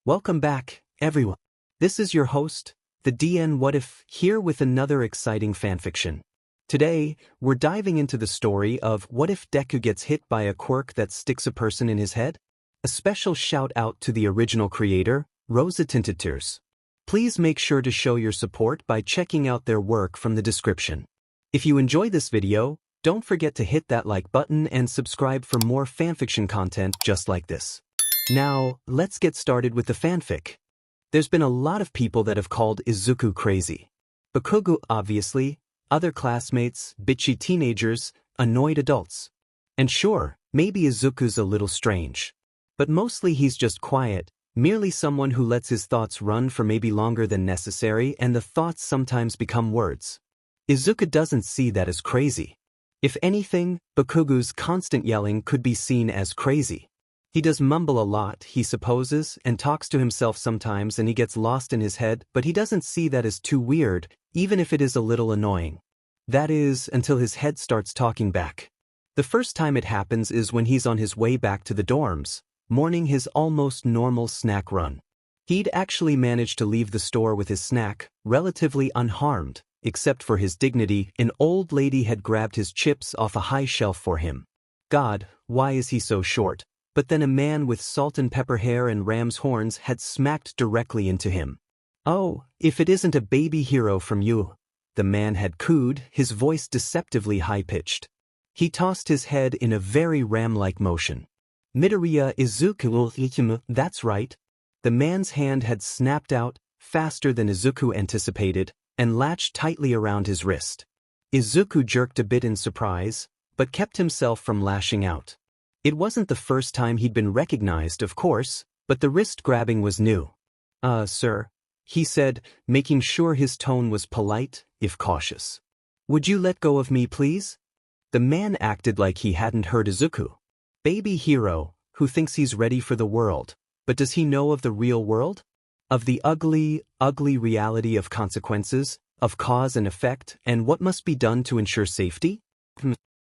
Welcome back, everyone. This is your host, the DN WhatIf, here with another exciting fanfiction. Today, we're diving into the story of what if Deku gets hit by a quirk that sticks a person in his head? A special shout out to the original creator, rosetintedtears. Please make sure to show your support by checking out their work from the description. If you enjoy this video, don't forget to hit that like button and subscribe for more fanfiction content just like this. Now, let's get started with the fanfic. There's been a lot of people that have called Izuku crazy. Bakugo, obviously, other classmates, bitchy teenagers, annoyed adults. And sure, maybe Izuku's a little strange. But mostly he's just quiet, merely someone who lets his thoughts run for maybe longer than necessary, and the thoughts sometimes become words. Izuku doesn't see that as crazy. If anything, Bakugo's constant yelling could be seen as crazy. He does mumble a lot, he supposes, and talks to himself sometimes, and he gets lost in his head, but he doesn't see that as too weird, even if it is a little annoying. That is, until his head starts talking back. The first time it happens is when he's on his way back to the dorms, mourning his almost normal snack run. He'd actually managed to leave the store with his snack, relatively unharmed, except for his dignity. An old lady had grabbed his chips off a high shelf for him. God, why is he so short? But then a man with salt and pepper hair and ram's horns had smacked directly into him. Oh, if it isn't a baby hero from you, the man had cooed, his voice deceptively high-pitched. He tossed his head in a very ram-like motion. Midoriya Izuku, that's right. The man's hand had snapped out, faster than Izuku anticipated, and latched tightly around his wrist. Izuku jerked a bit in surprise, but kept himself from lashing out. It wasn't the first time he'd been recognized, of course, but the wrist grabbing was new. Sir, he said, making sure his tone was polite, if cautious. Would you let go of me, please? The man acted like he hadn't heard Izuku. Baby hero, who thinks he's ready for the world, but does he know of the real world? Of the ugly, ugly reality of consequences, of cause and effect, and what must be done to ensure safety?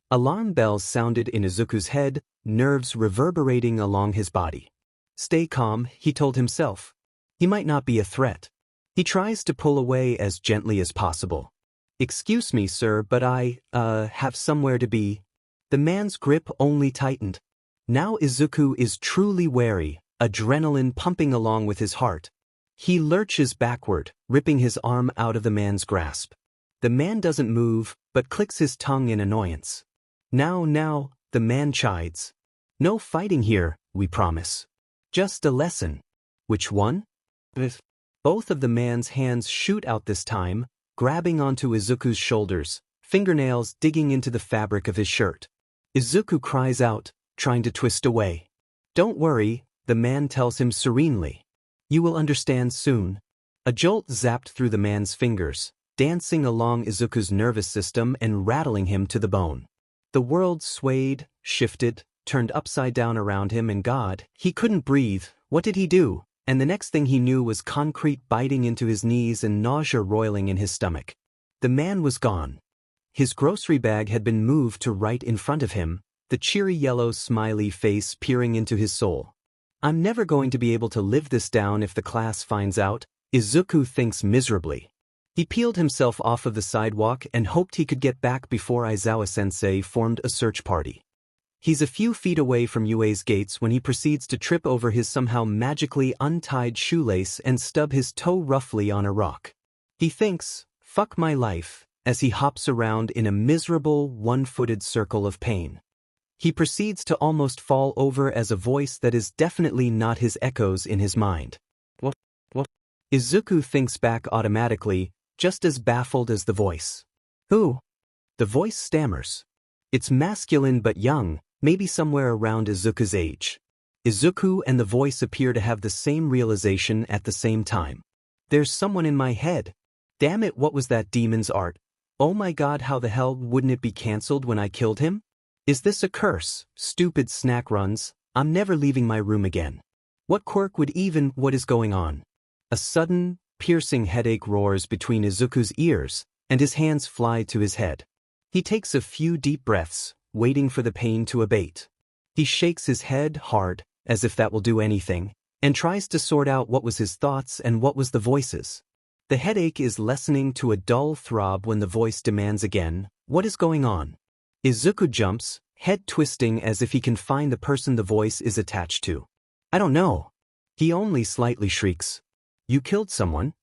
Alarm bells sounded in Izuku's head, nerves reverberating along his body. Stay calm, he told himself. He might not be a threat. He tries to pull away as gently as possible. Excuse me, sir, but I, have somewhere to be. The man's grip only tightened. Now Izuku is truly wary, adrenaline pumping along with his heart. He lurches backward, ripping his arm out of the man's grasp. The man doesn't move, but clicks his tongue in annoyance. Now, the man chides. No fighting here, we promise. Just a lesson. Which one? Both of the man's hands shoot out this time, grabbing onto Izuku's shoulders, fingernails digging into the fabric of his shirt. Izuku cries out, trying to twist away. Don't worry, the man tells him serenely. You will understand soon. A jolt zapped through the man's fingers, dancing along Izuku's nervous system and rattling him to the bone. The world swayed, shifted, turned upside down around him, and God, he couldn't breathe. What did he do? And the next thing he knew was concrete biting into his knees and nausea roiling in his stomach. The man was gone. His grocery bag had been moved to right in front of him, the cheery yellow smiley face peering into his soul. I'm never going to be able to live this down if the class finds out, Izuku thinks miserably. He peeled himself off of the sidewalk and hoped he could get back before Aizawa-sensei formed a search party. He's a few feet away from UA's gates when he proceeds to trip over his somehow magically untied shoelace and stub his toe roughly on a rock. He thinks, fuck my life, as he hops around in a miserable, one-footed circle of pain. He proceeds to almost fall over as a voice that is definitely not his echoes in his mind. What? Izuku thinks back automatically, just as baffled as the voice. Who? The voice stammers. It's masculine but young, maybe somewhere around Izuku's age. Izuku and the voice appear to have the same realization at the same time. There's someone in my head. Damn it, what was that demon's art? Oh my god, how the hell wouldn't it be cancelled when I killed him? Is this a curse? Stupid snack runs. I'm never leaving my room again. What quirk would even, what is going on? A sudden, piercing headache roars between Izuku's ears, and his hands fly to his head. He takes a few deep breaths, waiting for the pain to abate. He shakes his head hard, as if that will do anything, and tries to sort out what was his thoughts and what was the voice's. The headache is lessening to a dull throb when the voice demands again, "What is going on?" Izuku jumps, head twisting as if he can find the person the voice is attached to. "I don't know." He only slightly shrieks. "You killed someone?"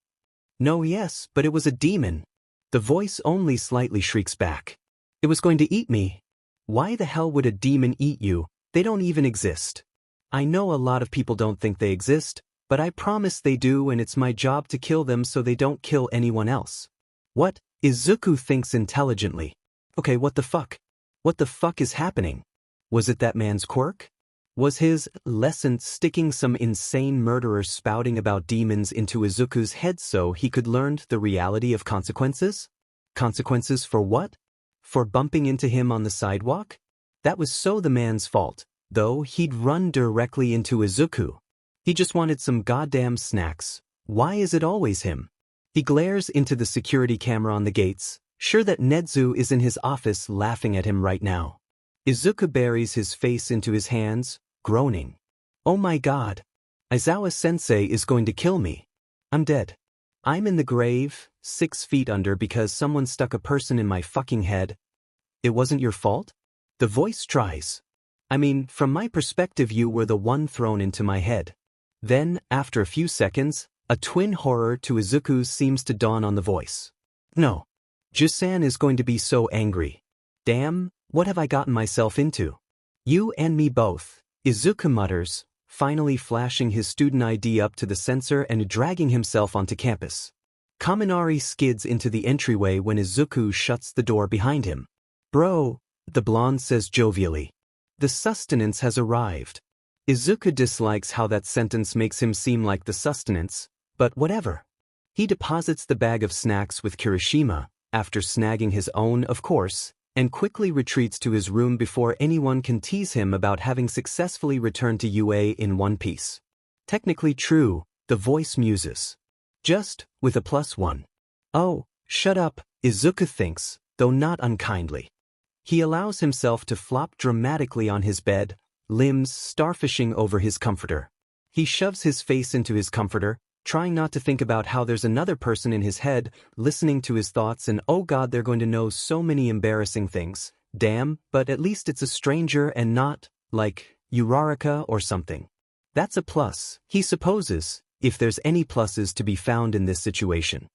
"No, yes, but it was a demon." The voice only slightly shrieks back. "It was going to eat me." "Why the hell would a demon eat you? They don't even exist." "I know a lot of people don't think they exist, but I promise they do, and it's my job to kill them so they don't kill anyone else." "What?" Izuku thinks intelligently. "Okay, what the fuck? What the fuck is happening? Was it that man's quirk? Was his lesson sticking some insane murderer spouting about demons into Izuku's head so he could learn the reality of consequences? Consequences for what? For bumping into him on the sidewalk? That was so the man's fault, though he'd run directly into Izuku. He just wanted some goddamn snacks. Why is it always him? He glares into the security camera on the gates, sure that Nezu is in his office laughing at him right now. Izuku buries his face into his hands, groaning. "Oh my god. Aizawa-sensei is going to kill me. I'm dead. I'm in the grave, 6 feet under because someone stuck a person in my fucking head." "It wasn't your fault?" The voice tries. "I mean, from my perspective you were the one thrown into my head." Then, after a few seconds, a twin horror to Izuku's seems to dawn on the voice. "No. Jusan is going to be so angry. Damn, what have I gotten myself into? You and me both," Izuku mutters, finally flashing his student ID up to the sensor and dragging himself onto campus. Kaminari skids into the entryway when Izuku shuts the door behind him. "Bro," the blonde says jovially. "The sustenance has arrived." Izuku dislikes how that sentence makes him seem like the sustenance, but whatever. He deposits the bag of snacks with Kirishima, after snagging his own, of course, and quickly retreats to his room before anyone can tease him about having successfully returned to UA in one piece. Technically true, the voice muses. Just, with a +1. "Oh, shut up," Izuku thinks, though not unkindly. He allows himself to flop dramatically on his bed, limbs starfishing over his comforter. He shoves his face into his comforter, trying not to think about how there's another person in his head, listening to his thoughts, and oh god, they're going to know so many embarrassing things. Damn, but at least it's a stranger and not, like, Uraraka or something. That's a plus, he supposes, if there's any pluses to be found in this situation.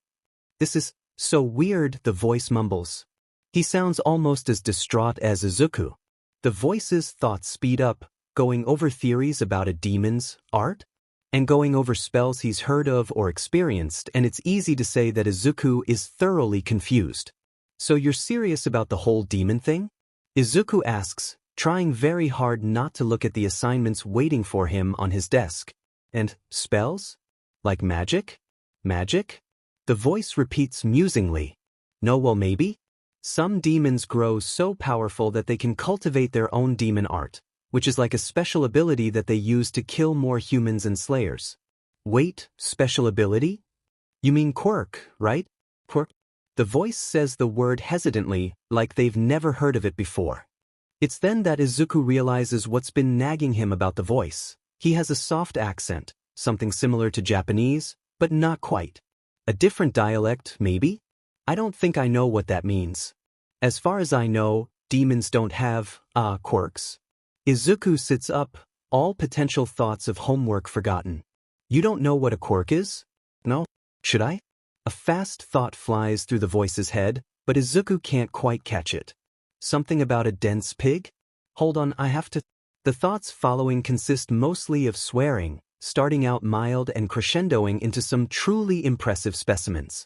"This is so weird," the voice mumbles. He sounds almost as distraught as Izuku. The voice's thoughts speed up, going over theories about a demon's art, and going over spells he's heard of or experienced, and it's easy to say that Izuku is thoroughly confused. "So you're serious about the whole demon thing?" Izuku asks, trying very hard not to look at the assignments waiting for him on his desk. "And spells? Like magic? Magic?" The voice repeats musingly. "No, well maybe. Some demons grow so powerful that they can cultivate their own demon art, which is like a special ability that they use to kill more humans and slayers." "Wait, special ability? You mean quirk, right?" "Quirk?" The voice says the word hesitantly, like they've never heard of it before. It's then that Izuku realizes what's been nagging him about the voice. He has a soft accent, something similar to Japanese, but not quite. A different dialect, maybe? I don't think I know what that means. As far as I know, demons don't have, quirks. Izuku sits up, all potential thoughts of homework forgotten. "You don't know what a quirk is?" "No. Should I?" A fast thought flies through the voice's head, but Izuku can't quite catch it. "Something about a dense pig? Hold on, I have to..." The thoughts following consist mostly of swearing, starting out mild and crescendoing into some truly impressive specimens.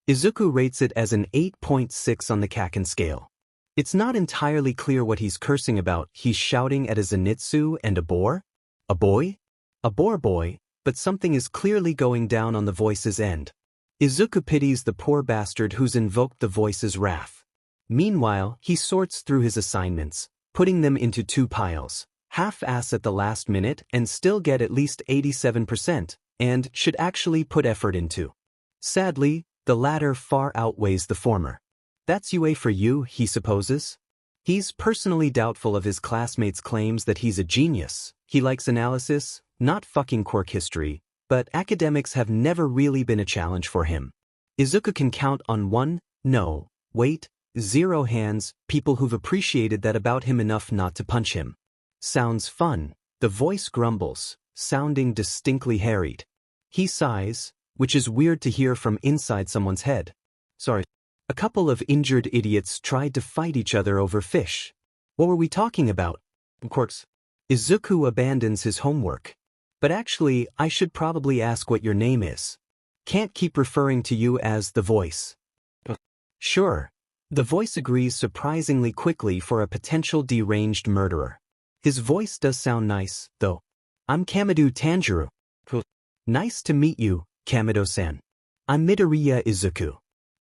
Izuku rates it as an 8.6 on the Kaken scale. It's not entirely clear what he's cursing about. He's shouting at a Zenitsu and a boar? A boy? A boar boy, but something is clearly going down on the voice's end. Izuku pities the poor bastard who's invoked the voice's wrath. Meanwhile, he sorts through his assignments, putting them into 2 piles. Half-ass at the last minute and still get at least 87%, and should actually put effort into. Sadly, the latter far outweighs the former. That's UA for you, he supposes. He's personally doubtful of his classmates' claims that he's a genius. He likes analysis, Not fucking quirk history, but academics have never really been a challenge for him. Izuku can count on 0 hands, people who've appreciated that about him enough not to punch him. Sounds fun. The voice grumbles, sounding distinctly harried. He sighs, which is weird to hear from inside someone's head. Sorry. A couple of injured idiots tried to fight each other over fish. What were we talking about? Quirks. Izuku abandons his homework. But actually, I should probably ask what your name is. Can't keep referring to you as the voice. Sure. The voice agrees surprisingly quickly for a potential deranged murderer. His voice does sound nice, though. I'm Kamado Tanjiro. Nice to meet you, Kamado-san. I'm Midoriya Izuku.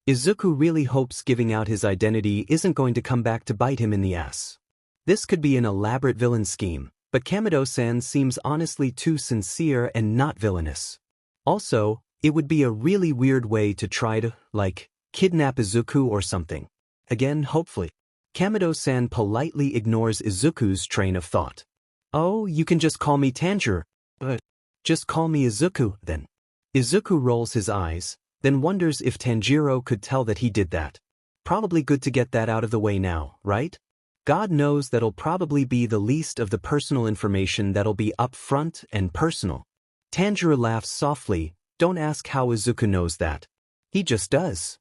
Izuku really hopes giving out his identity isn't going to come back to bite him in the ass. This could be an elaborate villain scheme, but Kamado-san seems honestly too sincere and not villainous. Also, it would be a really weird way to try to, kidnap Izuku or something. Again, hopefully. Kamado-san politely ignores Izuku's train of thought. Oh, you can just call me Tanjiro. Just call me Izuku, then. Izuku rolls his eyes, then wonders if Tanjiro could tell that he did that. Probably good to get that out of the way now, right? God knows that'll probably be the least of the personal information that'll be upfront and personal. Tanjiro laughs softly. Don't ask how Izuku knows that. He just does.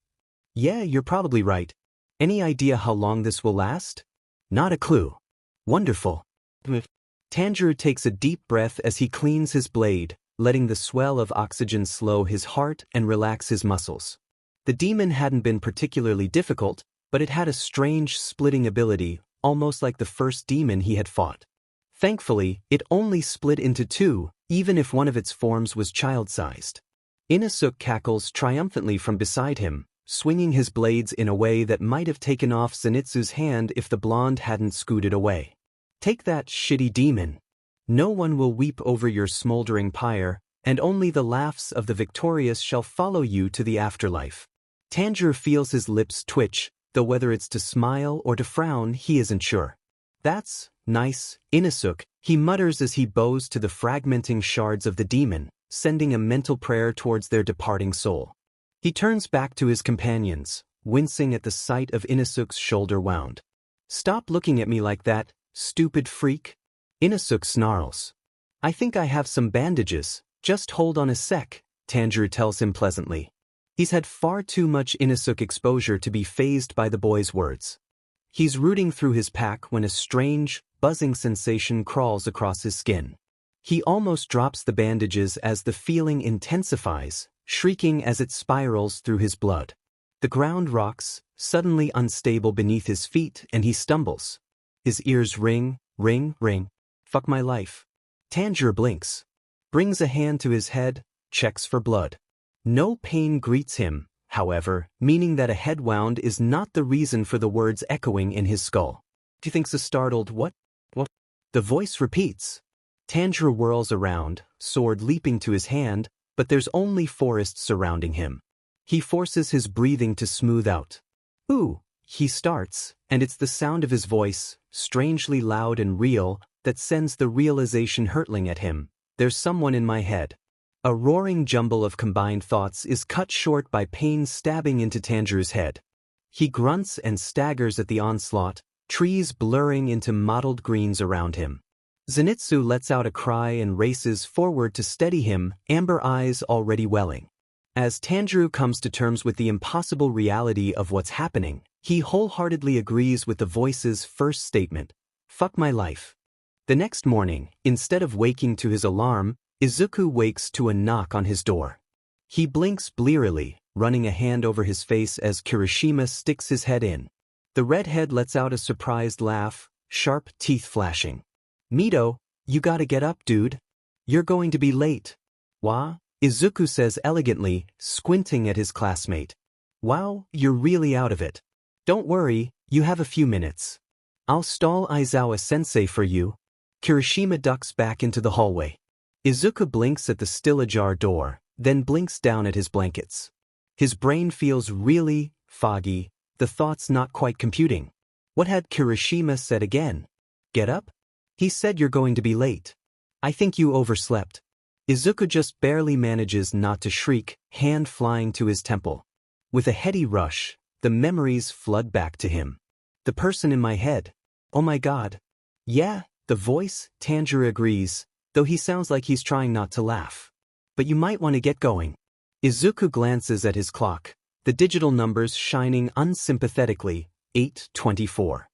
Yeah, you're probably right. Any idea how long this will last? Not a clue. Wonderful. Tanjiro takes a deep breath as he cleans his blade, letting the swell of oxygen slow his heart and relax his muscles. The demon hadn't been particularly difficult, but it had a strange splitting ability, almost like the first demon he had fought. Thankfully, it only split into two, even if one of its forms was child-sized. Inosuke cackles triumphantly from beside him, swinging his blades in a way that might have taken off Zenitsu's hand if the blonde hadn't scooted away. Take that, shitty demon. No one will weep over your smoldering pyre, and only the laughs of the victorious shall follow you to the afterlife. Tanjiro feels his lips twitch, though whether it's to smile or to frown he isn't sure. That's nice, Inosuke, he mutters as he bows to the fragmenting shards of the demon, sending a mental prayer towards their departing soul. He turns back to his companions, wincing at the sight of Inosuke's shoulder wound. Stop looking at me like that, stupid freak. Inosuke snarls. I think I have some bandages, just hold on a sec, Tanjiro tells him pleasantly. He's had far too much Inosuke exposure to be fazed by the boy's words. He's rooting through his pack when a strange, buzzing sensation crawls across his skin. He almost drops the bandages as the feeling intensifies, shrieking as it spirals through his blood. The ground rocks, suddenly unstable beneath his feet, and he stumbles. His ears ring, ring, ring. Fuck my life. Tanjiro blinks. Brings a hand to his head, checks for blood. No pain greets him, however, meaning that a head wound is not the reason for the words echoing in his skull. He thinks a startled what? The voice repeats. Tanjiro whirls around, sword leaping to his hand, but there's only forest surrounding him. He forces his breathing to smooth out. Ooh, he starts, and it's the sound of his voice, strangely loud and real, that sends the realization hurtling at him. There's someone in my head. A roaring jumble of combined thoughts is cut short by pain stabbing into Tanjiro's head. He grunts and staggers at the onslaught, trees blurring into mottled greens around him. Zenitsu lets out a cry and races forward to steady him, amber eyes already welling. As Tanjiro comes to terms with the impossible reality of what's happening, he wholeheartedly agrees with the voice's first statement. Fuck my life. The next morning, instead of waking to his alarm, Izuku wakes to a knock on his door. He blinks blearily, running a hand over his face as Kirishima sticks his head in. The redhead lets out a surprised laugh, sharp teeth flashing. Mito, you gotta get up, dude. You're going to be late. Wah? Izuku says elegantly, squinting at his classmate. Wow, you're really out of it. Don't worry, you have a few minutes. I'll stall Aizawa-sensei for you. Kirishima ducks back into the hallway. Izuku blinks at the still ajar door, then blinks down at his blankets. His brain feels really foggy, the thoughts not quite computing. What had Kirishima said again? Get up? He said you're going to be late. I think you overslept. Izuku just barely manages not to shriek, hand flying to his temple. With a heady rush, the memories flood back to him. The person in my head. Oh my god. Yeah, the voice, Tanjiro agrees, though he sounds like he's trying not to laugh. But you might want to get going. Izuku glances at his clock, the digital numbers shining unsympathetically, 8:24.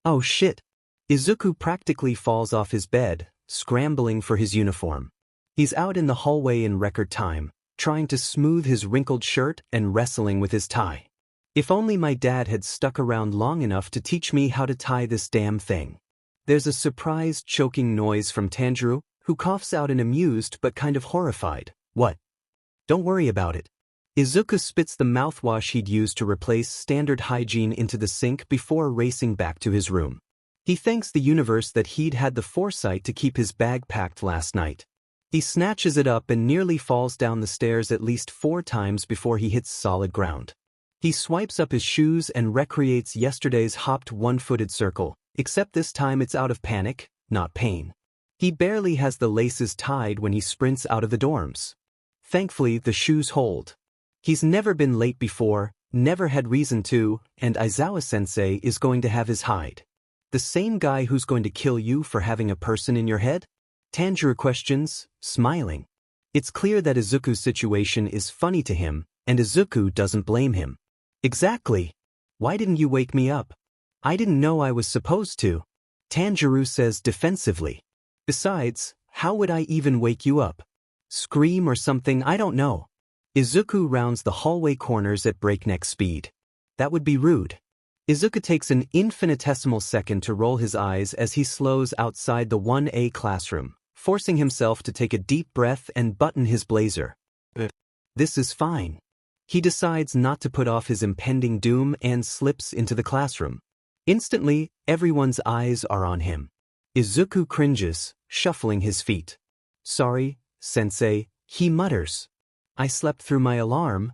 Oh shit. Izuku practically falls off his bed, scrambling for his uniform. He's out in the hallway in record time, trying to smooth his wrinkled shirt and wrestling with his tie. If only my dad had stuck around long enough to teach me how to tie this damn thing. There's a surprised choking noise from Tanjiro, who coughs out an amused but kind of horrified, "What?" "Don't worry about it." Izuku spits the mouthwash he'd used to replace standard hygiene into the sink before racing back to his room. He thanks the universe that he'd had the foresight to keep his bag packed last night. He snatches it up and nearly falls down the stairs at least 4 times before he hits solid ground. He swipes up his shoes and recreates yesterday's hopped one-footed circle, except this time it's out of panic, not pain. He barely has the laces tied when he sprints out of the dorms. Thankfully, the shoes hold. He's never been late before, never had reason to, and Aizawa-sensei is going to have his hide. The same guy who's going to kill you for having a person in your head? Tanjiro questions, smiling. It's clear that Izuku's situation is funny to him, and Izuku doesn't blame him. Exactly. Why didn't you wake me up? I didn't know I was supposed to. Tanjiro says defensively. Besides, how would I even wake you up? Scream or something, I don't know. Izuku rounds the hallway corners at breakneck speed. That would be rude. Izuku takes an infinitesimal second to roll his eyes as he slows outside the 1A classroom, forcing himself to take a deep breath and button his blazer. This is fine. He decides not to put off his impending doom and slips into the classroom. Instantly, everyone's eyes are on him. Izuku cringes, shuffling his feet. Sorry, sensei, he mutters. I slept through my alarm.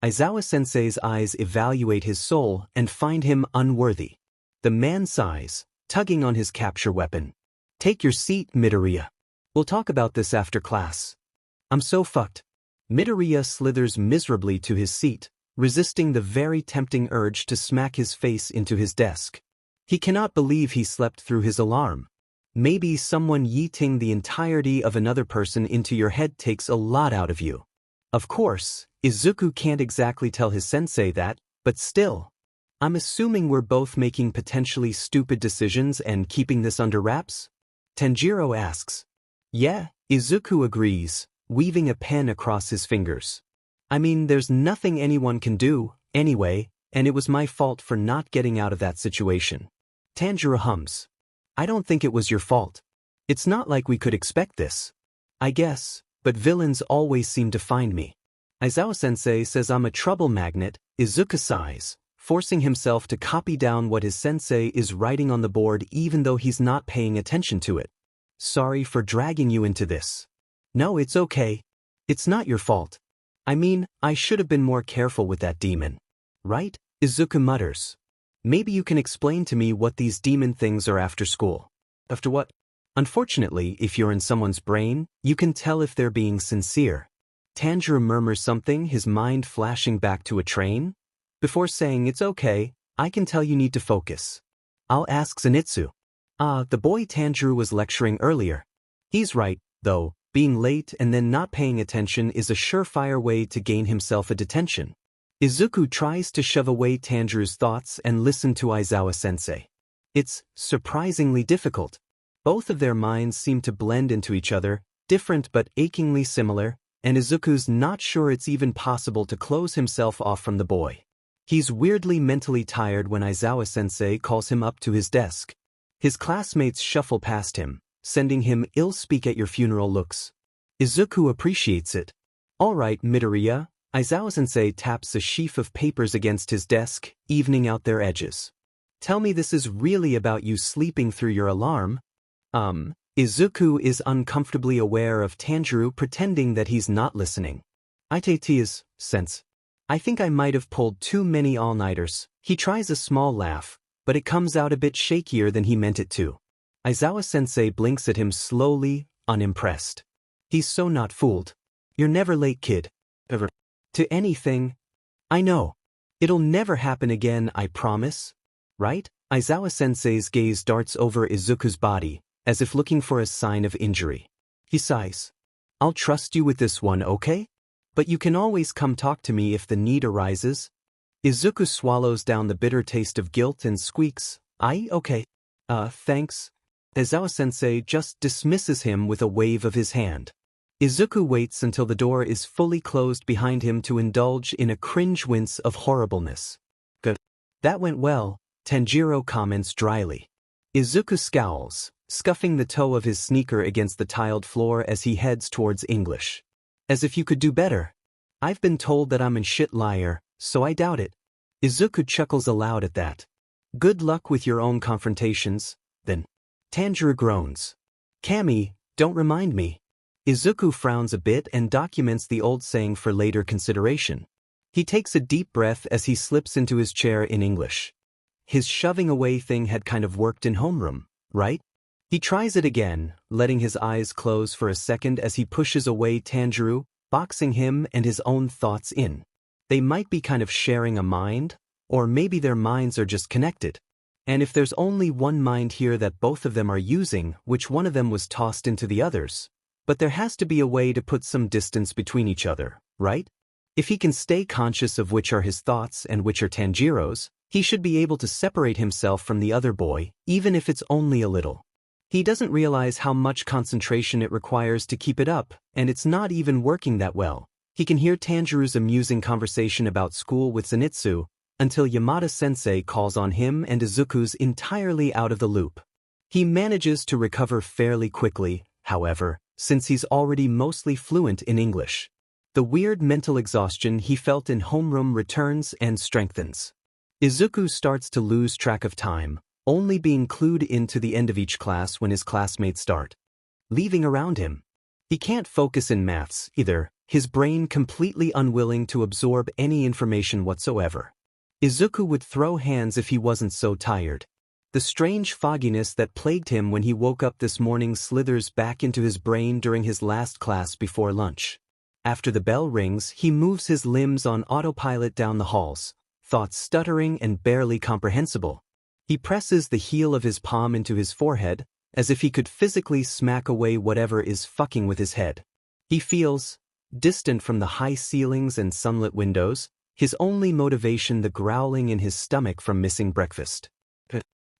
Aizawa-sensei's eyes evaluate his soul and find him unworthy. The man sighs, tugging on his capture weapon. Take your seat, Midoriya. We'll talk about this after class. I'm so fucked. Midoriya slithers miserably to his seat, resisting the very tempting urge to smack his face into his desk. He cannot believe he slept through his alarm. Maybe someone yeeting the entirety of another person into your head takes a lot out of you. Of course, Izuku can't exactly tell his sensei that, but still. I'm assuming we're both making potentially stupid decisions and keeping this under wraps? Tanjiro asks. Yeah, Izuku agrees, weaving a pen across his fingers. I mean, there's nothing anyone can do, anyway, and it was my fault for not getting out of that situation. Tanjiro hums. I don't think it was your fault. It's not like we could expect this. I guess, but villains always seem to find me. Aizawa-sensei says I'm a trouble magnet. Izuku sighs, forcing himself to copy down what his sensei is writing on the board even though he's not paying attention to it. Sorry for dragging you into this. No, it's okay. It's not your fault. I mean, I should have been more careful with that demon. Right? Izuku mutters. Maybe you can explain to me what these demon things are after school. After what? Unfortunately, if you're in someone's brain, you can tell if they're being sincere. Tanjiro murmurs something, his mind flashing back to a train. Before saying it's okay, I can tell you need to focus. I'll ask Zenitsu. The boy Tanjiro was lecturing earlier. He's right, though, being late and then not paying attention is a surefire way to gain himself a detention. Izuku tries to shove away Tanjiro's thoughts and listen to Aizawa-sensei. It's surprisingly difficult. Both of their minds seem to blend into each other, different but achingly similar, and Izuku's not sure it's even possible to close himself off from the boy. He's weirdly mentally tired when Aizawa-sensei calls him up to his desk. His classmates shuffle past him, sending him ill-speak-at-your-funeral looks. Izuku appreciates it. All right, Midoriya. Aizawa-sensei taps a sheaf of papers against his desk, evening out their edges. Tell me this is really about you sleeping through your alarm? Izuku is uncomfortably aware of Tanjiro pretending that he's not listening. Itate's sense. I think I might have pulled too many all-nighters. He tries a small laugh, but it comes out a bit shakier than he meant it to. Aizawa-sensei blinks at him slowly, unimpressed. He's so not fooled. You're never late, kid. Ever. To anything. I know. It'll never happen again, I promise. Right? Aizawa-sensei's gaze darts over Izuku's body, as if looking for a sign of injury. He sighs. I'll trust you with this one, okay? But you can always come talk to me if the need arises. Izuku swallows down the bitter taste of guilt and squeaks, okay. Thanks. Aizawa-sensei just dismisses him with a wave of his hand. Izuku waits until the door is fully closed behind him to indulge in a cringe wince of horribleness. Good. That went well, Tanjiro comments dryly. Izuku scowls, scuffing the toe of his sneaker against the tiled floor as he heads towards English. As if you could do better. I've been told that I'm a shit liar, so I doubt it. Izuku chuckles aloud at that. Good luck with your own confrontations, then. Tanjiro groans. Kami, don't remind me. Izuku frowns a bit and documents the old saying for later consideration. He takes a deep breath as he slips into his chair in English. His shoving away thing had kind of worked in homeroom, right? He tries it again, letting his eyes close for a second as he pushes away Tanjiro, boxing him and his own thoughts in. They might be kind of sharing a mind, or maybe their minds are just connected. And if there's only one mind here that both of them are using, which one of them was tossed into the others? But there has to be a way to put some distance between each other, right? If he can stay conscious of which are his thoughts and which are Tanjiro's, he should be able to separate himself from the other boy, even if it's only a little. He doesn't realize how much concentration it requires to keep it up, and it's not even working that well. He can hear Tanjiro's amusing conversation about school with Zenitsu, until Yamada-sensei calls on him and Izuku's entirely out of the loop. He manages to recover fairly quickly, however, since he's already mostly fluent in English. The weird mental exhaustion he felt in homeroom returns and strengthens. Izuku starts to lose track of time, only being clued into the end of each class when his classmates start leaving around him. He can't focus in maths either, his brain completely unwilling to absorb any information whatsoever. Izuku would throw hands if he wasn't so tired. The strange fogginess that plagued him when he woke up this morning slithers back into his brain during his last class before lunch. After the bell rings, he moves his limbs on autopilot down the halls, thoughts stuttering and barely comprehensible. He presses the heel of his palm into his forehead, as if he could physically smack away whatever is fucking with his head. He feels distant from the high ceilings and sunlit windows, his only motivation the growling in his stomach from missing breakfast.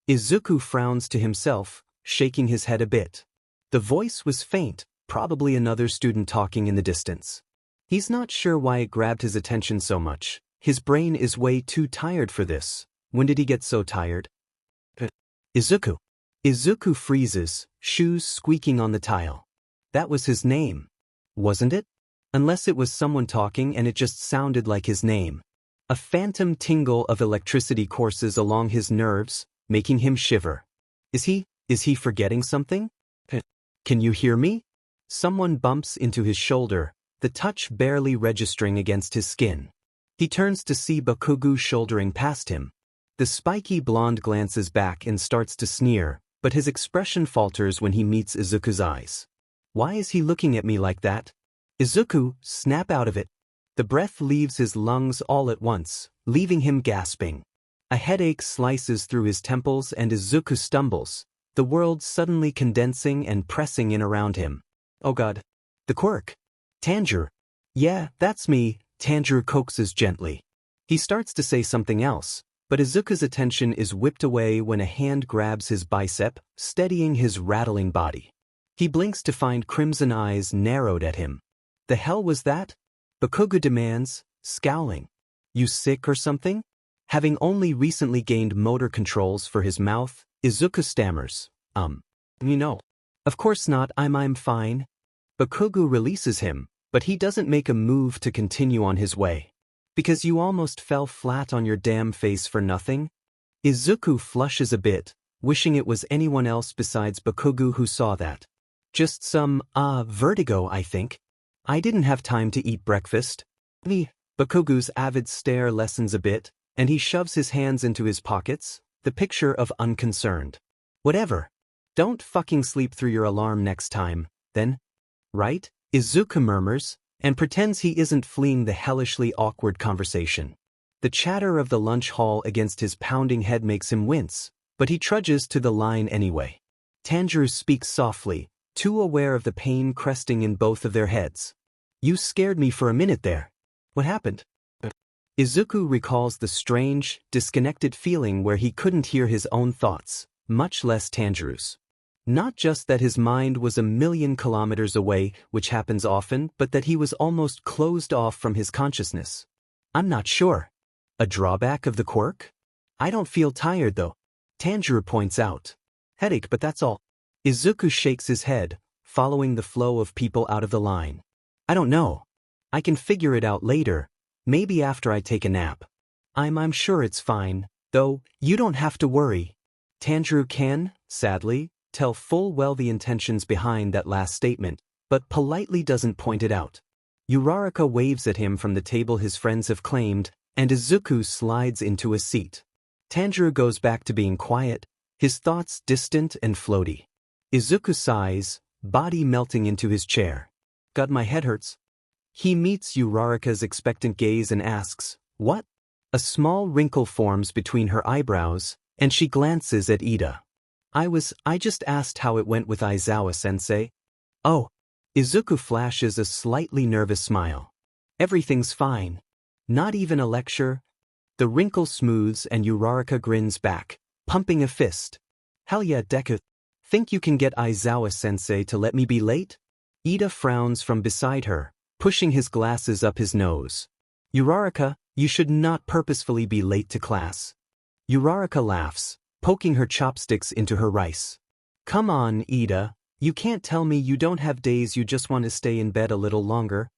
Izuku frowns to himself, shaking his head a bit. The voice was faint, probably another student talking in the distance. He's not sure why it grabbed his attention so much. His brain is way too tired for this. When did he get so tired? Izuku. Izuku freezes, shoes squeaking on the tile. That was his name, wasn't it? Unless it was someone talking and it just sounded like his name. A phantom tingle of electricity courses along his nerves, making him shiver. Is he forgetting something? Can you hear me? Someone bumps into his shoulder, the touch barely registering against his skin. He turns to see Bakugo shouldering past him. The spiky blonde glances back and starts to sneer, but his expression falters when he meets Izuku's eyes. Why is he looking at me like that? Izuku, snap out of it. The breath leaves his lungs all at once, leaving him gasping. A headache slices through his temples and Izuku stumbles, the world suddenly condensing and pressing in around him. Oh god. The quirk. Tanjiro. Yeah, that's me, Tanjiro coaxes gently. He starts to say something else, but Izuku's attention is whipped away when a hand grabs his bicep, steadying his rattling body. He blinks to find crimson eyes narrowed at him. The hell was that? Bakugo demands, scowling. You sick or something? Having only recently gained motor controls for his mouth, Izuku stammers, No. Of course not, I'm fine. Bakugo releases him, but he doesn't make a move to continue on his way. Because you almost fell flat on your damn face for nothing? Izuku flushes a bit, wishing it was anyone else besides Bakugo who saw that. Just some, vertigo, I think. I didn't have time to eat breakfast. Bakugo's avid stare lessens a bit, and he shoves his hands into his pockets, the picture of unconcerned. Whatever. Don't fucking sleep through your alarm next time, then, right? Izuku murmurs, and pretends he isn't fleeing the hellishly awkward conversation. The chatter of the lunch hall against his pounding head makes him wince, but he trudges to the line anyway. Tanjiro speaks softly, too aware of the pain cresting in both of their heads. You scared me for a minute there. What happened? Izuku recalls the strange, disconnected feeling where he couldn't hear his own thoughts, much less Tanjiro's. Not just that his mind was 1,000,000 kilometers away, which happens often, but that he was almost closed off from his consciousness. I'm not sure. A drawback of the quirk? I don't feel tired though. Tanjiro points out. Headache, but that's all. Izuku shakes his head, following the flow of people out of the line. I don't know. I can figure it out later, maybe after I take a nap. I'm sure it's fine, though you don't have to worry. Tanjiro can, sadly, tell full well the intentions behind that last statement, but politely doesn't point it out. Uraraka waves at him from the table his friends have claimed, and Izuku slides into a seat. Tanjiro goes back to being quiet, his thoughts distant and floaty. Izuku sighs, body melting into his chair. God, my head hurts. He meets Uraraka's expectant gaze and asks, what? A small wrinkle forms between her eyebrows, and she glances at Ida. I just asked how it went with Aizawa-sensei. Oh. Izuku flashes a slightly nervous smile. Everything's fine. Not even a lecture. The wrinkle smooths and Uraraka grins back, pumping a fist. Hell yeah, Deku. Think you can get Aizawa-sensei to let me be late? Ida frowns from beside her, pushing his glasses up his nose. Uraraka, you should not purposefully be late to class. Uraraka laughs, poking her chopsticks into her rice. Come on, Ida, you can't tell me you don't have days you just want to stay in bed a little longer.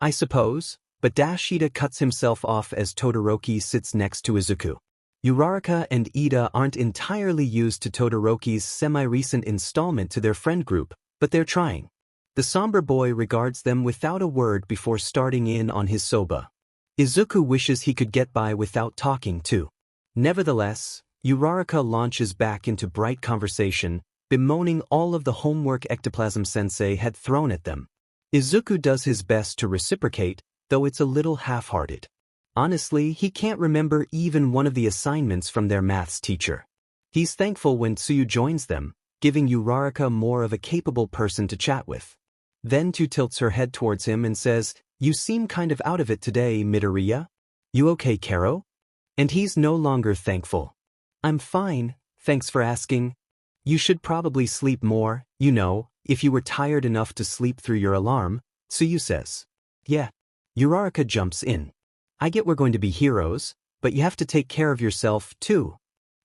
I suppose, but Ida cuts himself off as Todoroki sits next to Izuku. Uraraka and Ida aren't entirely used to Todoroki's semi-recent installment to their friend group, but they're trying. The somber boy regards them without a word before starting in on his soba. Izuku wishes he could get by without talking too. Nevertheless, Uraraka launches back into bright conversation, bemoaning all of the homework Ectoplasm-sensei had thrown at them. Izuku does his best to reciprocate, though it's a little half-hearted. Honestly, he can't remember even one of the assignments from their maths teacher. He's thankful when Tsuyu joins them, giving Uraraka more of a capable person to chat with. Then Tu tilts her head towards him and says, You seem kind of out of it today, Midoriya. You okay, Karo? And he's no longer thankful. I'm fine, thanks for asking. You should probably sleep more, you know, if you were tired enough to sleep through your alarm, Tsuyu says. Yeah. Uraraka jumps in. I get we're going to be heroes, but you have to take care of yourself, too.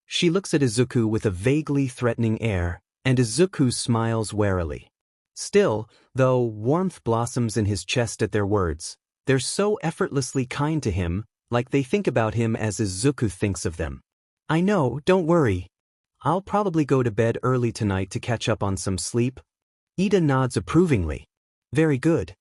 She looks at Izuku with a vaguely threatening air, and Izuku smiles warily. Still, though warmth blossoms in his chest at their words, they're so effortlessly kind to him, like they think about him as Izuku thinks of them. I know, don't worry. I'll probably go to bed early tonight to catch up on some sleep. Ida nods approvingly. Very good.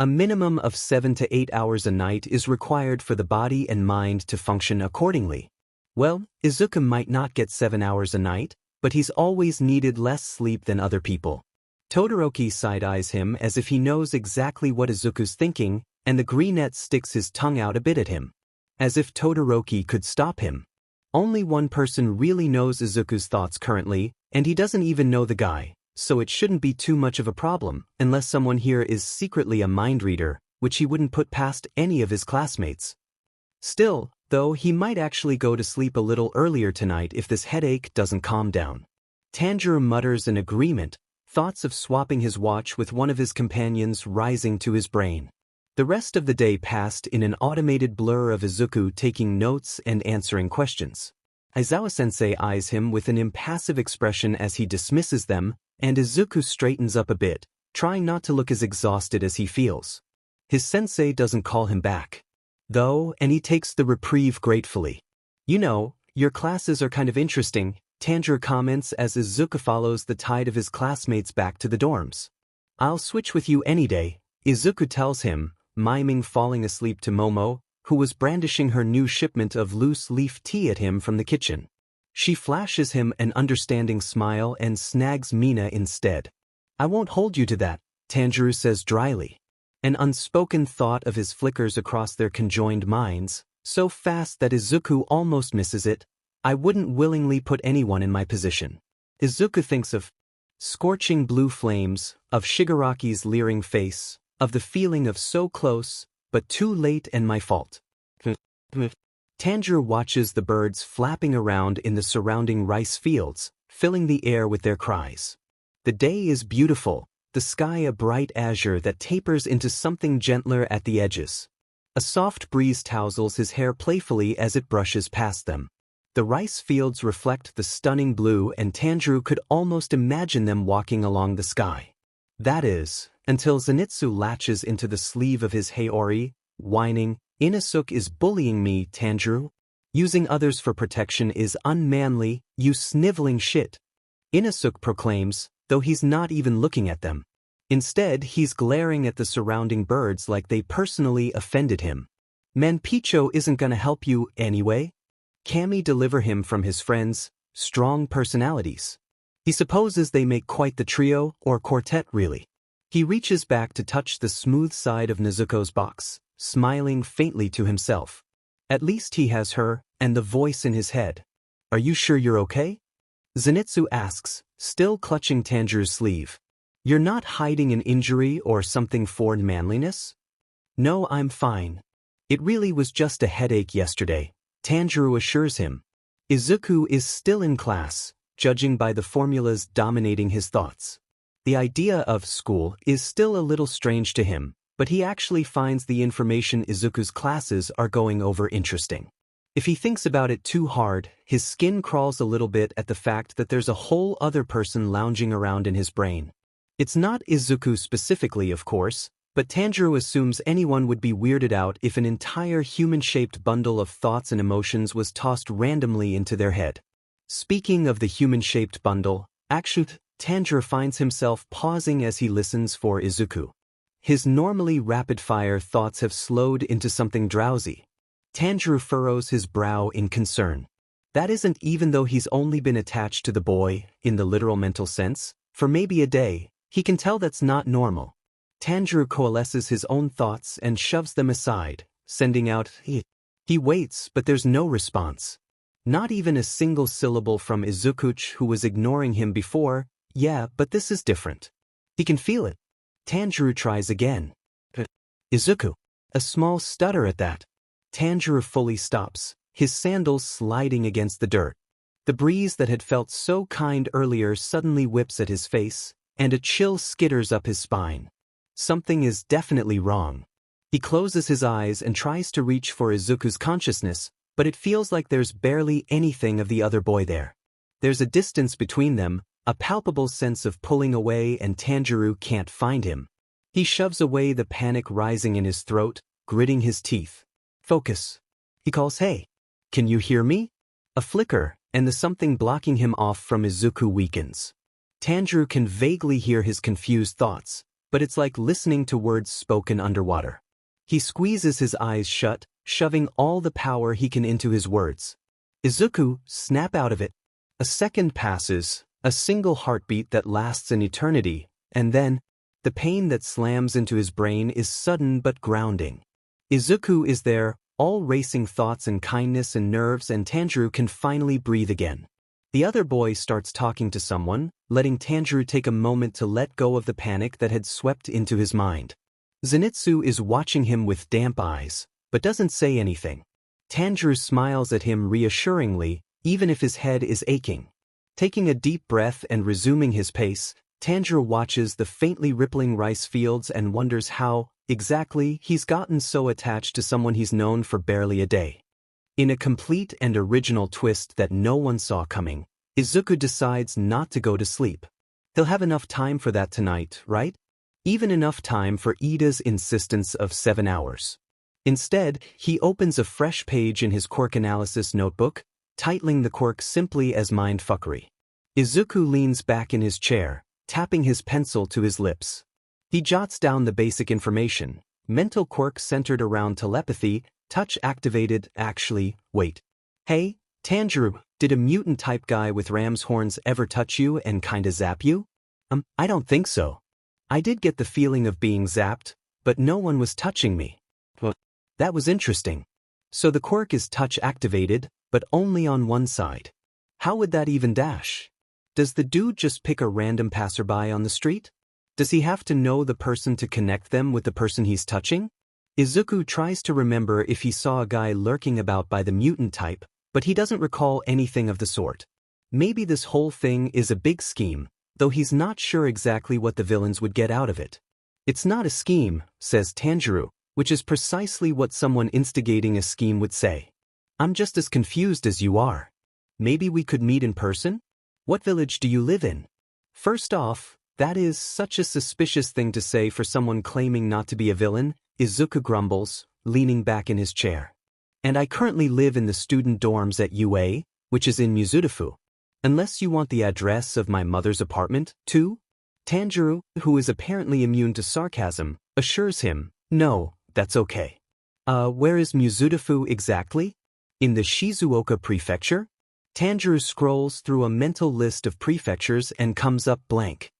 A minimum of 7 to 8 hours a night is required for the body and mind to function accordingly. Well, Izuku might not get 7 hours a night, but he's always needed less sleep than other people. Todoroki side-eyes him as if he knows exactly what Izuku's thinking, and the greenette sticks his tongue out a bit at him. As if Todoroki could stop him. Only one person really knows Izuku's thoughts currently, and he doesn't even know the guy, so it shouldn't be too much of a problem, unless someone here is secretly a mind reader, which he wouldn't put past any of his classmates. Still, though, he might actually go to sleep a little earlier tonight if this headache doesn't calm down. Tanjiro mutters an agreement, thoughts of swapping his watch with one of his companions rising to his brain. The rest of the day passed in an automated blur of Izuku taking notes and answering questions. Aizawa-sensei eyes him with an impassive expression as he dismisses them, and Izuku straightens up a bit, trying not to look as exhausted as he feels. His sensei doesn't call him back, though, and he takes the reprieve gratefully. You know, your classes are kind of interesting, Tanjiro comments as Izuku follows the tide of his classmates back to the dorms. I'll switch with you any day, Izuku tells him, miming falling asleep to Momo, who was brandishing her new shipment of loose leaf tea at him from the kitchen. She flashes him an understanding smile and snags Mina instead. I won't hold you to that, Tanjiro says dryly. An unspoken thought of his flickers across their conjoined minds, so fast that Izuku almost misses it. I wouldn't willingly put anyone in my position. Izuku thinks of scorching blue flames, of Shigaraki's leering face, of the feeling of so close, but too late and my fault. Tanjiro watches the birds flapping around in the surrounding rice fields, filling the air with their cries. The day is beautiful, the sky a bright azure that tapers into something gentler at the edges. A soft breeze tousles his hair playfully as it brushes past them. The rice fields reflect the stunning blue and Tanjiro could almost imagine them walking along the sky. That is, until Zenitsu latches into the sleeve of his Haori, whining, "Inosuke is bullying me, Tanjiro. Using others for protection is unmanly, you sniveling shit." Inosuke proclaims, though he's not even looking at them. Instead, he's glaring at the surrounding birds like they personally offended him. "Manpicho isn't gonna help you anyway? Kami deliver him from his friends, strong personalities. He supposes they make quite the trio or quartet really." He reaches back to touch the smooth side of Nezuko's box, smiling faintly to himself. At least he has her, and the voice in his head. "Are you sure you're okay?" Zenitsu asks, still clutching Tanjiro's sleeve. "You're not hiding an injury or something for manliness?" "No, I'm fine. It really was just a headache yesterday," Tanjiro assures him. Izuku is still in class, judging by the formulas dominating his thoughts. The idea of school is still a little strange to him, but he actually finds the information Izuku's classes are going over interesting. If he thinks about it too hard, his skin crawls a little bit at the fact that there's a whole other person lounging around in his brain. It's not Izuku specifically, of course, but Tanjiro assumes anyone would be weirded out if an entire human-shaped bundle of thoughts and emotions was tossed randomly into their head. Speaking of the human-shaped bundle, actually, Tanjiro finds himself pausing as he listens for Izuku. His normally rapid-fire thoughts have slowed into something drowsy. Tanjiro furrows his brow in concern. That isn't even though he's only been attached to the boy, in the literal mental sense, for maybe a day. He can tell that's not normal. Tanjiro coalesces his own thoughts and shoves them aside, sending out He waits, but there's no response. Not even a single syllable from Izuku, who was ignoring him before. Yeah, but this is different. He can feel it. Tanjiro tries again. "Izuku." A small stutter at that. Tanjiro fully stops, his sandals sliding against the dirt. The breeze that had felt so kind earlier suddenly whips at his face, and a chill skitters up his spine. Something is definitely wrong. He closes his eyes and tries to reach for Izuku's consciousness, but it feels like there's barely anything of the other boy there. There's a distance between them, a palpable sense of pulling away, and Tanjiro can't find him. He shoves away the panic rising in his throat, gritting his teeth. "Focus." He calls, "Hey, can you hear me?" A flicker, and the something blocking him off from Izuku weakens. Tanjiro can vaguely hear his confused thoughts, but it's like listening to words spoken underwater. He squeezes his eyes shut, shoving all the power he can into his words. "Izuku, snap out of it." A second passes, a single heartbeat that lasts an eternity, and then, the pain that slams into his brain is sudden but grounding. Izuku is there, all racing thoughts and kindness and nerves, and Tanjiro can finally breathe again. The other boy starts talking to someone, letting Tanjiro take a moment to let go of the panic that had swept into his mind. Zenitsu is watching him with damp eyes, but doesn't say anything. Tanjiro smiles at him reassuringly, even if his head is aching. Taking a deep breath and resuming his pace, Tanjiro watches the faintly rippling rice fields and wonders how, exactly, he's gotten so attached to someone he's known for barely a day. In a complete and original twist that no one saw coming, Izuku decides not to go to sleep. He'll have enough time for that tonight, right? Even enough time for Ida's insistence of 7 hours. Instead, he opens a fresh page in his quirk analysis notebook, titling the quirk simply as mindfuckery. Izuku leans back in his chair, tapping his pencil to his lips. He jots down the basic information, mental quirk centered around telepathy, touch activated. Actually, wait. Hey, Tanjiro, did a mutant-type guy with ram's horns ever touch you and kinda zap you? I don't think so. I did get the feeling of being zapped, but no one was touching me. Well, that was interesting. So the quirk is touch activated, but only on one side. How would that even dash? Does the dude just pick a random passerby on the street? Does he have to know the person to connect them with the person he's touching? Izuku tries to remember if he saw a guy lurking about by the mutant type, but he doesn't recall anything of the sort. Maybe this whole thing is a big scheme, though he's not sure exactly what the villains would get out of it. It's not a scheme, says Tanjiro, which is precisely what someone instigating a scheme would say. I'm just as confused as you are. Maybe we could meet in person? What village do you live in? First off, that is such a suspicious thing to say for someone claiming not to be a villain, Izuku grumbles, leaning back in his chair. And I currently live in the student dorms at UA, which is in Mizudafu. Unless you want the address of my mother's apartment, too? Tanjiro, who is apparently immune to sarcasm, assures him, no, that's okay. Where is Mizudafu exactly? In the Shizuoka prefecture? Tanjiro scrolls through a mental list of prefectures and comes up blank.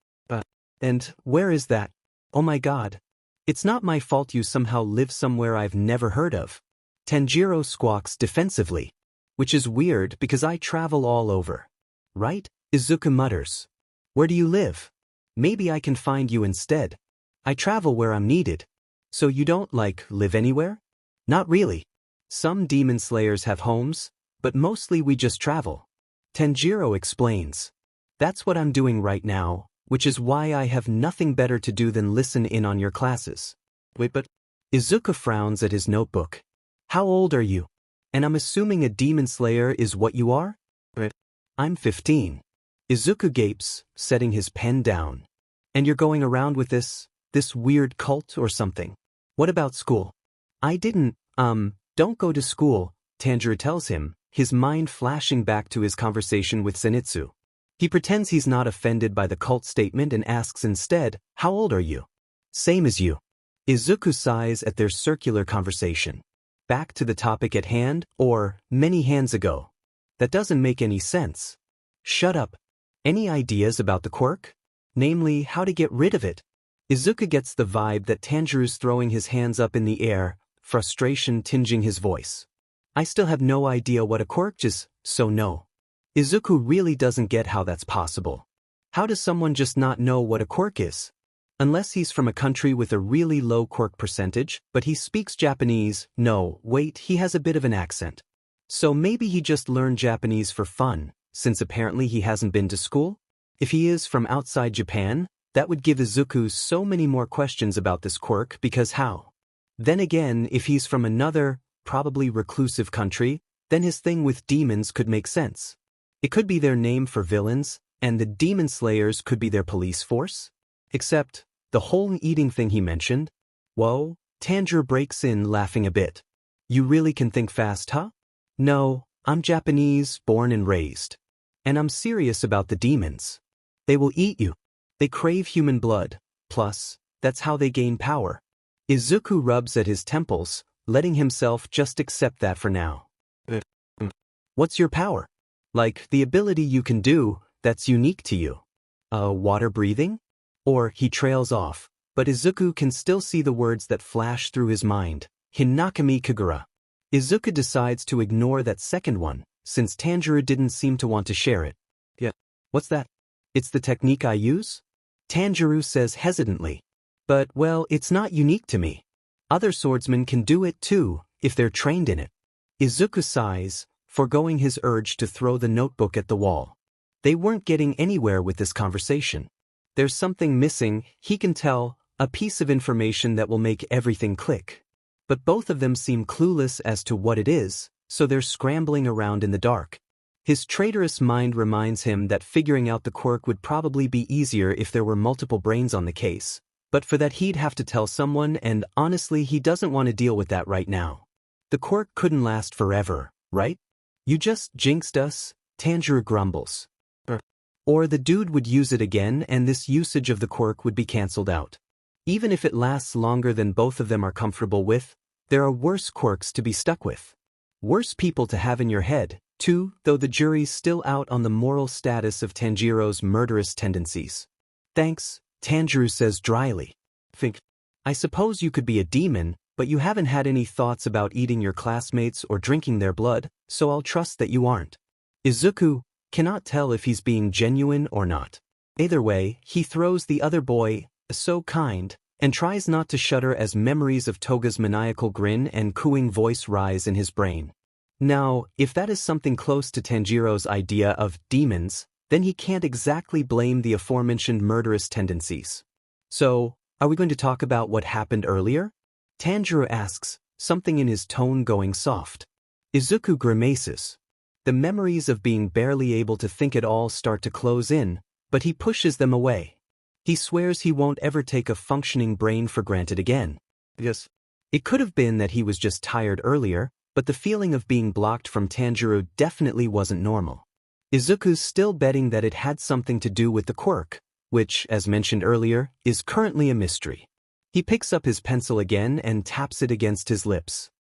And where is that? Oh my god. It's not my fault you somehow live somewhere I've never heard of. Tanjiro squawks defensively. Which is weird because I travel all over. Right? Izuku mutters. Where do you live? Maybe I can find you instead. I travel where I'm needed. So you don't, live anywhere? Not really. Some demon slayers have homes, but mostly we just travel. Tanjiro explains. That's what I'm doing right now, which is why I have nothing better to do than listen in on your classes. Wait, but... Izuku frowns at his notebook. How old are you? And I'm assuming a demon slayer is what you are? I'm 15. Izuku gapes, setting his pen down. And you're going around with this weird cult or something? What about school? I didn't, don't go to school, Tanjiro tells him, his mind flashing back to his conversation with Zenitsu. He pretends he's not offended by the cult statement and asks instead, how old are you? Same as you. Izuku sighs at their circular conversation. Back to the topic at hand, or many hands ago. That doesn't make any sense. Shut up. Any ideas about the quirk? Namely, how to get rid of it? Izuku gets the vibe that Tanjiro's throwing his hands up in the air, frustration tinging his voice. I still have no idea what a quirk is, so no. Izuku really doesn't get how that's possible. How does someone just not know what a quirk is? Unless he's from a country with a really low quirk percentage, but he speaks Japanese. No, wait, he has a bit of an accent. So maybe he just learned Japanese for fun, since apparently he hasn't been to school? If he is from outside Japan, that would give Izuku so many more questions about this quirk because how? Then again, if he's from another, probably reclusive country, then his thing with demons could make sense. It could be their name for villains, and the demon slayers could be their police force? Except, the whole eating thing he mentioned? Whoa, Tanjiro breaks in laughing a bit. You really can think fast, huh? No, I'm Japanese, born and raised. And I'm serious about the demons. They will eat you. They crave human blood, plus, that's how they gain power. Izuku rubs at his temples, letting himself just accept that for now. What's your power? Like, the ability you can do, that's unique to you. Water breathing? Or, he trails off, but Izuku can still see the words that flash through his mind. Hinakami Kagura. Izuku decides to ignore that second one, since Tanjiro didn't seem to want to share it. Yeah. What's that? It's the technique I use? Tanjiro says hesitantly. But, well, it's not unique to me. Other swordsmen can do it too, if they're trained in it. Izuku sighs, foregoing his urge to throw the notebook at the wall. They weren't getting anywhere with this conversation. There's something missing, he can tell, a piece of information that will make everything click. But both of them seem clueless as to what it is, so they're scrambling around in the dark. His traitorous mind reminds him that figuring out the quirk would probably be easier if there were multiple brains on the case. But for that he'd have to tell someone, and honestly he doesn't want to deal with that right now. The quirk couldn't last forever, right? You just jinxed us, Tanjiro grumbles. Or the dude would use it again and this usage of the quirk would be cancelled out. Even if it lasts longer than both of them are comfortable with, there are worse quirks to be stuck with. Worse people to have in your head, too, though the jury's still out on the moral status of Tanjiro's murderous tendencies. Thanks, Tanjiro says dryly. Think. I suppose you could be a demon, but you haven't had any thoughts about eating your classmates or drinking their blood, so I'll trust that you aren't. Izuku cannot tell if he's being genuine or not. Either way, he throws the other boy, so kind, and tries not to shudder as memories of Toga's maniacal grin and cooing voice rise in his brain. Now, if that is something close to Tanjiro's idea of demons, then he can't exactly blame the aforementioned murderous tendencies. So, are we going to talk about what happened earlier? Tanjiro asks, something in his tone going soft. Izuku grimaces. The memories of being barely able to think at all start to close in, but he pushes them away. He swears he won't ever take a functioning brain for granted again. Yes. It could have been that he was just tired earlier, but the feeling of being blocked from Tanjiro definitely wasn't normal. Izuku's still betting that it had something to do with the quirk, which, as mentioned earlier, is currently a mystery. He picks up his pencil again and taps it against his lips.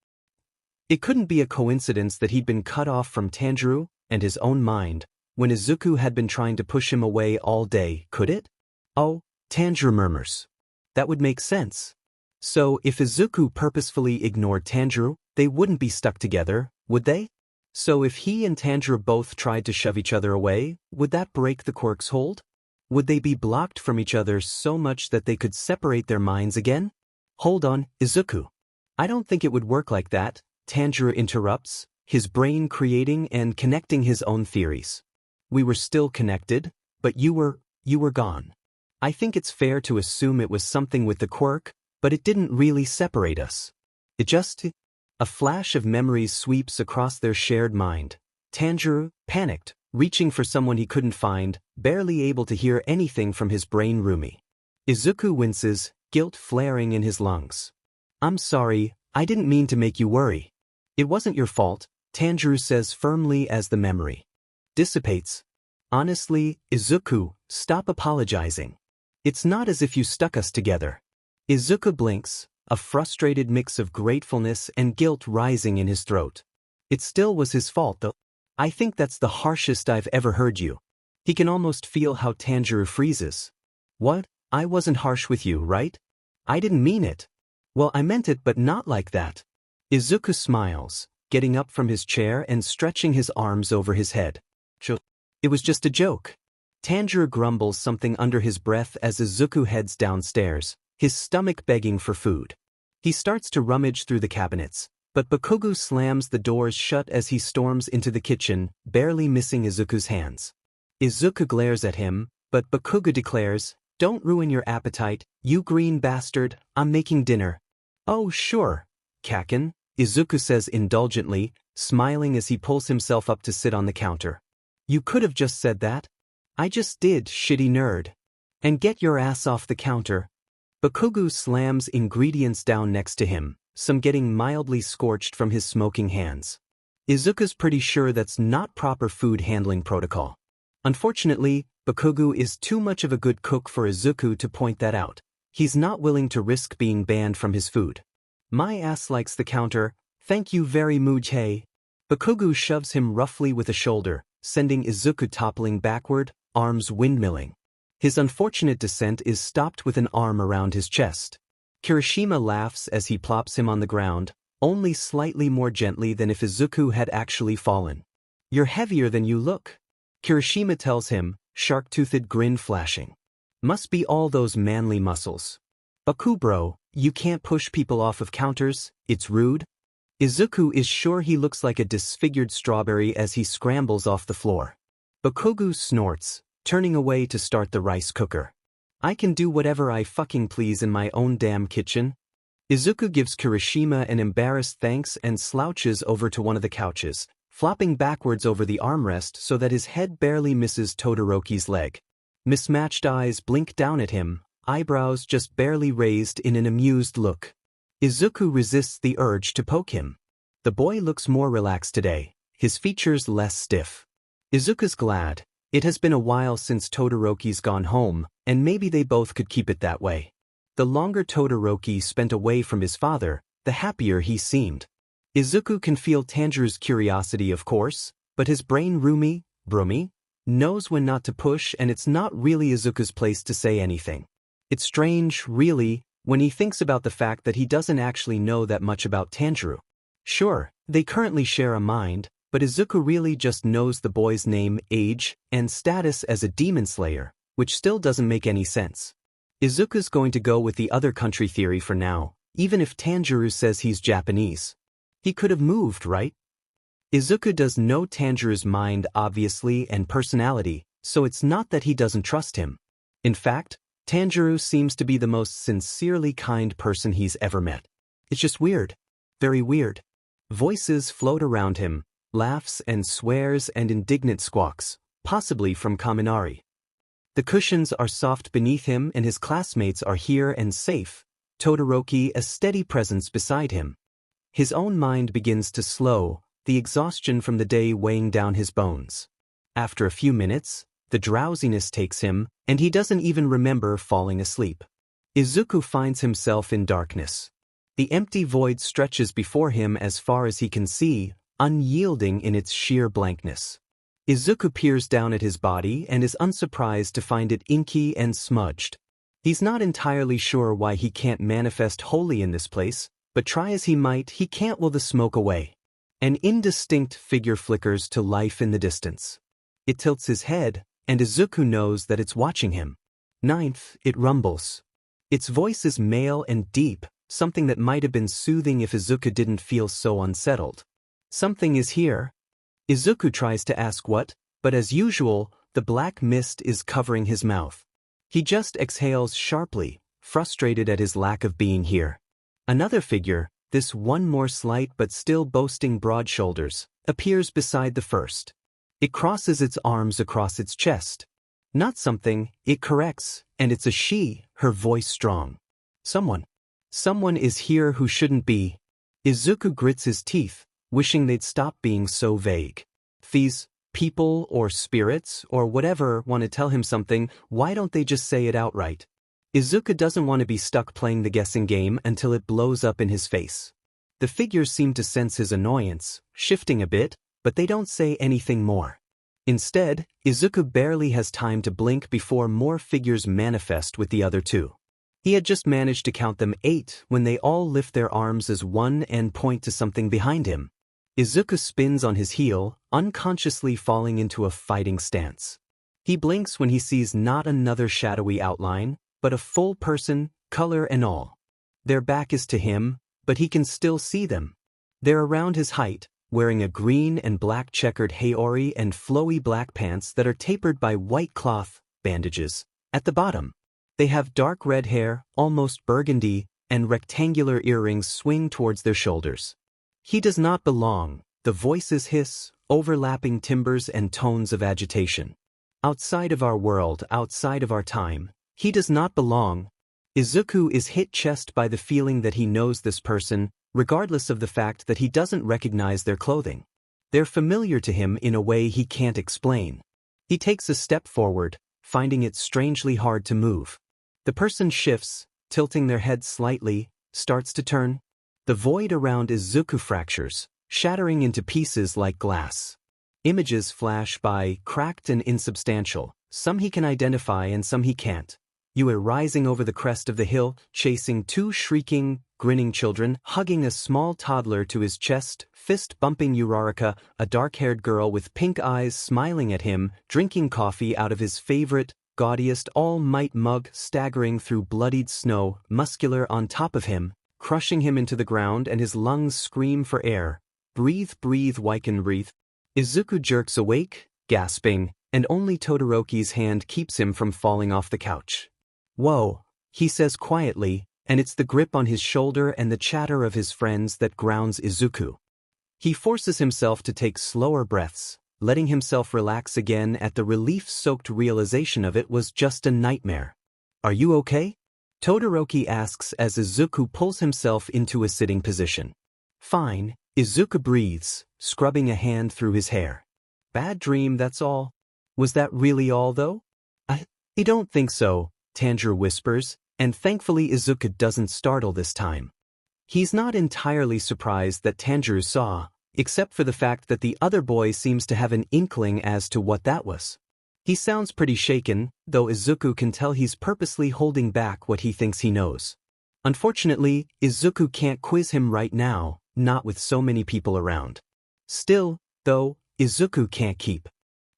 It couldn't be a coincidence that he'd been cut off from Tanjiro and his own mind when Izuku had been trying to push him away all day, could it? Oh, Tanjiro murmurs. That would make sense. So if Izuku purposefully ignored Tanjiro, they wouldn't be stuck together, would they? So if he and Tanjiro both tried to shove each other away, would that break the quirk's hold? Would they be blocked from each other so much that they could separate their minds again? Hold on, Izuku. I don't think it would work like that, Tanjiro interrupts, his brain creating and connecting his own theories. We were still connected, but you were gone. I think it's fair to assume it was something with the quirk, but it didn't really separate us. It just... A flash of memories sweeps across their shared mind. Tanjiro, panicked, reaching for someone he couldn't find, barely able to hear anything from his brain Rumi. Izuku winces, guilt flaring in his lungs. I'm sorry, I didn't mean to make you worry. It wasn't your fault, Tanjiro says firmly as the memory dissipates. Honestly, Izuku, stop apologizing. It's not as if you stuck us together. Izuku blinks, a frustrated mix of gratefulness and guilt rising in his throat. It still was his fault though. I think that's the harshest I've ever heard you. He can almost feel how Tanjiro freezes. What? I wasn't harsh with you, right? I didn't mean it. Well, I meant it, but not like that. Izuku smiles, getting up from his chair and stretching his arms over his head. It was just a joke. Tanjiro grumbles something under his breath as Izuku heads downstairs, his stomach begging for food. He starts to rummage through the cabinets, but Bakugo slams the doors shut as he storms into the kitchen, barely missing Izuku's hands. Izuku glares at him, but Bakugo declares, "Don't ruin your appetite, you green bastard, I'm making dinner." "Oh sure, Kaken," Izuku says indulgently, smiling as he pulls himself up to sit on the counter. "You could have just said that." "I just did, shitty nerd." "And get your ass off the counter." Bakugo slams ingredients down next to him, some getting mildly scorched from his smoking hands. Izuku's pretty sure that's not proper food handling protocol. Unfortunately, Bakugo is too much of a good cook for Izuku to point that out. He's not willing to risk being banned from his food. "My ass likes the counter, thank you very much, hey." Bakugo shoves him roughly with a shoulder, sending Izuku toppling backward, arms windmilling. His unfortunate descent is stopped with an arm around his chest. Kirishima laughs as he plops him on the ground, only slightly more gently than if Izuku had actually fallen. "You're heavier than you look," Kirishima tells him, shark-toothed grin flashing. "Must be all those manly muscles." "Bakubro, you can't push people off of counters, it's rude." Izuku is sure he looks like a disfigured strawberry as he scrambles off the floor. Bakugo snorts, turning away to start the rice cooker. "I can do whatever I fucking please in my own damn kitchen." Izuku gives Kirishima an embarrassed thanks and slouches over to one of the couches, flopping backwards over the armrest so that his head barely misses Todoroki's leg. Mismatched eyes blink down at him, eyebrows just barely raised in an amused look. Izuku resists the urge to poke him. The boy looks more relaxed today, his features less stiff. Izuku's glad. It has been a while since Todoroki's gone home, and maybe they both could keep it that way. The longer Todoroki spent away from his father, the happier he seemed. Izuku can feel Tanjiro's curiosity, of course, but his brain Brumi, knows when not to push, and it's not really Izuku's place to say anything. It's strange, really, when he thinks about the fact that he doesn't actually know that much about Tanjiro. Sure, they currently share a mind, but Izuku really just knows the boy's name, age, and status as a demon slayer, which still doesn't make any sense. Izuku's going to go with the other country theory for now, even if Tanjiro says he's Japanese. He could have moved, right? Izuku does know Tanjiro's mind obviously and personality, so it's not that he doesn't trust him. In fact, Tanjiro seems to be the most sincerely kind person he's ever met. It's just weird. Very weird. Voices float around him, laughs and swears and indignant squawks, possibly from Kaminari. The cushions are soft beneath him and his classmates are here and safe, Todoroki a steady presence beside him. His own mind begins to slow, the exhaustion from the day weighing down his bones. After a few minutes, the drowsiness takes him, and he doesn't even remember falling asleep. Izuku finds himself in darkness. The empty void stretches before him as far as he can see, unyielding in its sheer blankness. Izuku peers down at his body and is unsurprised to find it inky and smudged. He's not entirely sure why he can't manifest wholly in this place, but try as he might, he can't will the smoke away. An indistinct figure flickers to life in the distance. It tilts his head, and Izuku knows that it's watching him. Ninth, it rumbles. Its voice is male and deep, something that might have been soothing if Izuku didn't feel so unsettled. Something is here. Izuku tries to ask what, but as usual, the black mist is covering his mouth. He just exhales sharply, frustrated at his lack of being here. Another figure, this one more slight but still boasting broad shoulders, appears beside the first. It crosses its arms across its chest. Not something, it corrects, and it's a she, her voice strong. Someone is here who shouldn't be. Izuku grits his teeth, wishing they'd stop being so vague. These people or spirits or whatever want to tell him something, why don't they just say it outright? Izuku doesn't want to be stuck playing the guessing game until it blows up in his face. The figures seem to sense his annoyance, shifting a bit, but they don't say anything more. Instead, Izuku barely has time to blink before more figures manifest with the other two. He had just managed to count them 8 when they all lift their arms as one and point to something behind him. Izuku spins on his heel, unconsciously falling into a fighting stance. He blinks when he sees not another shadowy outline, but a full person, color and all. Their back is to him, but he can still see them. They're around his height, wearing a green and black checkered haori and flowy black pants that are tapered by white cloth bandages at the bottom. They have dark red hair, almost burgundy, and rectangular earrings swing towards their shoulders. He does not belong, the voices hiss, overlapping timbres and tones of agitation. Outside of our world, outside of our time, he does not belong. Izuku is hit chest by the feeling that he knows this person, regardless of the fact that he doesn't recognize their clothing. They're familiar to him in a way he can't explain. He takes a step forward, finding it strangely hard to move. The person shifts, tilting their head slightly, starts to turn. The void around Izuku fractures, shattering into pieces like glass. Images flash by, cracked and insubstantial, some he can identify and some he can't. You are rising over the crest of the hill, chasing 2 shrieking, grinning children, hugging a small toddler to his chest, fist-bumping Uraraka, a dark-haired girl with pink eyes smiling at him, drinking coffee out of his favorite, gaudiest all-might mug, staggering through bloodied snow, muscular on top of him, crushing him into the ground and his lungs scream for air. Breathe, breathe, Wyken, breathe. Izuku jerks awake, gasping, and only Todoroki's hand keeps him from falling off the couch. Whoa, he says quietly, and it's the grip on his shoulder and the chatter of his friends that grounds Izuku. He forces himself to take slower breaths, letting himself relax again at the relief-soaked realization of it was just a nightmare. Are you okay? Todoroki asks as Izuku pulls himself into a sitting position. Fine, Izuku breathes, scrubbing a hand through his hair. Bad dream, that's all. Was that really all, though? I don't think so, Tanjiro whispers, and thankfully Izuku doesn't startle this time. He's not entirely surprised that Tanjiro saw, except for the fact that the other boy seems to have an inkling as to what that was. He sounds pretty shaken, though Izuku can tell he's purposely holding back what he thinks he knows. Unfortunately, Izuku can't quiz him right now, not with so many people around. Still, though, Izuku can't keep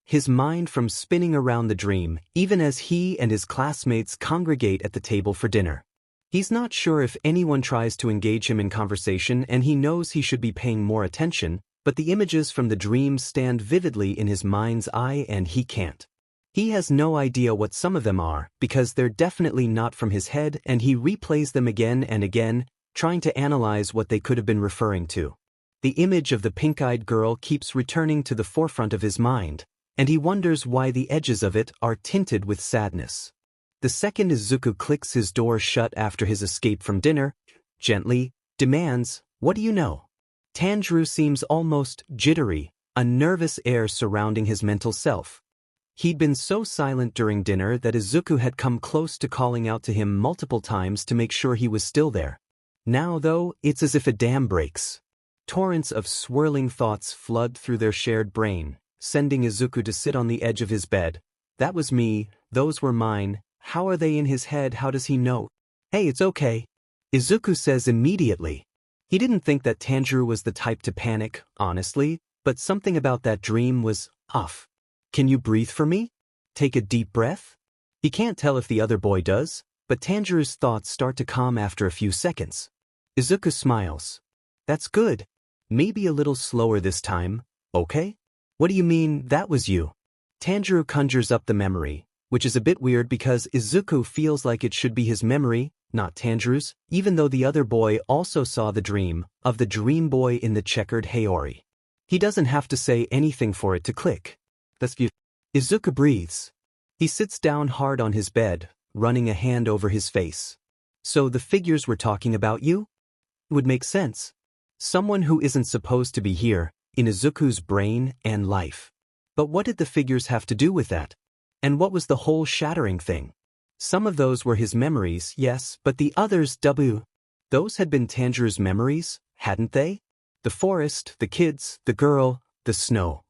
his mind from spinning around the dream, even as he and his classmates congregate at the table for dinner. He's not sure if anyone tries to engage him in conversation, and he knows he should be paying more attention, but the images from the dream stand vividly in his mind's eye and he can't. He has no idea what some of them are, because they're definitely not from his head, and he replays them again and again, trying to analyze what they could have been referring to. The image of the pink-eyed girl keeps returning to the forefront of his mind, and he wonders why the edges of it are tinted with sadness. The second Izuku clicks his door shut after his escape from dinner, gently demands, "What do you know?" Tanjiro seems almost jittery, a nervous air surrounding his mental self. He'd been so silent during dinner that Izuku had come close to calling out to him multiple times to make sure he was still there. Now, though, it's as if a dam breaks. Torrents of swirling thoughts flood through their shared brain, sending Izuku to sit on the edge of his bed. That was me, those were mine, how are they in his head, how does he know? Hey, it's okay, Izuku says immediately. He didn't think that Tanjiro was the type to panic, honestly, but something about that dream was off. Can you breathe for me? Take a deep breath? He can't tell if the other boy does, but Tanjiro's thoughts start to calm after a few seconds. Izuku smiles. That's good. Maybe a little slower this time, okay? What do you mean, that was you? Tanjiro conjures up the memory, which is a bit weird because Izuku feels like it should be his memory, not Tanjiro's, even though the other boy also saw the dream of the dream boy in the checkered Haori. He doesn't have to say anything for it to click. That's beautiful. Izuku breathes. He sits down hard on his bed, running a hand over his face. So the figures we're talking about you? Would make sense. Someone who isn't supposed to be here, in Izuku's brain and life. But what did the figures have to do with that? And what was the whole shattering thing? Some of those were his memories, yes, but the others, those had been Tanjiro's memories, hadn't they? The forest, the kids, the girl, the snow.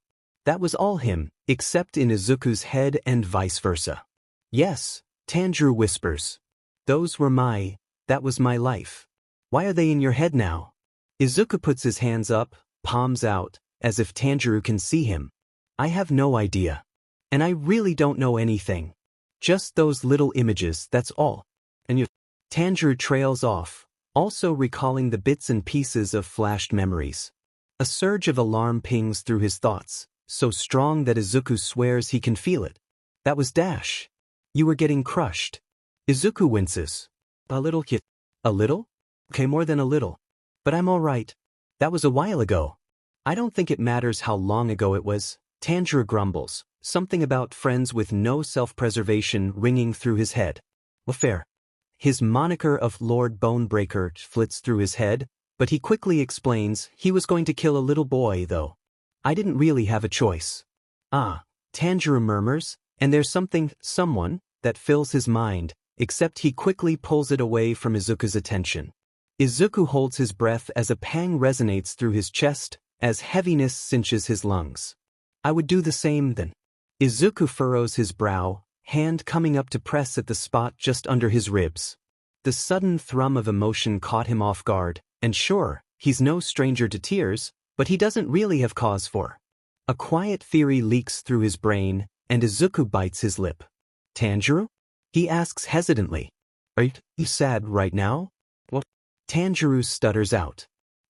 That was all him, except in Izuku's head and vice versa. Yes, Tanjiro whispers. That was my life. Why are they in your head now? Izuku puts his hands up, palms out, as if Tanjiro can see him. I have no idea. And I really don't know anything. Just those little images, that's all. And Tanjiro trails off, also recalling the bits and pieces of flashed memories. A surge of alarm pings through his thoughts, so strong that Izuku swears he can feel it. That was Dash. You were getting crushed. Izuku winces. A little? Okay, more than a little. But I'm all right. That was a while ago. I don't think it matters how long ago it was, Tanjiro grumbles, something about friends with no self-preservation ringing through his head. Well, fair. His moniker of Lord Bonebreaker flits through his head, but he quickly explains he was going to kill a little boy, though. I didn't really have a choice. Ah, Tanjiro murmurs, and there's someone, that fills his mind, except he quickly pulls it away from Izuku's attention. Izuku holds his breath as a pang resonates through his chest, as heaviness cinches his lungs. I would do the same then. Izuku furrows his brow, hand coming up to press at the spot just under his ribs. The sudden thrum of emotion caught him off guard, and sure, he's no stranger to tears, but he doesn't really have cause for. A quiet theory leaks through his brain, and Izuku bites his lip. Tanjiro? He asks hesitantly. Are you sad right now? What? Tanjiro stutters out.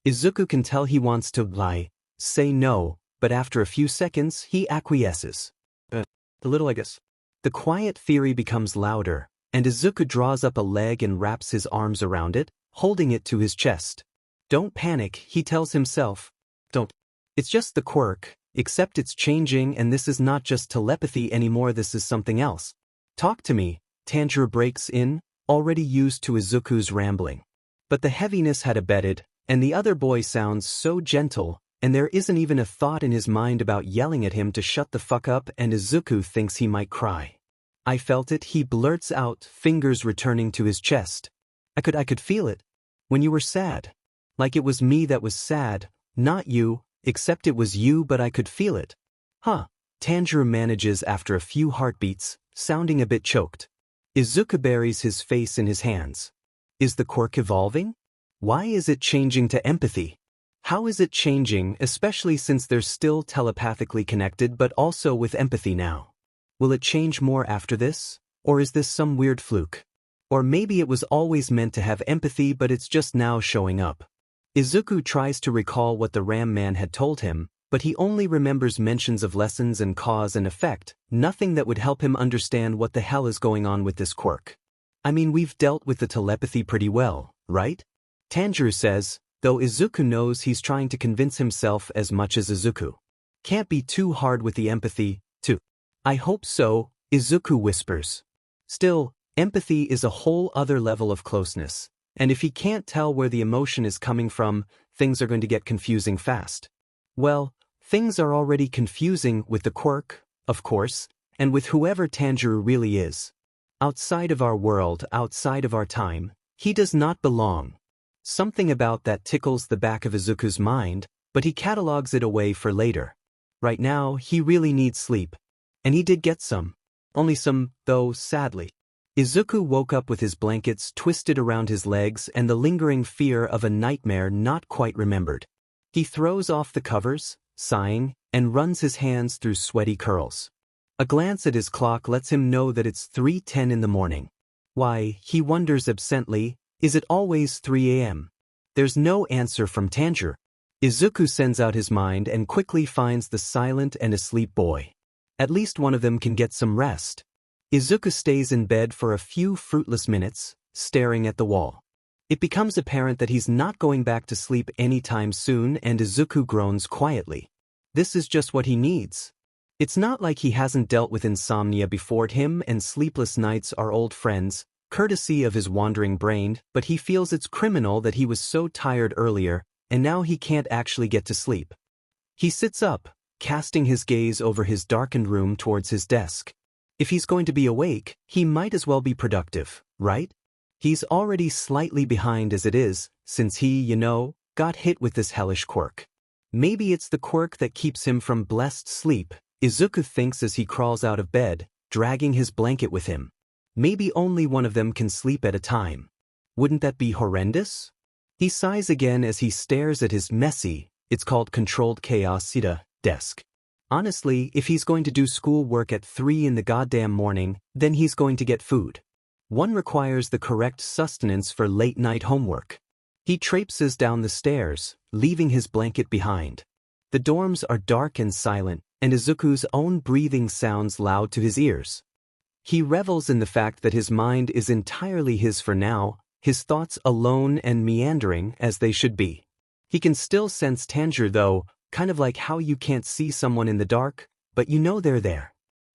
Izuku can tell he wants to say no, but after a few seconds he acquiesces. A little, I guess. The quiet theory becomes louder, and Izuku draws up a leg and wraps his arms around it, holding it to his chest. Don't panic, he tells himself. Don't. It's just the quirk, except it's changing, and this is not just telepathy anymore, this is something else. Talk to me, Tanjiro breaks in, already used to Izuku's rambling. But the heaviness had abated, and the other boy sounds so gentle, and there isn't even a thought in his mind about yelling at him to shut the fuck up, and Izuku thinks he might cry. I felt it, he blurts out, fingers returning to his chest. I could feel it. When you were sad. Like it was me that was sad, not you, except it was you, but I could feel it. Huh, Tanjiro manages after a few heartbeats, sounding a bit choked. Izuku buries his face in his hands. Is the quirk evolving? Why is it changing to empathy? How is it changing, especially since they're still telepathically connected but also with empathy now? Will it change more after this? Or is this some weird fluke? Or maybe it was always meant to have empathy but it's just now showing up. Izuku tries to recall what the Ram Man had told him, but he only remembers mentions of lessons and cause and effect, nothing that would help him understand what the hell is going on with this quirk. I mean, we've dealt with the telepathy pretty well, right? Tanjiro says, though Izuku knows he's trying to convince himself as much as Izuku. Can't be too hard with the empathy, too. I hope so, Izuku whispers. Still, empathy is a whole other level of closeness, and if he can't tell where the emotion is coming from, things are going to get confusing fast. Well, things are already confusing with the quirk, of course, and with whoever Tanjiro really is. Outside of our world, outside of our time, he does not belong. Something about that tickles the back of Izuku's mind, but he catalogs it away for later. Right now, he really needs sleep. And he did get some. Only some, though, sadly. Izuku woke up with his blankets twisted around his legs and the lingering fear of a nightmare not quite remembered. He throws off the covers, sighing, and runs his hands through sweaty curls. A glance at his clock lets him know that it's 3:10 in the morning. Why, he wonders absently, is it always 3 a.m.? There's no answer from Tanjiro. Izuku sends out his mind and quickly finds the silent and asleep boy. At least one of them can get some rest. Izuku stays in bed for a few fruitless minutes, staring at the wall. It becomes apparent that he's not going back to sleep anytime soon, and Izuku groans quietly. This is just what he needs. It's not like he hasn't dealt with insomnia before. Him and sleepless nights are old friends, courtesy of his wandering brain, but he feels it's criminal that he was so tired earlier, and now he can't actually get to sleep. He sits up, casting his gaze over his darkened room towards his desk. If he's going to be awake, he might as well be productive, right? He's already slightly behind as it is, since he, got hit with this hellish quirk. Maybe it's the quirk that keeps him from blessed sleep, Izuku thinks as he crawls out of bed, dragging his blanket with him. Maybe only one of them can sleep at a time. Wouldn't that be horrendous? He sighs again as he stares at his messy, it's called controlled chaos, desk. Honestly, if he's going to do school work at 3 in the goddamn morning, then he's going to get food. One requires the correct sustenance for late-night homework. He traipses down the stairs, leaving his blanket behind. The dorms are dark and silent, and Izuku's own breathing sounds loud to his ears. He revels in the fact that his mind is entirely his for now, his thoughts alone and meandering as they should be. He can still sense Tanjiro though, kind of like how you can't see someone in the dark, but you know they're there.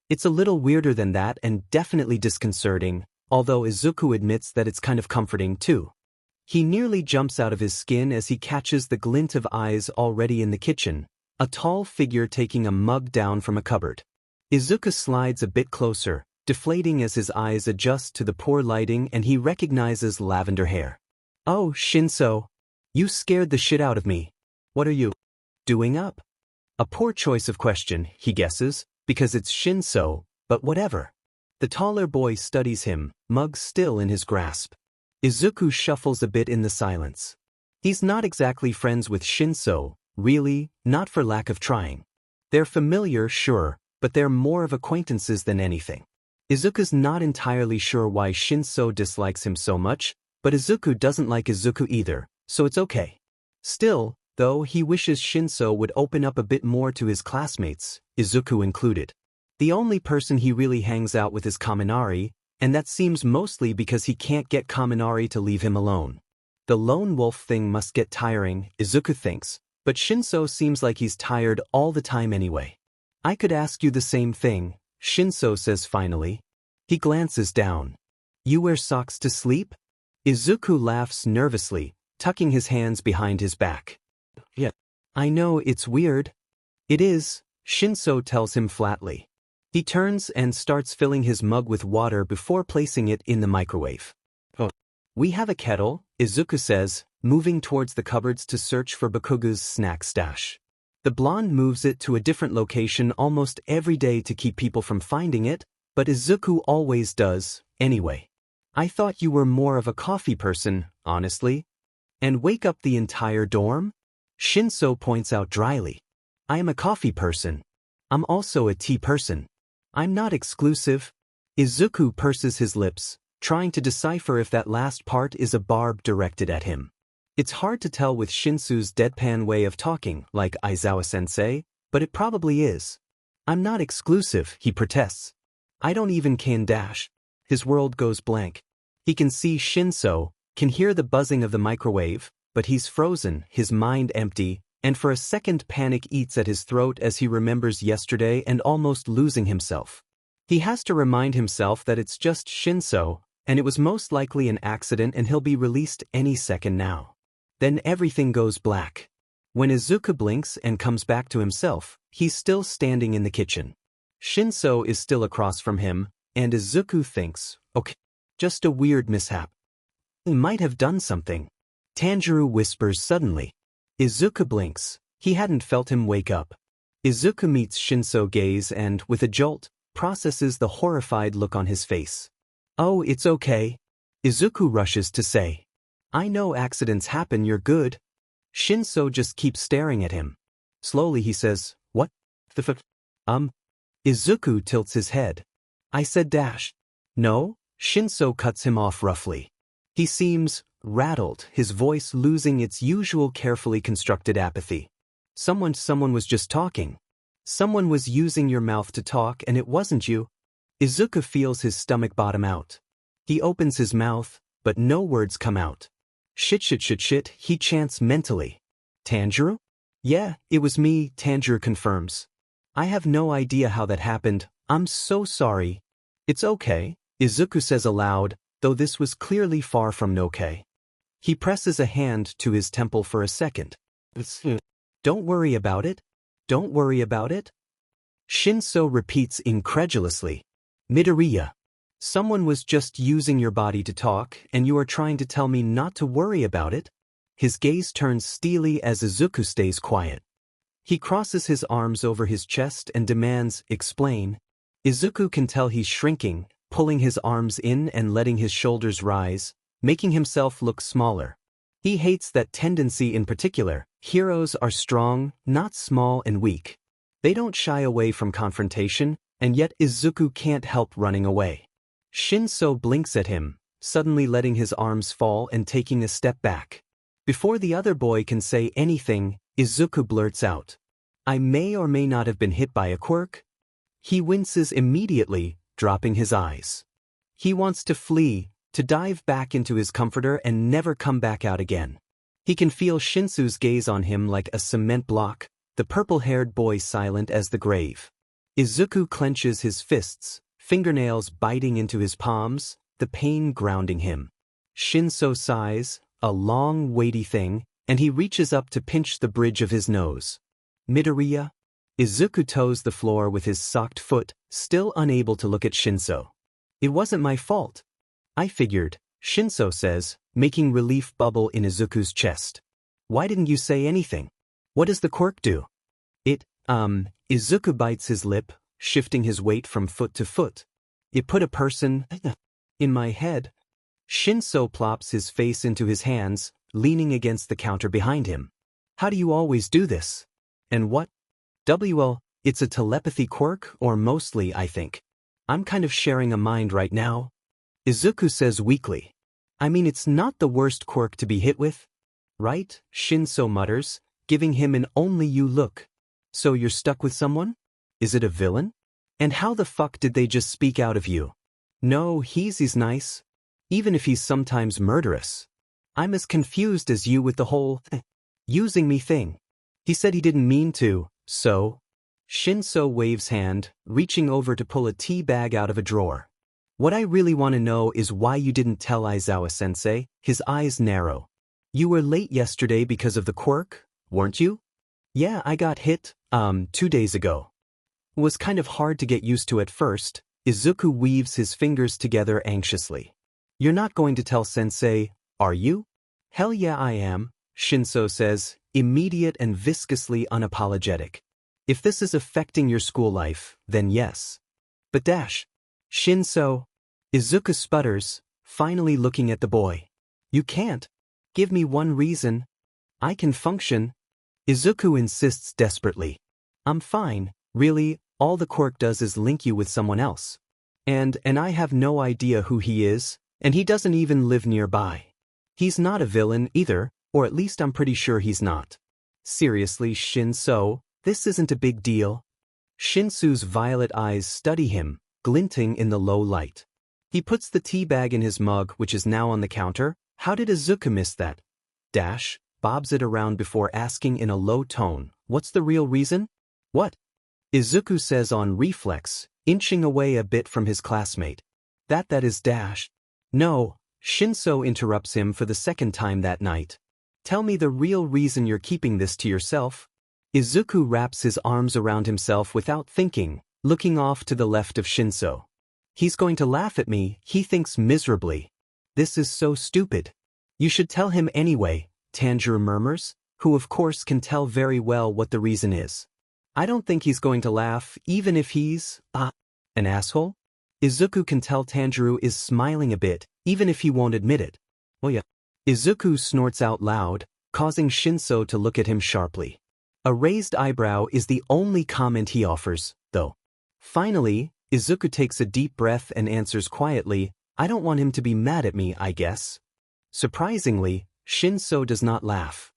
It's a little weirder than that and definitely disconcerting, although Izuku admits that it's kind of comforting too. He nearly jumps out of his skin as he catches the glint of eyes already in the kitchen, a tall figure taking a mug down from a cupboard. Izuku slides a bit closer, deflating as his eyes adjust to the poor lighting, and he recognizes lavender hair. Oh, Shinso. You scared the shit out of me. What are you doing up? A poor choice of question, he guesses, because it's Shinso, but whatever. The taller boy studies him, mug still in his grasp. Izuku shuffles a bit in the silence. He's not exactly friends with Shinso, really, not for lack of trying. They're familiar, sure, but they're more of acquaintances than anything. Izuku's not entirely sure why Shinso dislikes him so much, but Izuku doesn't like Izuku either, so it's okay. Still, though, he wishes Shinso would open up a bit more to his classmates, Izuku included. The only person he really hangs out with is Kaminari, and that seems mostly because he can't get Kaminari to leave him alone. The lone wolf thing must get tiring, Izuku thinks, but Shinso seems like he's tired all the time anyway. I could ask you the same thing, Shinso says finally. He glances down. You wear socks to sleep? Izuku laughs nervously, tucking his hands behind his back. Yeah. I know it's weird. It is, Shinso tells him flatly. He turns and starts filling his mug with water before placing it in the microwave. Oh. We have a kettle, Izuku says, moving towards the cupboards to search for Bakugu's snack stash. The blonde moves it to a different location almost every day to keep people from finding it, but Izuku always does, anyway. I thought you were more of a coffee person, honestly. And wake up the entire dorm? Shinso points out dryly. I am a coffee person. I'm also a tea person. I'm not exclusive. Izuku purses his lips, trying to decipher if that last part is a barb directed at him. It's hard to tell with Shinso's deadpan way of talking, like Aizawa-sensei, but it probably is. I'm not exclusive, he protests. I don't even can dash. His world goes blank. He can see Shinso, can hear the buzzing of the microwave, but he's frozen, his mind empty, and for a second panic eats at his throat as he remembers yesterday and almost losing himself. He has to remind himself that it's just Shinso, and it was most likely an accident and he'll be released any second now. Then everything goes black. When Izuku blinks and comes back to himself, he's still standing in the kitchen. Shinso is still across from him, and Izuku thinks, okay, just a weird mishap. He might have done something. Tanjiro whispers suddenly. Izuku blinks. He hadn't felt him wake up. Izuku meets Shinso's gaze and, with a jolt, processes the horrified look on his face. Oh, it's okay. Izuku rushes to say. I know accidents happen, you're good. Shinso just keeps staring at him. Slowly he says, what the fuck? Izuku tilts his head. I said dash. No? Shinso cuts him off roughly. He seems rattled, his voice losing its usual carefully constructed apathy. Someone was just talking. Someone was using your mouth to talk and it wasn't you. Izuku feels his stomach bottom out. He opens his mouth, but no words come out. Shit, he chants mentally. Tanjiro? Yeah, it was me, Tanjiro confirms. I have no idea how that happened, I'm so sorry. It's okay, Izuku says aloud, though this was clearly far from okay. He presses a hand to his temple for a second. Don't worry about it. Don't worry about it. Shinso repeats incredulously. Midoriya. Someone was just using your body to talk, and you are trying to tell me not to worry about it? His gaze turns steely as Izuku stays quiet. He crosses his arms over his chest and demands, explain. Izuku can tell he's shrinking, pulling his arms in and letting his shoulders rise, making himself look smaller. He hates that tendency in particular. Heroes are strong, not small and weak. They don't shy away from confrontation, and yet Izuku can't help running away. Shinso blinks at him, suddenly letting his arms fall and taking a step back. Before the other boy can say anything, Izuku blurts out. I may or may not have been hit by a quirk. He winces immediately, dropping his eyes. He wants to flee, to dive back into his comforter and never come back out again. He can feel Shinso's gaze on him like a cement block, the purple-haired boy silent as the grave. Izuku clenches his fists, fingernails biting into his palms, the pain grounding him. Shinso sighs, a long, weighty thing, and he reaches up to pinch the bridge of his nose. Midoriya? Izuku toes the floor with his socked foot, still unable to look at Shinso. It wasn't my fault. I figured, Shinso says, making relief bubble in Izuku's chest. Why didn't you say anything? What does the quirk do? Izuku bites his lip, shifting his weight from foot to foot. It put a person in my head. Shinso plops his face into his hands, leaning against the counter behind him. How do you always do this? And what? It's a telepathy quirk, or mostly, I think. I'm kind of sharing a mind right now. Izuku says weakly. I mean, it's not the worst quirk to be hit with. Right? Shinso mutters, giving him an only you look. So you're stuck with someone? Is it a villain? And how the fuck did they just speak out of you? No, he's nice. Even if he's sometimes murderous. I'm as confused as you with the whole using me thing. He said he didn't mean to, so. Shinso waves hand, reaching over to pull a tea bag out of a drawer. What I really want to know is why you didn't tell Aizawa-sensei. His eyes narrow. You were late yesterday because of the quirk, weren't you? Yeah, I got hit, 2 days ago. It was kind of hard to get used to at first. Izuku weaves his fingers together anxiously. You're not going to tell sensei, are you? Hell yeah I am. Shinso says, immediate and viscously unapologetic. If this is affecting your school life, then yes. But Shinso. Izuku sputters, finally looking at the boy. You can't. Give me one reason. I can function. Izuku insists desperately. I'm fine, really, all the quirk does is link you with someone else. And I have no idea who he is, and he doesn't even live nearby. He's not a villain either, or at least I'm pretty sure he's not. Seriously, Shinso, this isn't a big deal. Shinsu's violet eyes study him, glinting in the low light. He puts the tea bag in his mug, which is now on the counter. How did Izuku miss that? Bobs it around before asking in a low tone, what's the real reason? What? Izuku says on reflex, inching away a bit from his classmate. That is No, Shinso interrupts him for the second time that night. Tell me the real reason you're keeping this to yourself. Izuku wraps his arms around himself without thinking, looking off to the left of Shinso. He's going to laugh at me, he thinks miserably. This is so stupid. You should tell him anyway, Tanjiro murmurs, who of course can tell very well what the reason is. I don't think he's going to laugh, even if he's, an asshole? Izuku can tell Tanjiro is smiling a bit, even if he won't admit it. Oh yeah. Izuku snorts out loud, causing Shinso to look at him sharply. A raised eyebrow is the only comment he offers, though. Finally, Izuku takes a deep breath and answers quietly, I don't want him to be mad at me, I guess. Surprisingly, Shinso does not laugh.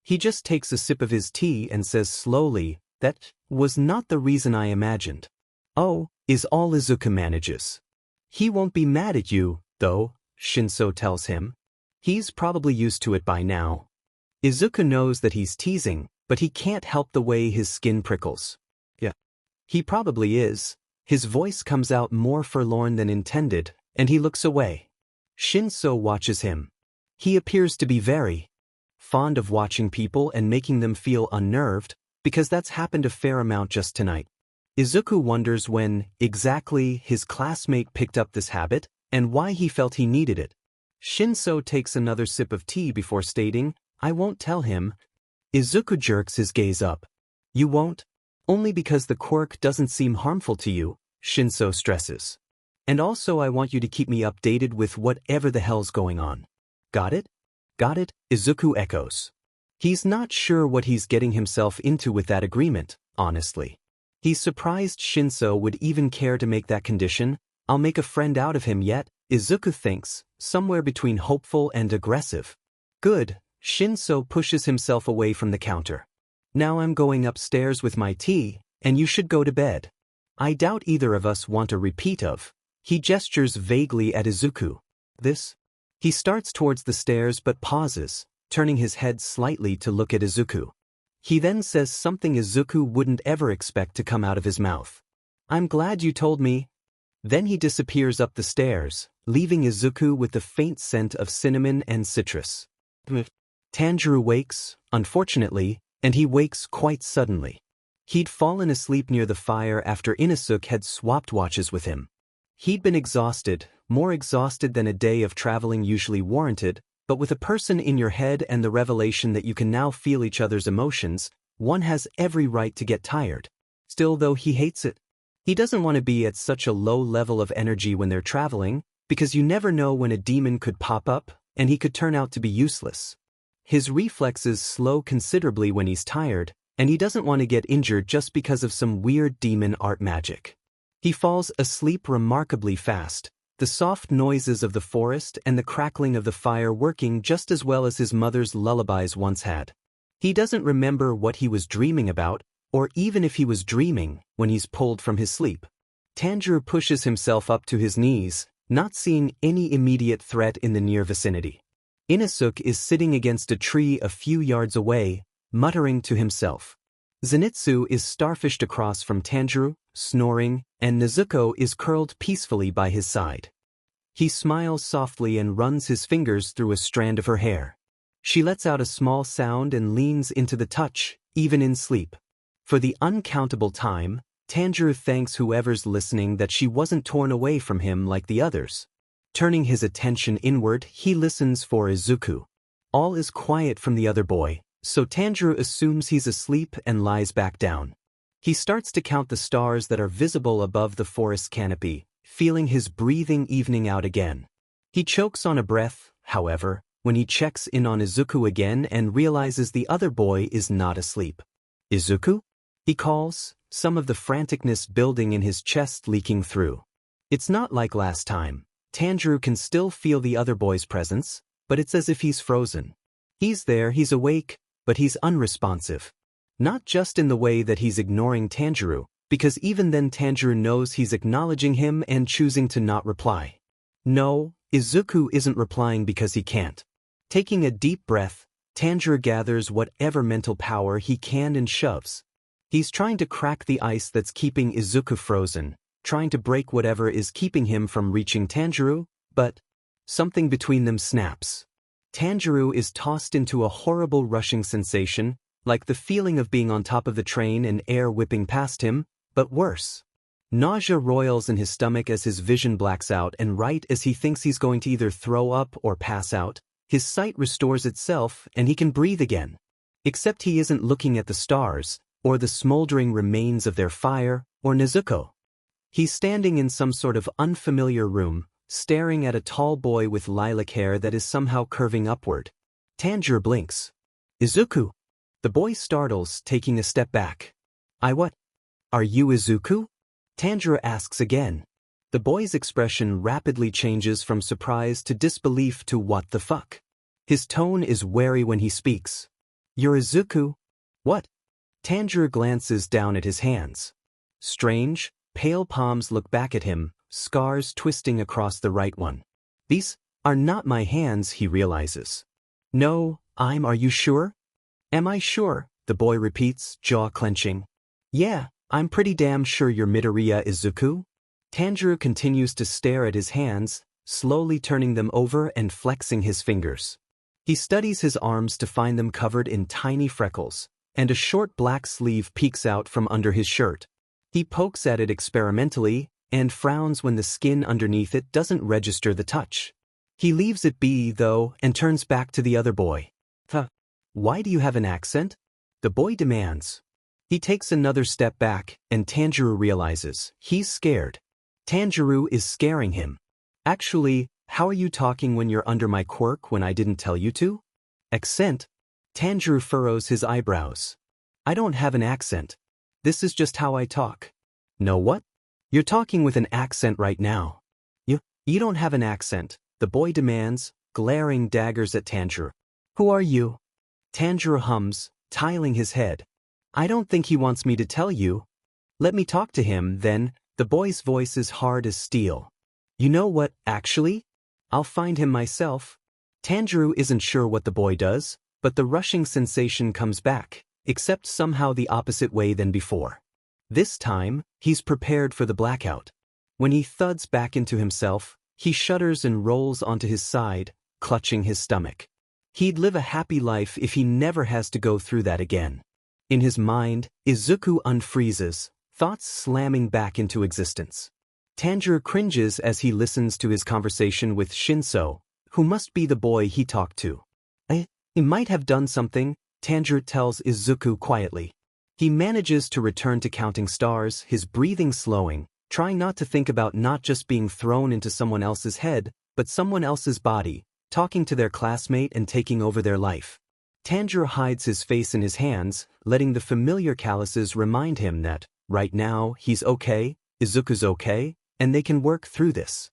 He just takes a sip of his tea and says slowly, that was not the reason I imagined. Oh, is all Izuku manages. He won't be mad at you, though, Shinso tells him. He's probably used to it by now. Izuku knows that he's teasing, but he can't help the way his skin prickles. Yeah. He probably is. His voice comes out more forlorn than intended, and he looks away. Shinso watches him. He appears to be very fond of watching people and making them feel unnerved, because that's happened a fair amount just tonight. Izuku wonders when, exactly, his classmate picked up this habit, and why he felt he needed it. Shinso takes another sip of tea before stating, I won't tell him. Izuku jerks his gaze up. You won't? Only because the quirk doesn't seem harmful to you, Shinso stresses. And also I want you to keep me updated with whatever the hell's going on. Got it? Got it, Izuku echoes. He's not sure what he's getting himself into with that agreement, honestly. He's surprised Shinso would even care to make that condition. I'll make a friend out of him yet, Izuku thinks, somewhere between hopeful and aggressive. Good, Shinso pushes himself away from the counter. Now I'm going upstairs with my tea, and you should go to bed. I doubt either of us want a repeat of. He gestures vaguely at Izuku. This? He starts towards the stairs but pauses, turning his head slightly to look at Izuku. He then says something Izuku wouldn't ever expect to come out of his mouth. I'm glad you told me. Then he disappears up the stairs, leaving Izuku with the faint scent of cinnamon and citrus. Tanjiro wakes, unfortunately, and he wakes quite suddenly. He'd fallen asleep near the fire after Inosuke had swapped watches with him. He'd been exhausted, more exhausted than a day of traveling usually warranted, but with a person in your head and the revelation that you can now feel each other's emotions, one has every right to get tired. Still, though, he hates it. He doesn't want to be at such a low level of energy when they're traveling, because you never know when a demon could pop up, and he could turn out to be useless. His reflexes slow considerably when he's tired, and he doesn't want to get injured just because of some weird demon art magic. He falls asleep remarkably fast, the soft noises of the forest and the crackling of the fire working just as well as his mother's lullabies once had. He doesn't remember what he was dreaming about, or even if he was dreaming, when he's pulled from his sleep. Tanjiro pushes himself up to his knees, not seeing any immediate threat in the near vicinity. Inosuke is sitting against a tree a few yards away, muttering to himself. Zenitsu is starfished across from Tanjiro, snoring, and Nezuko is curled peacefully by his side. He smiles softly and runs his fingers through a strand of her hair. She lets out a small sound and leans into the touch, even in sleep. For the uncountable time, Tanjiro thanks whoever's listening that she wasn't torn away from him like the others. Turning his attention inward, he listens for Izuku. All is quiet from the other boy, so Tanjiro assumes he's asleep and lies back down. He starts to count the stars that are visible above the forest canopy, feeling his breathing evening out again. He chokes on a breath, however, when he checks in on Izuku again and realizes the other boy is not asleep. "Izuku?" he calls, some of the franticness building in his chest leaking through. It's not like last time. Tanjiro can still feel the other boy's presence, but it's as if he's frozen. He's there, he's awake, but he's unresponsive. Not just in the way that he's ignoring Tanjiro, because even then Tanjiro knows he's acknowledging him and choosing to not reply. No, Izuku isn't replying because he can't. Taking a deep breath, Tanjiro gathers whatever mental power he can and shoves. He's trying to crack the ice that's keeping Izuku frozen, trying to break whatever is keeping him from reaching Tanjiro, but something between them snaps. Tanjiro is tossed into a horrible rushing sensation, like the feeling of being on top of the train and air whipping past him, but worse. Nausea roils in his stomach as his vision blacks out, and right as he thinks he's going to either throw up or pass out, his sight restores itself and he can breathe again. Except he isn't looking at the stars, or the smoldering remains of their fire, or Nezuko. He's standing in some sort of unfamiliar room, staring at a tall boy with lilac hair that is somehow curving upward. Tanjiro blinks. "Izuku?" The boy startles, taking a step back. What? Are you Izuku?" Tanjiro asks again. The boy's expression rapidly changes from surprise to disbelief to what the fuck. His tone is wary when he speaks. "You're Izuku?" "What?" Tanjiro glances down at his hands. Strange, pale palms look back at him, scars twisting across the right one. "These are not my hands," he realizes. "No, are you sure?" "Am I sure?" the boy repeats, jaw clenching. "Yeah, I'm pretty damn sure you're Midoriya Izuku." Tanjiro continues to stare at his hands, slowly turning them over and flexing his fingers. He studies his arms to find them covered in tiny freckles, and a short black sleeve peeks out from under his shirt. He pokes at it experimentally, and frowns when the skin underneath it doesn't register the touch. He leaves it be, though, and turns back to the other boy. "Why do you have an accent?" the boy demands. He takes another step back, and Tanjiro realizes he's scared. Tanjiro is scaring him. "Actually, how are you talking when you're under my quirk when I didn't tell you to?" "Accent?" Tanjiro furrows his eyebrows. "I don't have an accent. This is just how I talk." "No what?" "You're talking with an accent right now." You don't have an accent," the boy demands, glaring daggers at Tanjiro. "Who are you?" Tanjiro hums, tiling his head. "I don't think he wants me to tell you." "Let me talk to him, then." The boy's voice is hard as steel. "You know what, actually? I'll find him myself." Tanjiro isn't sure what the boy does, but the rushing sensation comes back, except somehow the opposite way than before. This time, he's prepared for the blackout. When he thuds back into himself, he shudders and rolls onto his side, clutching his stomach. He'd live a happy life if he never has to go through that again. In his mind, Izuku unfreezes, thoughts slamming back into existence. Tanjiro cringes as he listens to his conversation with Shinso, who must be the boy he talked to. He might have done something," Tanjiro tells Izuku quietly. He manages to return to counting stars, his breathing slowing, trying not to think about not just being thrown into someone else's head, but someone else's body, talking to their classmate and taking over their life. Tanjiro hides his face in his hands, letting the familiar calluses remind him that, right now, he's okay, Izuku's okay, and they can work through this.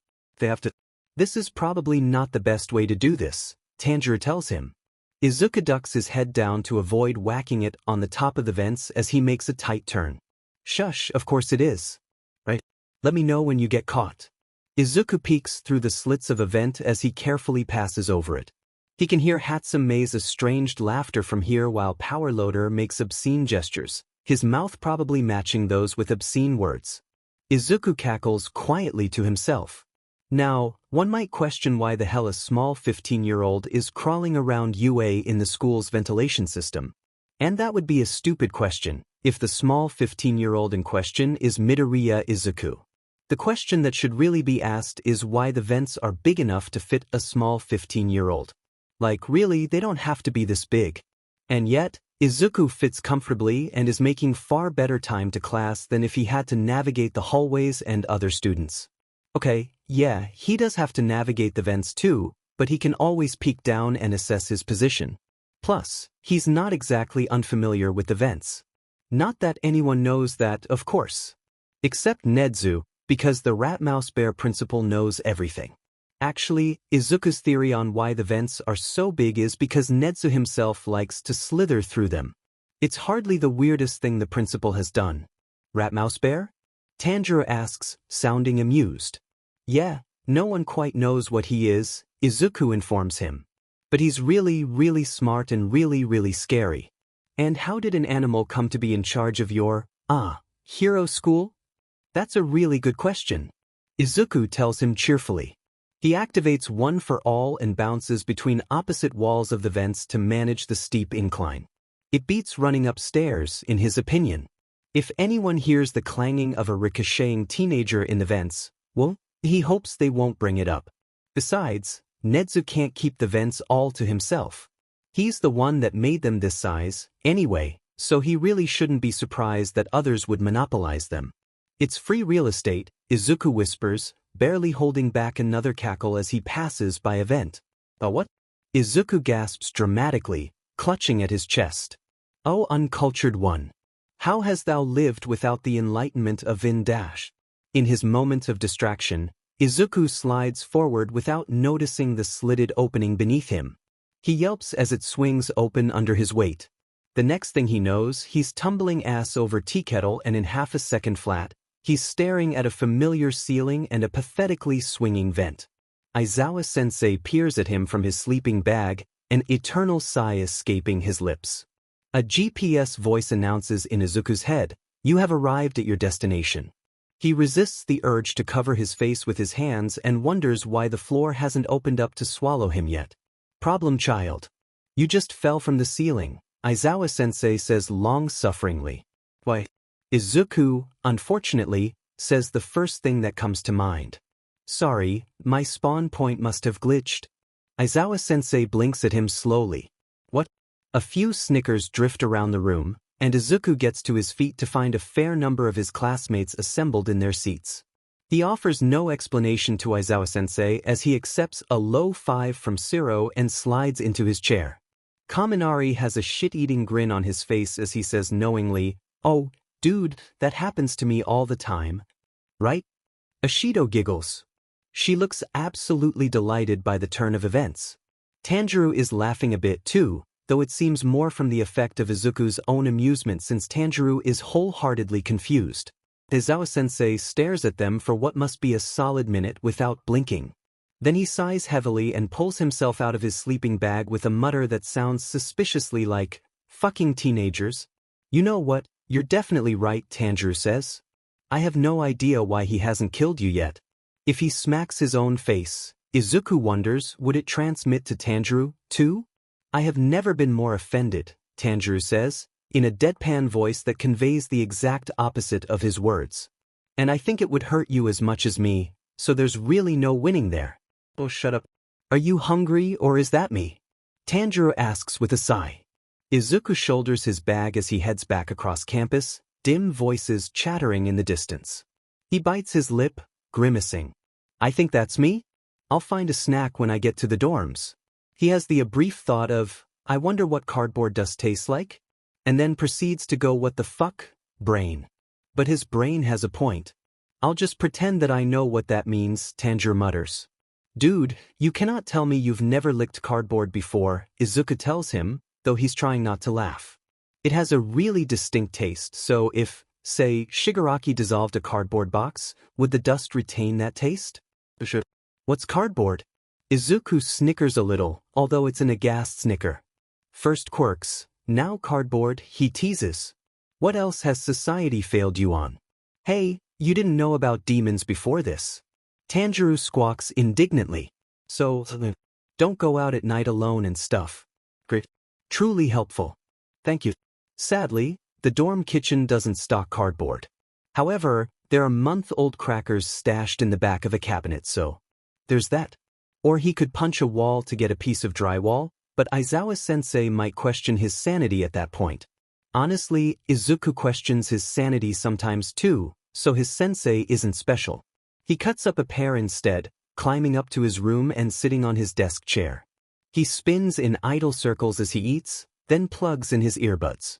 This is probably not the best way to do this, Tanjiro tells him. Izuku ducks his head down to avoid whacking it on the top of the vents as he makes a tight turn. "Shush, of course it is. Right? Let me know when you get caught." Izuku peeks through the slits of a vent as he carefully passes over it. He can hear Hatsume's estranged laughter from here while Power Loader makes obscene gestures, his mouth probably matching those with obscene words. Izuku cackles quietly to himself. Now, one might question why the hell a small 15-year-old is crawling around UA in the school's ventilation system. And that would be a stupid question, if the small 15-year-old in question is Midoriya Izuku. The question that should really be asked is why the vents are big enough to fit a small 15-year-old. Like really, they don't have to be this big. And yet, Izuku fits comfortably and is making far better time to class than if he had to navigate the hallways and other students. Okay, yeah, he does have to navigate the vents too, but he can always peek down and assess his position. Plus, he's not exactly unfamiliar with the vents. Not that anyone knows that, of course. Except Nedzu, because the rat-mouse-bear principle knows everything. Actually, Izuku's theory on why the vents are so big is because Nedzu himself likes to slither through them. It's hardly the weirdest thing the principal has done. Rat-mouse-bear? Tanjiro asks, sounding amused. Yeah, no one quite knows what he is, Izuku informs him. But he's really, really smart and really, really scary. And how did an animal come to be in charge of your, hero school? That's a really good question. Izuku tells him cheerfully. He activates One for All and bounces between opposite walls of the vents to manage the steep incline. It beats running upstairs, in his opinion. If anyone hears the clanging of a ricocheting teenager in the vents, well, he hopes they won't bring it up. Besides, Nedzu can't keep the vents all to himself. He's the one that made them this size, anyway, so he really shouldn't be surprised that others would monopolize them. It's free real estate, Izuku whispers, barely holding back another cackle as he passes by a vent. A what? Izuku gasps dramatically, clutching at his chest. Oh uncultured one! How hast thou lived without the enlightenment of Vin Dash? In his moment of distraction, Izuku slides forward without noticing the slitted opening beneath him. He yelps as it swings open under his weight. The next thing he knows, he's tumbling ass over tea kettle and in half a second flat, he's staring at a familiar ceiling and a pathetically swinging vent. Aizawa-sensei peers at him from his sleeping bag, an eternal sigh escaping his lips. A GPS voice announces in Izuku's head, "You have arrived at your destination." He resists the urge to cover his face with his hands and wonders why the floor hasn't opened up to swallow him yet. Problem child. You just fell from the ceiling, Aizawa-sensei says long-sufferingly. Why? Izuku, unfortunately, says the first thing that comes to mind. Sorry, my spawn point must have glitched. Aizawa-sensei blinks at him slowly. What? A few snickers drift around the room, and Izuku gets to his feet to find a fair number of his classmates assembled in their seats. He offers no explanation to Aizawa-sensei as he accepts a low 5 from Siro and slides into his chair. Kaminari has a shit-eating grin on his face as he says knowingly, "Oh, dude, that happens to me all the time. Right?" Ashido giggles. She looks absolutely delighted by the turn of events. Tanjiro is laughing a bit too, though it seems more from the effect of Izuku's own amusement since Tanjiro is wholeheartedly confused. Aizawa-sensei stares at them for what must be a solid minute without blinking. Then he sighs heavily and pulls himself out of his sleeping bag with a mutter that sounds suspiciously like, "Fucking teenagers." "You know what, you're definitely right," Tanjiro says. "I have no idea why he hasn't killed you yet." If he smacks his own face, Izuku wonders, would it transmit to Tanjiro, too? "I have never been more offended," Tanjiro says, in a deadpan voice that conveys the exact opposite of his words. "And I think it would hurt you as much as me, so there's really no winning there." "Oh, shut up. Are you hungry or is that me?" Tanjiro asks with a sigh. Izuku shoulders his bag as he heads back across campus, dim voices chattering in the distance. He bites his lip, grimacing. "I think that's me. I'll find a snack when I get to the dorms." He has the brief thought of, "I wonder what cardboard dust tastes like?" and then proceeds to go what the fuck, brain. But his brain has a point. "I'll just pretend that I know what that means," Tanjiro mutters. "Dude, you cannot tell me you've never licked cardboard before," Izuku tells him, though he's trying not to laugh. "It has a really distinct taste, so if, say, Shigaraki dissolved a cardboard box, would the dust retain that taste?" "What's cardboard?" Izuku snickers a little, although it's an aghast snicker. "First quirks, now cardboard," he teases. "What else has society failed you on? Hey, you didn't know about demons before this." Tanjiro squawks indignantly. "So, don't go out at night alone and stuff." "Great. Truly helpful. Thank you." Sadly, the dorm kitchen doesn't stock cardboard. However, there are month-old crackers stashed in the back of a cabinet, so there's that. Or he could punch a wall to get a piece of drywall, but Aizawa-sensei might question his sanity at that point. Honestly, Izuku questions his sanity sometimes too, so his sensei isn't special. He cuts up a pear instead, climbing up to his room and sitting on his desk chair. He spins in idle circles as he eats, then plugs in his earbuds.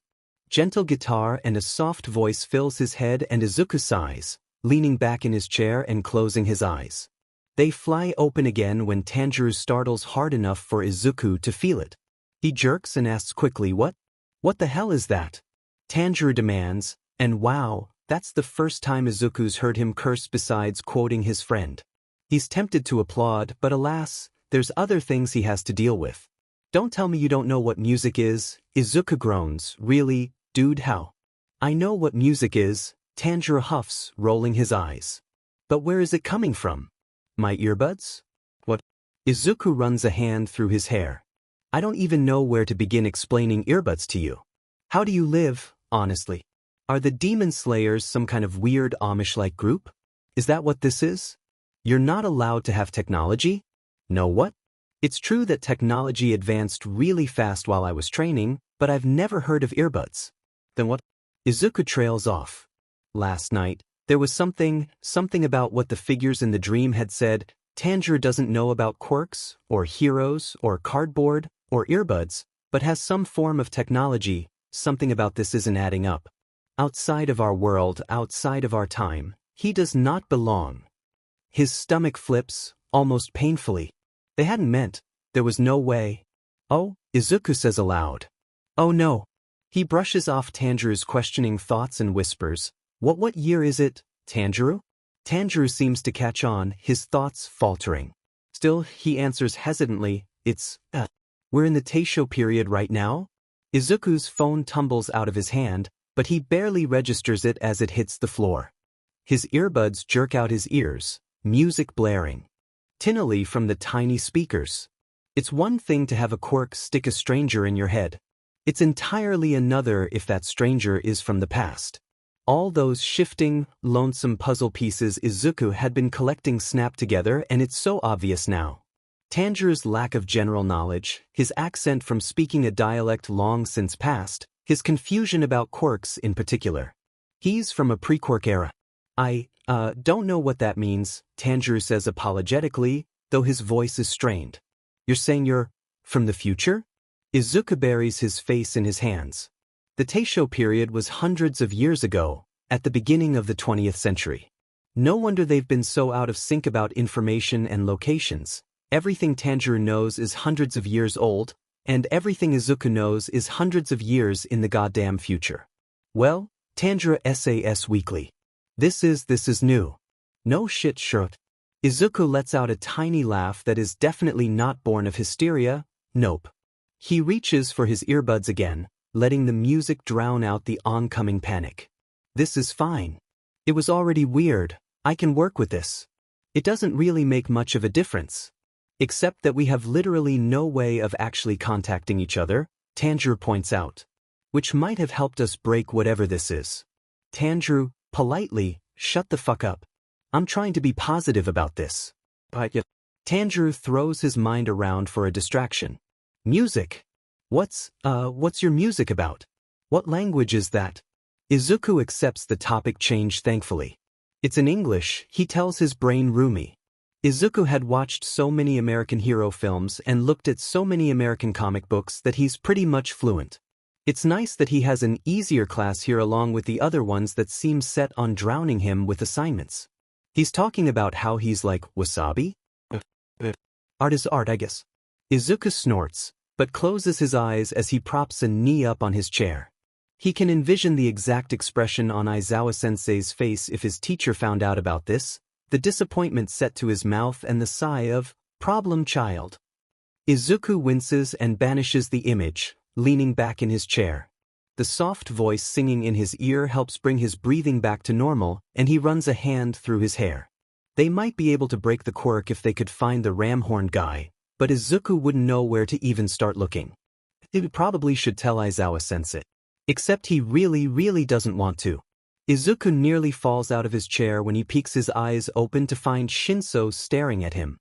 Gentle guitar and a soft voice fills his head and Izuku sighs, leaning back in his chair and closing his eyes. They fly open again when Tanjiro startles hard enough for Izuku to feel it. He jerks and asks quickly, "What? What the hell is that?" Tanjiro demands, and wow, that's the first time Izuku's heard him curse besides quoting his friend. He's tempted to applaud, but alas, there's other things he has to deal with. "Don't tell me you don't know what music is," Izuku groans. "Really, dude, how?" "I know what music is," Tanjiro huffs, rolling his eyes. "But where is it coming from?" "My earbuds?" "What?" Izuku runs a hand through his hair. "I don't even know where to begin explaining earbuds to you. How do you live, honestly? Are the Demon Slayers some kind of weird Amish-like group? Is that what this is? You're not allowed to have technology?" "No what?" "It's true that technology advanced really fast while I was training, but I've never heard of earbuds." "Then what?" Izuku trails off. "Last night, there was something about what the figures in the dream had said. Tanjiro doesn't know about quirks, or heroes, or cardboard, or earbuds, but has some form of technology. Something about this isn't adding up. Outside of our world, outside of our time, he does not belong." His stomach flips, almost painfully. They hadn't meant. There was no way. "Oh," Izuku says aloud. "Oh no." He brushes off Tanjiro's questioning thoughts and whispers, What year is it, Tanjiro?" Tanjiro seems to catch on, his thoughts faltering. Still, he answers hesitantly, We're in the Taisho period right now?" Izuku's phone tumbles out of his hand, but he barely registers it as it hits the floor. His earbuds jerk out his ears, music blaring tinnily from the tiny speakers. It's one thing to have a quirk stick a stranger in your head. It's entirely another if that stranger is from the past. All those shifting, lonesome puzzle pieces Izuku had been collecting snap together, and it's so obvious now. Tanjiro's lack of general knowledge, his accent from speaking a dialect long since past, his confusion about quirks in particular. He's from a pre-quirk era. "I don't know what that means," Tanjiro says apologetically, though his voice is strained. "You're saying you're from the future?" Izuku buries his face in his hands. The Taisho period was hundreds of years ago, at the beginning of the 20th century. No wonder they've been so out of sync about information and locations. Everything Tanjiro knows is hundreds of years old, and everything Izuku knows is hundreds of years in the goddamn future. "Well, Tanjiro SAS Weekly. This is new." "No shit, shirt." Izuku lets out a tiny laugh that is definitely not born of hysteria. Nope. He reaches for his earbuds again, letting the music drown out the oncoming panic. "This is fine. It was already weird. I can work with this. It doesn't really make much of a difference. Except that we have literally no way of actually contacting each other," Tanjiro points out. "Which might have helped us break whatever this is." Tanjiro, politely, "Shut the fuck up. I'm trying to be positive about this." "But yeah." Tanjiro throws his mind around for a distraction. "Music? What's your music about? What language is that?" Izuku accepts the topic change thankfully. "It's in English," he tells his brain Rumi. Izuku had watched so many American hero films and looked at so many American comic books that he's pretty much fluent. It's nice that he has an easier class here along with the other ones that seem set on drowning him with assignments. He's talking about how he's like, wasabi? Art is art, I guess. Izuku snorts, but closes his eyes as he props a knee up on his chair. He can envision the exact expression on Aizawa-sensei's face if his teacher found out about this, the disappointment set to his mouth and the sigh of, problem child. Izuku winces and banishes the image, leaning back in his chair. The soft voice singing in his ear helps bring his breathing back to normal, and he runs a hand through his hair. They might be able to break the quirk if they could find the ram-horn guy, but Izuku wouldn't know where to even start looking. He probably should tell Aizawa-sensei. Except he really doesn't want to. Izuku nearly falls out of his chair when he peeks his eyes open to find Shinso staring at him.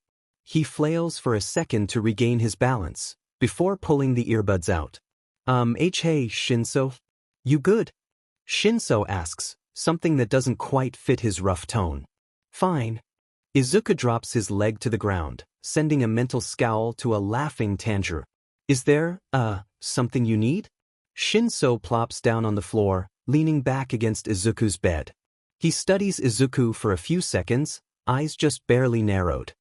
He flails for a second to regain his balance, before pulling the earbuds out. Hey Shinso? You good? Shinso asks, something that doesn't quite fit his rough tone. Fine. Izuku drops his leg to the ground, sending a mental scowl to a laughing Tanjiro. Is there, something you need? Shinso plops down on the floor, leaning back against Izuku's bed. He studies Izuku for a few seconds, eyes just barely narrowed.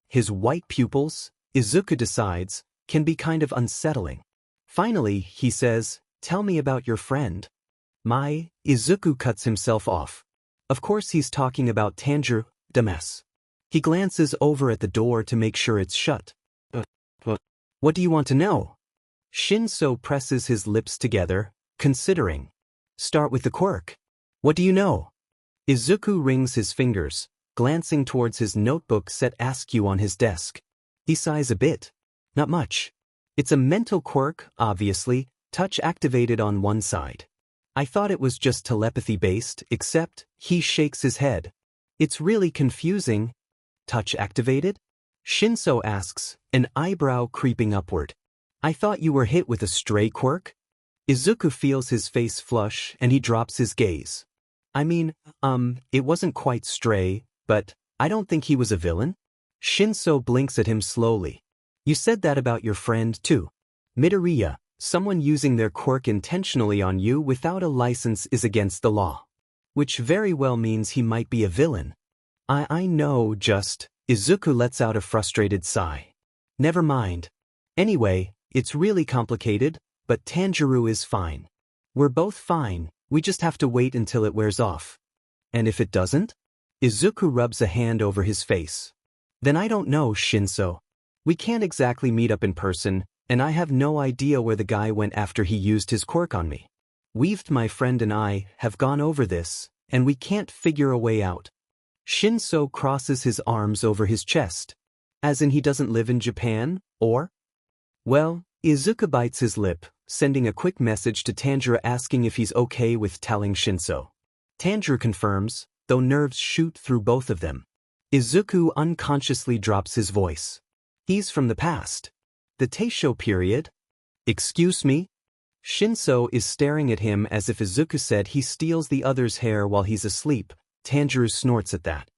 His white pupils, Izuku decides, can be kind of unsettling. Finally, he says, tell me about your friend. Izuku cuts himself off. Of course he's talking about Tanjiro, dumbass. He glances over at the door to make sure it's shut. What do you want to know? Shinso presses his lips together, considering. Start with the quirk. What do you know? Izuku wrings his fingers, glancing towards his notebook set askew on his desk. He sighs a bit. Not much. It's a mental quirk, obviously, touch activated on one side. I thought it was just telepathy-based, except, he shakes his head. It's really confusing. Touch activated? Shinso asks, an eyebrow creeping upward. I thought you were hit with a stray quirk? Izuku feels his face flush and he drops his gaze. I mean, it wasn't quite stray, but I don't think he was a villain. Shinso blinks at him slowly. You said that about your friend too. Midoriya, someone using their quirk intentionally on you without a license is against the law. Which very well means he might be a villain. I know, just, Izuku lets out a frustrated sigh. Never mind. Anyway, it's really complicated, but Tanjiro is fine. We're both fine, we just have to wait until it wears off. And if it doesn't? Izuku rubs a hand over his face. Then I don't know, Shinso. We can't exactly meet up in person, and I have no idea where the guy went after he used his quirk on me. My friend and I have gone over this, and we can't figure a way out. Shinso crosses his arms over his chest. As in he doesn't live in Japan, or? Well, Izuku bites his lip, sending a quick message to Tanjiro asking if he's okay with telling Shinso. Tanjiro confirms, though nerves shoot through both of them. Izuku unconsciously drops his voice. He's from the past. The Taisho period? Excuse me? Shinso is staring at him as if Izuku said he steals the other's hair while he's asleep. Tanjiro snorts at that.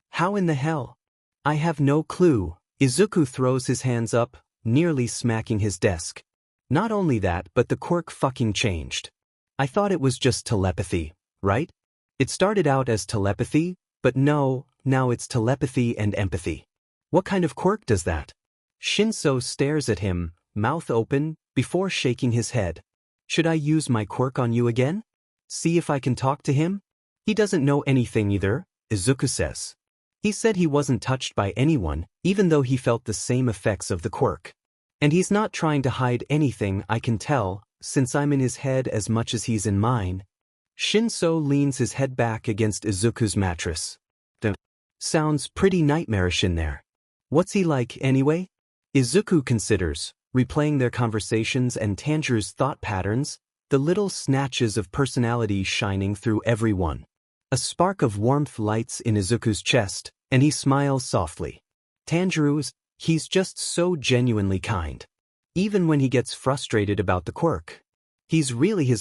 How in the hell? I have no clue. Izuku throws his hands up, nearly smacking his desk. Not only that, but the quirk fucking changed. I thought it was just telepathy, right? It started out as telepathy, but no, now it's telepathy and empathy. What kind of quirk does that? Shinso stares at him, mouth open, before shaking his head. Should I use my quirk on you again? See if I can talk to him? He doesn't know anything either, Izuku says. He said he wasn't touched by anyone, even though he felt the same effects of the quirk. And he's not trying to hide anything, I can tell, since I'm in his head as much as he's in mine. Shinso leans his head back against Izuku's mattress. Sounds pretty nightmarish in there. What's he like, anyway? Izuku considers, replaying their conversations and Tanjiro's thought patterns, the little snatches of personality shining through every one. A spark of warmth lights in Izuku's chest, and he smiles softly. Tanjiro's, he's just so genuinely kind. Even when he gets frustrated about the quirk. His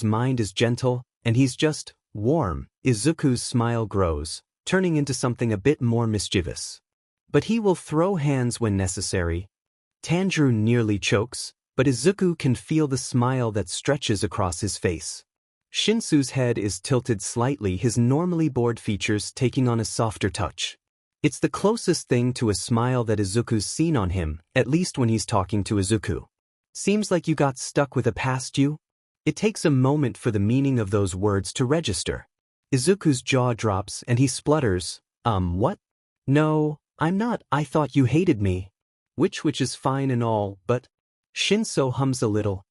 mind is gentle, and he's just warm. Izuku's smile grows, turning into something a bit more mischievous. But he will throw hands when necessary. Tanjiro nearly chokes, but Izuku can feel the smile that stretches across his face. Shinso's head is tilted slightly, his normally bored features taking on a softer touch. It's the closest thing to a smile that Izuku's seen on him, at least when he's talking to Izuku. Seems like you got stuck with a past you? It takes a moment for the meaning of those words to register. Izuku's jaw drops and he splutters, what? No, I'm not, I thought you hated me. Which is fine and all, but... Shinso hums a little.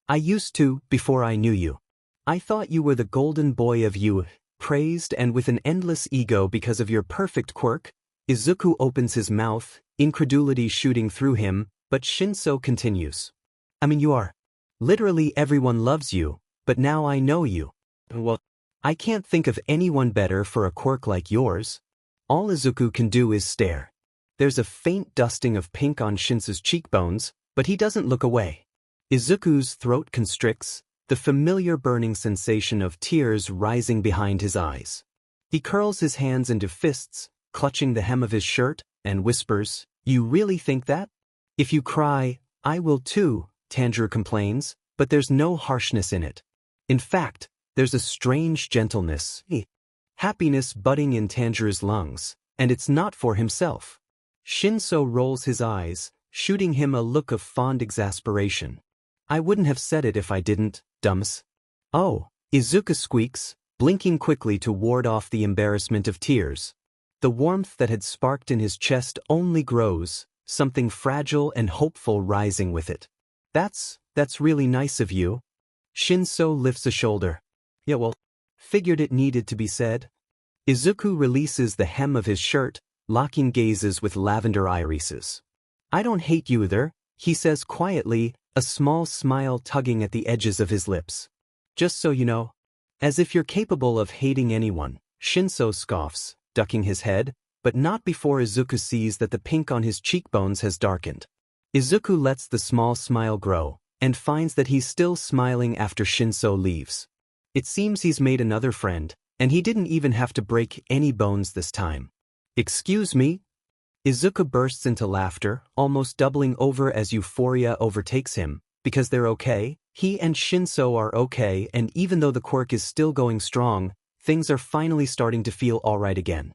I used to, before I knew you. I thought you were the golden boy of youth, praised and with an endless ego because of your perfect quirk. Izuku opens his mouth, incredulity shooting through him, but Shinso continues. I mean you are. Literally everyone loves you, but now I know you. Well, I can't think of anyone better for a quirk like yours. All Izuku can do is stare. There's a faint dusting of pink on Shinso's cheekbones, but he doesn't look away. Izuku's throat constricts, the familiar burning sensation of tears rising behind his eyes. He curls his hands into fists, clutching the hem of his shirt, and whispers, "You really think that? If you cry, I will too," Tanjiro complains, but there's no harshness in it. In fact, there's a strange gentleness, happiness budding in Tanjiro's lungs, and it's not for himself. Shinso rolls his eyes, shooting him a look of fond exasperation. "I wouldn't have said it if I didn't, dumps." "Oh," Izuku squeaks, blinking quickly to ward off the embarrassment of tears. The warmth that had sparked in his chest only grows, something fragile and hopeful rising with it. That's really nice of you." Shinso lifts a shoulder. "Yeah, well, figured it needed to be said." Izuku releases the hem of his shirt, locking gazes with lavender irises. "I don't hate you either," he says quietly, a small smile tugging at the edges of his lips. "Just so you know." "As if you're capable of hating anyone," Shinso scoffs, ducking his head, but not before Izuku sees that the pink on his cheekbones has darkened. Izuku lets the small smile grow, and finds that he's still smiling after Shinso leaves. It seems he's made another friend, and he didn't even have to break any bones this time. "Excuse me?" Izuku bursts into laughter, almost doubling over as euphoria overtakes him, because they're okay. He and Shinso are okay, and even though the quirk is still going strong, things are finally starting to feel alright again.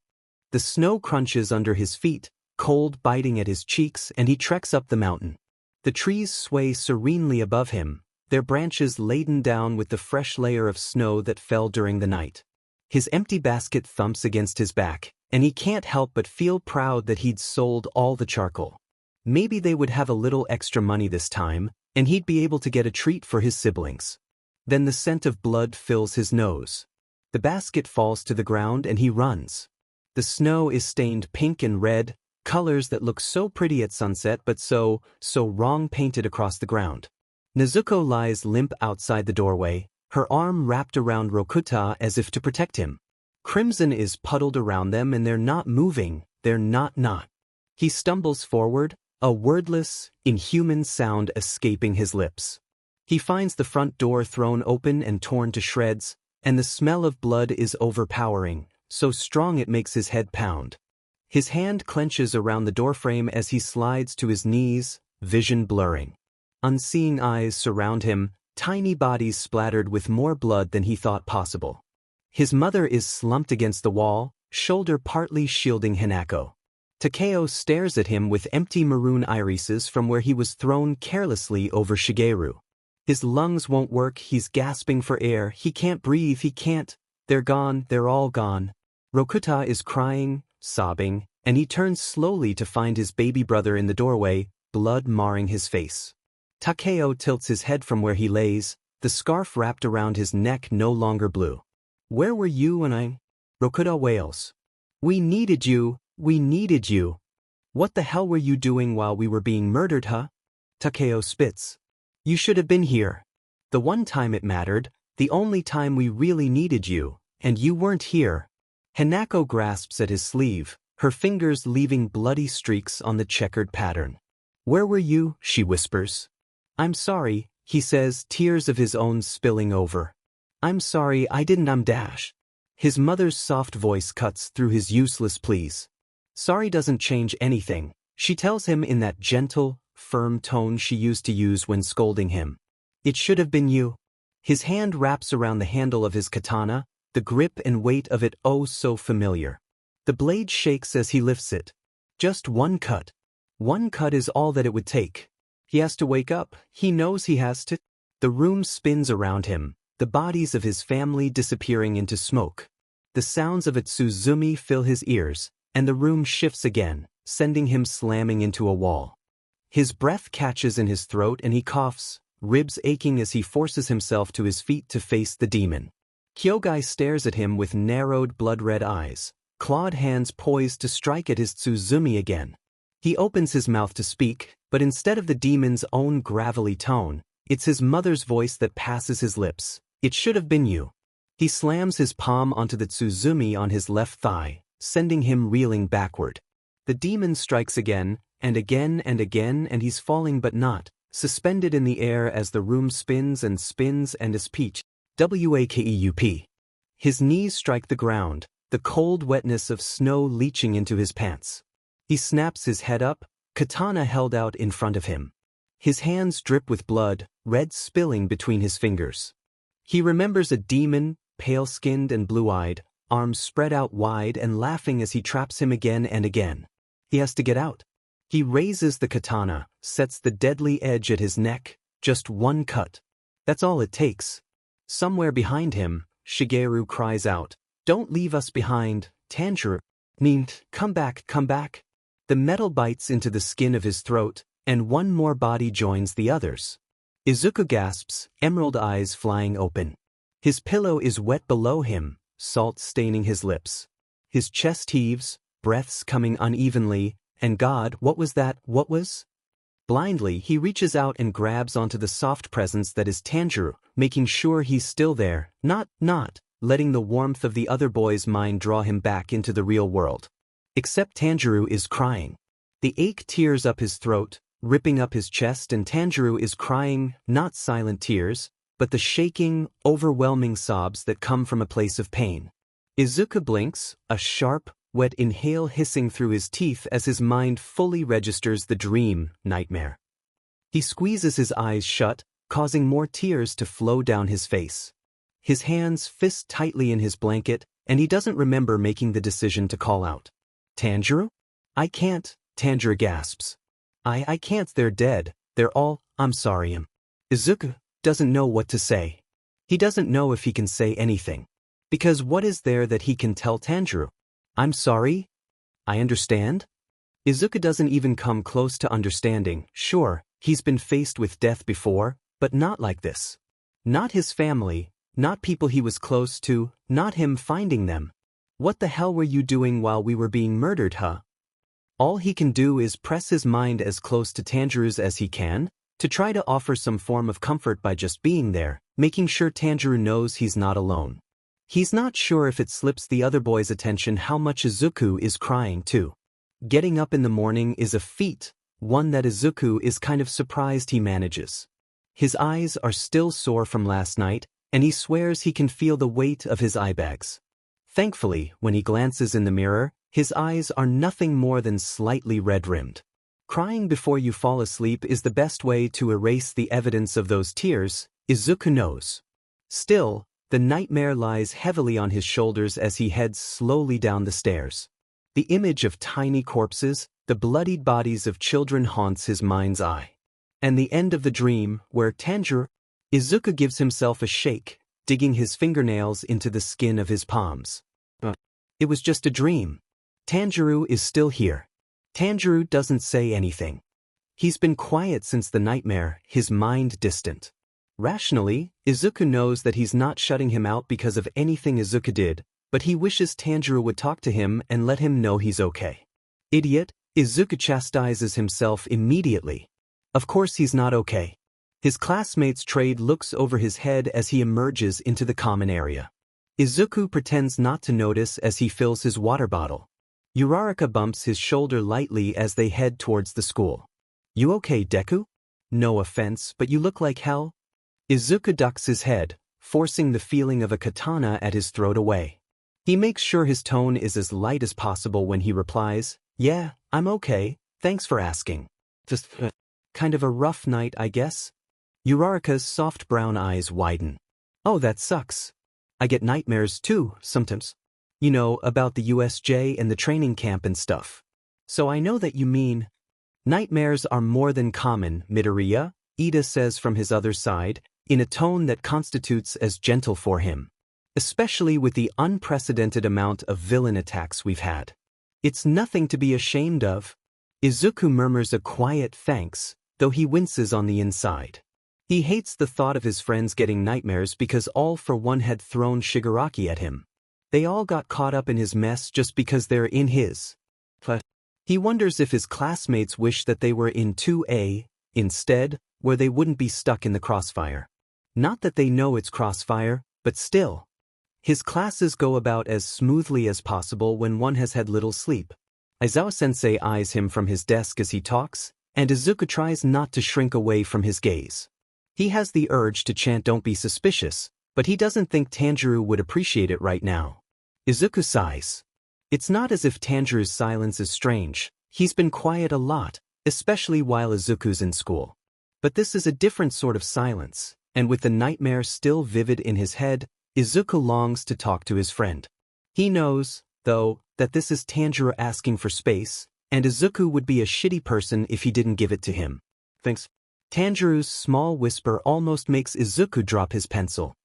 The snow crunches under his feet, cold biting at his cheeks, and he treks up the mountain. The trees sway serenely above him, their branches laden down with the fresh layer of snow that fell during the night. His empty basket thumps against his back, and he can't help but feel proud that he'd sold all the charcoal. Maybe they would have a little extra money this time, and he'd be able to get a treat for his siblings. Then the scent of blood fills his nose. The basket falls to the ground and he runs. The snow is stained pink and red, colors that look so pretty at sunset but so wrong painted across the ground. Nezuko lies limp outside the doorway, her arm wrapped around Rokuta as if to protect him. Crimson is puddled around them and they're not moving, they're not. He stumbles forward, a wordless, inhuman sound escaping his lips. He finds the front door thrown open and torn to shreds, and the smell of blood is overpowering, so strong it makes his head pound. His hand clenches around the doorframe as he slides to his knees, vision blurring. Unseeing eyes surround him, tiny bodies splattered with more blood than he thought possible. His mother is slumped against the wall, shoulder partly shielding Hanako. Takeo stares at him with empty maroon irises from where he was thrown carelessly over Shigeru. His lungs won't work, he's gasping for air, he can't breathe, he can't. They're gone, they're all gone. Rokuta is crying, sobbing, and he turns slowly to find his baby brother in the doorway, blood marring his face. Takeo tilts his head from where he lays, the scarf wrapped around his neck no longer blue. "Where were you when I—" Rokuta wails. We needed you. What the hell were you doing while we were being murdered, huh?" Takeo spits. "You should have been here. The one time it mattered, the only time we really needed you, and you weren't here." Hanako grasps at his sleeve, her fingers leaving bloody streaks on the checkered pattern. "Where were you?" she whispers. "I'm sorry," he says, tears of his own spilling over. "I'm sorry, I didn't. Dash." His mother's soft voice cuts through his useless pleas. Sorry doesn't change anything, she tells him in that gentle, firm tone she used to use when scolding him. "It should have been you." His hand wraps around the handle of his katana, the grip and weight of it oh so familiar. The blade shakes as he lifts it. Just one cut. One cut is all that it would take. He has to wake up, he knows he has to. The room spins around him, the bodies of his family disappearing into smoke. The sounds of Itsuzumi fill his ears, and the room shifts again, sending him slamming into a wall. His breath catches in his throat and he coughs, ribs aching as he forces himself to his feet to face the demon. Kyogai stares at him with narrowed blood-red eyes, clawed hands poised to strike at his Tsuzumi again. He opens his mouth to speak, but instead of the demon's own gravelly tone, it's his mother's voice that passes his lips. "It should have been you." He slams his palm onto the Tsuzumi on his left thigh, sending him reeling backward. The demon strikes again, and again and again, and he's falling but not, suspended in the air as the room spins and spins and is peach. WAKEUP. His knees strike the ground, the cold wetness of snow leaching into his pants. He snaps his head up, katana held out in front of him. His hands drip with blood, red spilling between his fingers. He remembers a demon, pale-skinned and blue-eyed, arms spread out wide and laughing as he traps him again and again. He has to get out. He raises the katana, sets the deadly edge at his neck, just one cut. That's all it takes. Somewhere behind him, Shigeru cries out, "Don't leave us behind, Tanjiro. Come back, come back." The metal bites into the skin of his throat, and one more body joins the others. Izuku gasps, emerald eyes flying open. His pillow is wet below him, salt staining his lips. His chest heaves, breaths coming unevenly, and God, what was that, what was? Blindly, he reaches out and grabs onto the soft presence that is Tanjiro, making sure he's still there, not letting the warmth of the other boy's mind draw him back into the real world. Except Tanjiro is crying. The ache tears up his throat, ripping up his chest, and Tanjiro is crying, not silent tears, but the shaking, overwhelming sobs that come from a place of pain. Izuku blinks, a sharp, wet inhale hissing through his teeth as his mind fully registers the dream, nightmare. He squeezes his eyes shut, causing more tears to flow down his face. His hands fist tightly in his blanket, and he doesn't remember making the decision to call out. "Tanjiro? I can't," Tanjiro gasps. I can't, they're dead, they're all, I'm sorry. Izuku doesn't know what to say. He doesn't know if he can say anything. Because what is there that he can tell Tanjiro? I'm sorry? I understand? Izuku doesn't even come close to understanding. Sure, he's been faced with death before, but not like this. Not his family, not people he was close to, not him finding them. What the hell were you doing while we were being murdered, huh? All he can do is press his mind as close to Tanjiro's as he can, to try to offer some form of comfort by just being there, making sure Tanjiro knows he's not alone. He's not sure if it slips the other boy's attention how much Izuku is crying too. Getting up in the morning is a feat, one that Izuku is kind of surprised he manages. His eyes are still sore from last night, and he swears he can feel the weight of his eye bags. Thankfully, when he glances in the mirror, his eyes are nothing more than slightly red-rimmed. Crying before you fall asleep is the best way to erase the evidence of those tears, Izuku knows. Still, the nightmare lies heavily on his shoulders as he heads slowly down the stairs. The image of tiny corpses, the bloodied bodies of children haunts his mind's eye. And the end of the dream, where Tanjiro, Izuku gives himself a shake, digging his fingernails into the skin of his palms. It was just a dream. Tanjiro is still here. Tanjiro doesn't say anything. He's been quiet since the nightmare, his mind distant. Rationally, Izuku knows that he's not shutting him out because of anything Izuku did, but he wishes Tanjiro would talk to him and let him know he's okay. Idiot, Izuku chastises himself immediately. Of course he's not okay. His classmate's trade looks over his head as he emerges into the common area. Izuku pretends not to notice as he fills his water bottle. Uraraka bumps his shoulder lightly as they head towards the school. You okay, Deku? No offense, but you look like hell. Izuku ducks his head, forcing the feeling of a katana at his throat away. He makes sure his tone is as light as possible when he replies, "Yeah, I'm okay, thanks for asking. Just kind of a rough night, I guess." Uraraka's soft brown eyes widen. "Oh, that sucks. I get nightmares too, sometimes. You know, about the USJ and the training camp and stuff. So I know that you mean." "Nightmares are more than common, Midoriya," Ida says from his other side, in a tone that constitutes as gentle for him. "Especially with the unprecedented amount of villain attacks we've had. It's nothing to be ashamed of." Izuku murmurs a quiet thanks, though he winces on the inside. He hates the thought of his friends getting nightmares because All for One had thrown Shigaraki at him. They all got caught up in his mess just because they're in his. He wonders if his classmates wish that they were in 2A, instead, where they wouldn't be stuck in the crossfire. Not that they know it's crossfire, but still. His classes go about as smoothly as possible when one has had little sleep. Aizawa-sensei eyes him from his desk as he talks, and Izuku tries not to shrink away from his gaze. He has the urge to chant "Don't be suspicious," but he doesn't think Tanjiro would appreciate it right now. Izuku sighs. It's not as if Tanjiro's silence is strange. He's been quiet a lot, especially while Izuku's in school. But this is a different sort of silence, and with the nightmare still vivid in his head, Izuku longs to talk to his friend. He knows, though, that this is Tanjiro asking for space, and Izuku would be a shitty person if he didn't give it to him. Thanks. Tanjiro's small whisper almost makes Izuku drop his pencil.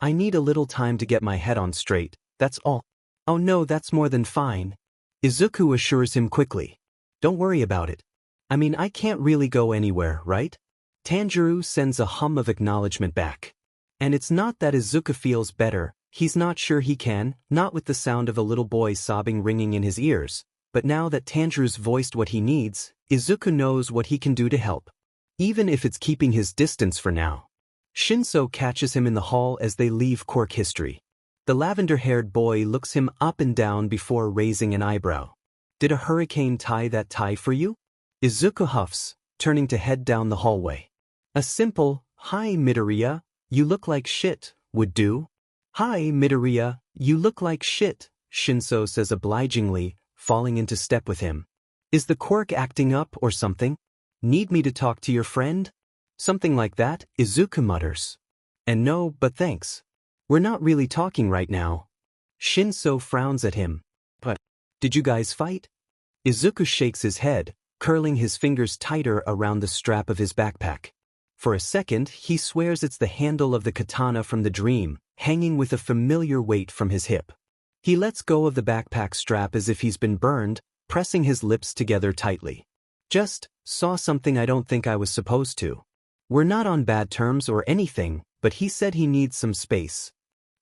I need a little time to get my head on straight, that's all. Oh no, that's more than fine. Izuku assures him quickly. Don't worry about it. I mean, I can't really go anywhere, right? Tanjiro sends a hum of acknowledgement back. And it's not that Izuku feels better, he's not sure he can, not with the sound of a little boy sobbing ringing in his ears, but now that Tanjiro's voiced what he needs, Izuku knows what he can do to help. Even if it's keeping his distance for now. Shinso catches him in the hall as they leave quirk history. The lavender-haired boy looks him up and down before raising an eyebrow. Did a hurricane tie that tie for you? Izuku huffs, turning to head down the hallway. A simple, "Hi Midoriya, you look like shit," would do. "Hi Midoriya, you look like shit," Shinso says obligingly, falling into step with him. Is the quirk acting up or something? Need me to talk to your friend? Something like that, Izuku mutters. And no, but thanks. We're not really talking right now. Shinso frowns at him. But, did you guys fight? Izuku shakes his head, curling his fingers tighter around the strap of his backpack. For a second, he swears it's the handle of the katana from the dream, hanging with a familiar weight from his hip. He lets go of the backpack strap as if he's been burned, pressing his lips together tightly. Just saw something I don't think I was supposed to. We're not on bad terms or anything, but he said he needs some space.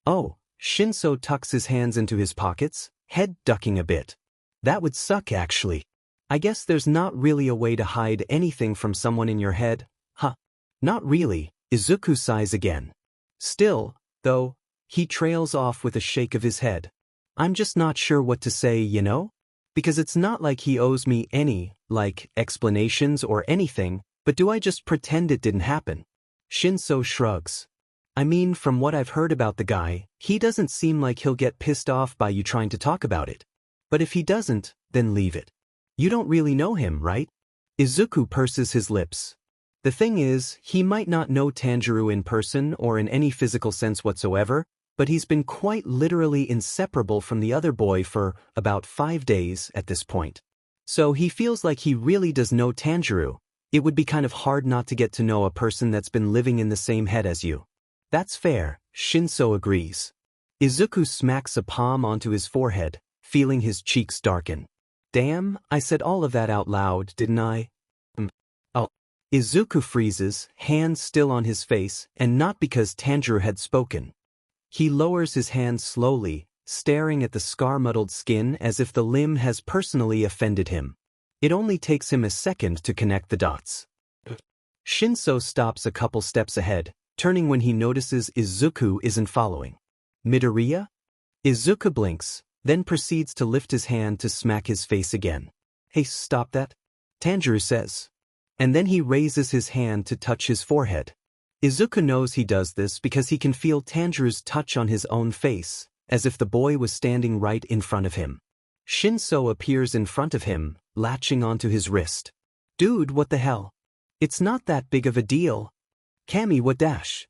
Oh, Shinso tucks his hands into his pockets, head ducking a bit. That would suck actually. I guess there's not really a way to hide anything from someone in your head, huh? Not really, Izuku sighs again. Still, though, he trails off with a shake of his head. I'm just not sure what to say, you know? Because it's not like he owes me any, explanations or anything, but do I just pretend it didn't happen? Shinso shrugs. I mean, from what I've heard about the guy, he doesn't seem like he'll get pissed off by you trying to talk about it. But if he doesn't, then leave it. You don't really know him, right? Izuku purses his lips. The thing is, he might not know Tanjiro in person or in any physical sense whatsoever, but he's been quite literally inseparable from the other boy for about 5 days at this point. So he feels like he really does know Tanjiro. It would be kind of hard not to get to know a person that's been living in the same head as you. That's fair, Shinso agrees. Izuku smacks a palm onto his forehead, feeling his cheeks darken. Damn, I said all of that out loud, didn't I? Oh. Izuku freezes, hands still on his face, and not because Tanjiro had spoken. He lowers his hands slowly, staring at the scar-muddled skin as if the limb has personally offended him. It only takes him a second to connect the dots. Shinso stops a couple steps ahead, turning when he notices Izuku isn't following. Midoriya? Izuku blinks, then proceeds to lift his hand to smack his face again. Hey, stop that, Tanjiro says. And then he raises his hand to touch his forehead. Izuku knows he does this because he can feel Tanjiro's touch on his own face, as if the boy was standing right in front of him. Shinso appears in front of him, latching onto his wrist. Dude, what the hell? It's not that big of a deal. Kami, what dash?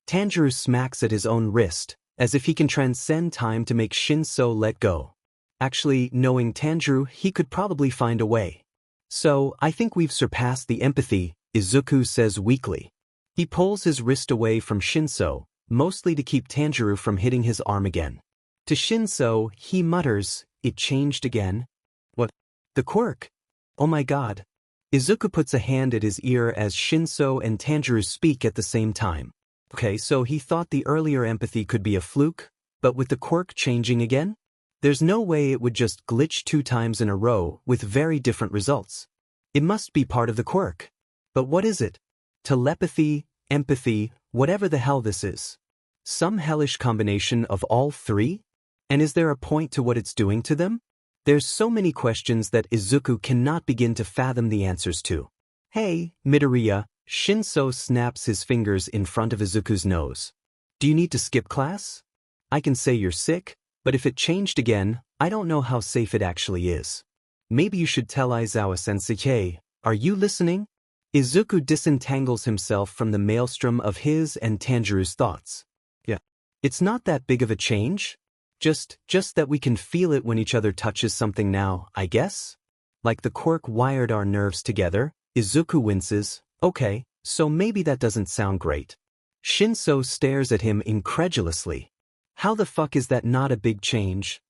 Tanjiro smacks at his own wrist, as if he can transcend time to make Shinso let go. Actually, knowing Tanjiro, he could probably find a way. So, I think we've surpassed the empathy, Izuku says weakly. He pulls his wrist away from Shinso, mostly to keep Tanjiro from hitting his arm again. To Shinso, he mutters, it changed again? What? The quirk? Oh my god. Izuku puts a hand at his ear as Shinso and Tanjiro speak at the same time. Okay, so he thought the earlier empathy could be a fluke, but with the quirk changing again? There's no way it would just glitch 2 times in a row with very different results. It must be part of the quirk. But what is it? Telepathy, empathy, whatever the hell this is. Some hellish combination of all 3? And is there a point to what it's doing to them? There's so many questions that Izuku cannot begin to fathom the answers to. Hey, Midoriya, Shinso snaps his fingers in front of Izuku's nose. Do you need to skip class? I can say you're sick, but if it changed again, I don't know how safe it actually is. Maybe you should tell Aizawa-sensei. Hey, are you listening? Izuku disentangles himself from the maelstrom of his and Tanjiro's thoughts. Yeah. It's not that big of a change. Just that we can feel it when each other touches something now, I guess? Like the quirk wired our nerves together. Izuku winces. Okay, so maybe that doesn't sound great. Shinso stares at him incredulously. How the fuck is that not a big change?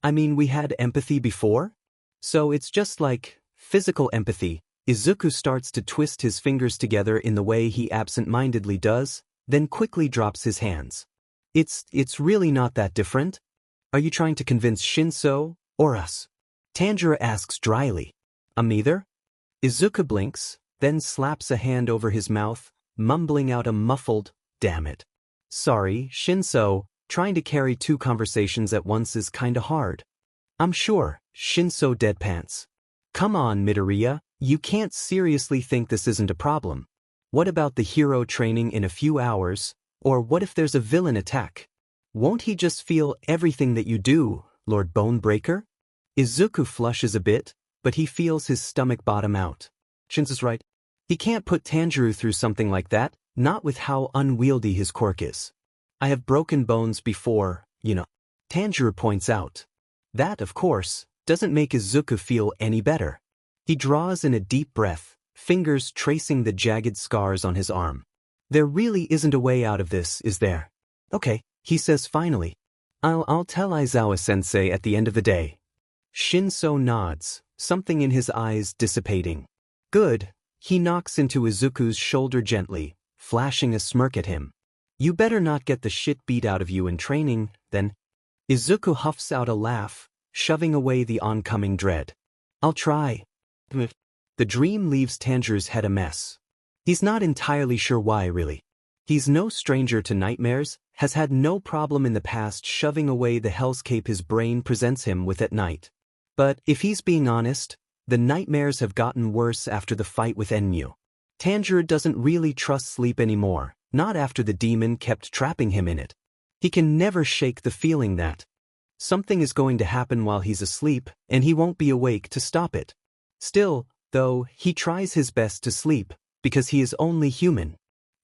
I mean, we had empathy before? So it's just like physical empathy. Izuku starts to twist his fingers together in the way he absent-mindedly does, then quickly drops his hands. It's really not that different. Are you trying to convince Shinso, or us? Tanjiro asks dryly. Either? Izuku blinks, then slaps a hand over his mouth, mumbling out a muffled, damn it. Sorry, Shinso, trying to carry two conversations at once is kinda hard. I'm sure, Shinso deadpants. Come on, Midoriya, you can't seriously think this isn't a problem. What about the hero training in a few hours, or what if there's a villain attack? Won't he just feel everything that you do, Lord Bonebreaker? Izuku flushes a bit, but he feels his stomach bottom out. Shinso's right. He can't put Tanjiro through something like that, not with how unwieldy his quirk is. I have broken bones before, you know. Tanjiro points out. That, of course, doesn't make Izuku feel any better. He draws in a deep breath, fingers tracing the jagged scars on his arm. There really isn't a way out of this, is there? Okay, he says finally. I'll tell Aizawa-sensei at the end of the day. Shinso nods, something in his eyes dissipating. Good. He knocks into Izuku's shoulder gently, flashing a smirk at him. You better not get the shit beat out of you in training, then. Izuku huffs out a laugh, shoving away the oncoming dread. I'll try. The dream leaves Tanjiro's head a mess. He's not entirely sure why, really. He's no stranger to nightmares, has had no problem in the past shoving away the hellscape his brain presents him with at night. But if he's being honest, the nightmares have gotten worse after the fight with Enmu. Tanjiro doesn't really trust sleep anymore, not after the demon kept trapping him in it. He can never shake the feeling that something is going to happen while he's asleep, and he won't be awake to stop it. Still, though, he tries his best to sleep, because he is only human.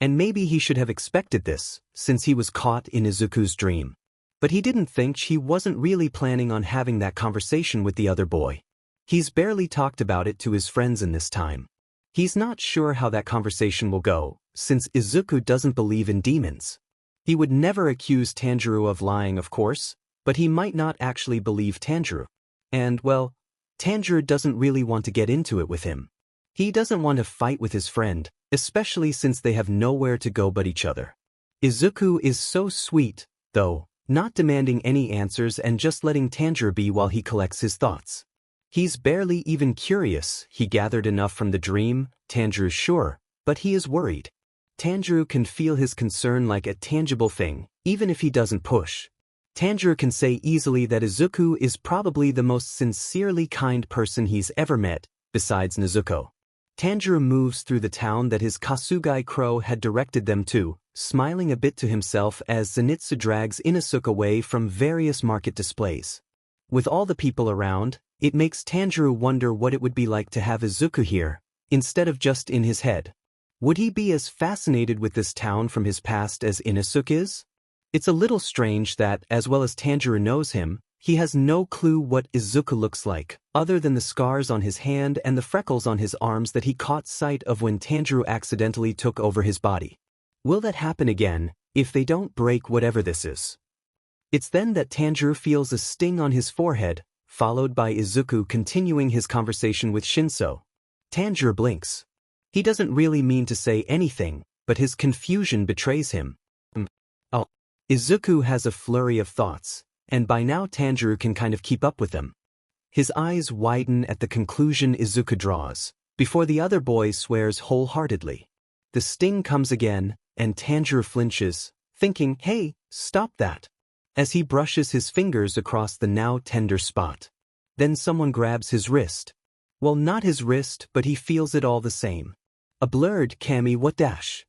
And maybe he should have expected this, since he was caught in Izuku's dream. But he didn't think she wasn't really planning on having that conversation with the other boy. He's barely talked about it to his friends in this time. He's not sure how that conversation will go, since Izuku doesn't believe in demons. He would never accuse Tanjiro of lying, of course, but he might not actually believe Tanjiro. And, well, Tanjiro doesn't really want to get into it with him. He doesn't want to fight with his friend, especially since they have nowhere to go but each other. Izuku is so sweet, though, not demanding any answers and just letting Tanjiro be while he collects his thoughts. He's barely even curious. He gathered enough from the dream, Tanjiro's sure, but he is worried. Tanjiro can feel his concern like a tangible thing, even if he doesn't push. Tanjiro can say easily that Izuku is probably the most sincerely kind person he's ever met, besides Nezuko. Tanjiro moves through the town that his Kasugai crow had directed them to, smiling a bit to himself as Zenitsu drags Inosuke away from various market displays. With all the people around, it makes Tanjiro wonder what it would be like to have Izuku here, instead of just in his head. Would he be as fascinated with this town from his past as Inosuke is? It's a little strange that, as well as Tanjiro knows him, he has no clue what Izuku looks like, other than the scars on his hand and the freckles on his arms that he caught sight of when Tanjiro accidentally took over his body. Will that happen again, if they don't break whatever this is? It's then that Tanjiro feels a sting on his forehead, followed by Izuku continuing his conversation with Shinso. Tanjiro blinks. He doesn't really mean to say anything, but his confusion betrays him. Oh. Izuku has a flurry of thoughts, and by now Tanjiro can kind of keep up with them. His eyes widen at the conclusion Izuku draws, before the other boy swears wholeheartedly. The sting comes again, and Tanjiro flinches, thinking, hey, stop that, as he brushes his fingers across the now tender spot. Then someone grabs his wrist. Well, not his wrist, but he feels it all the same. A blurred Kami what dash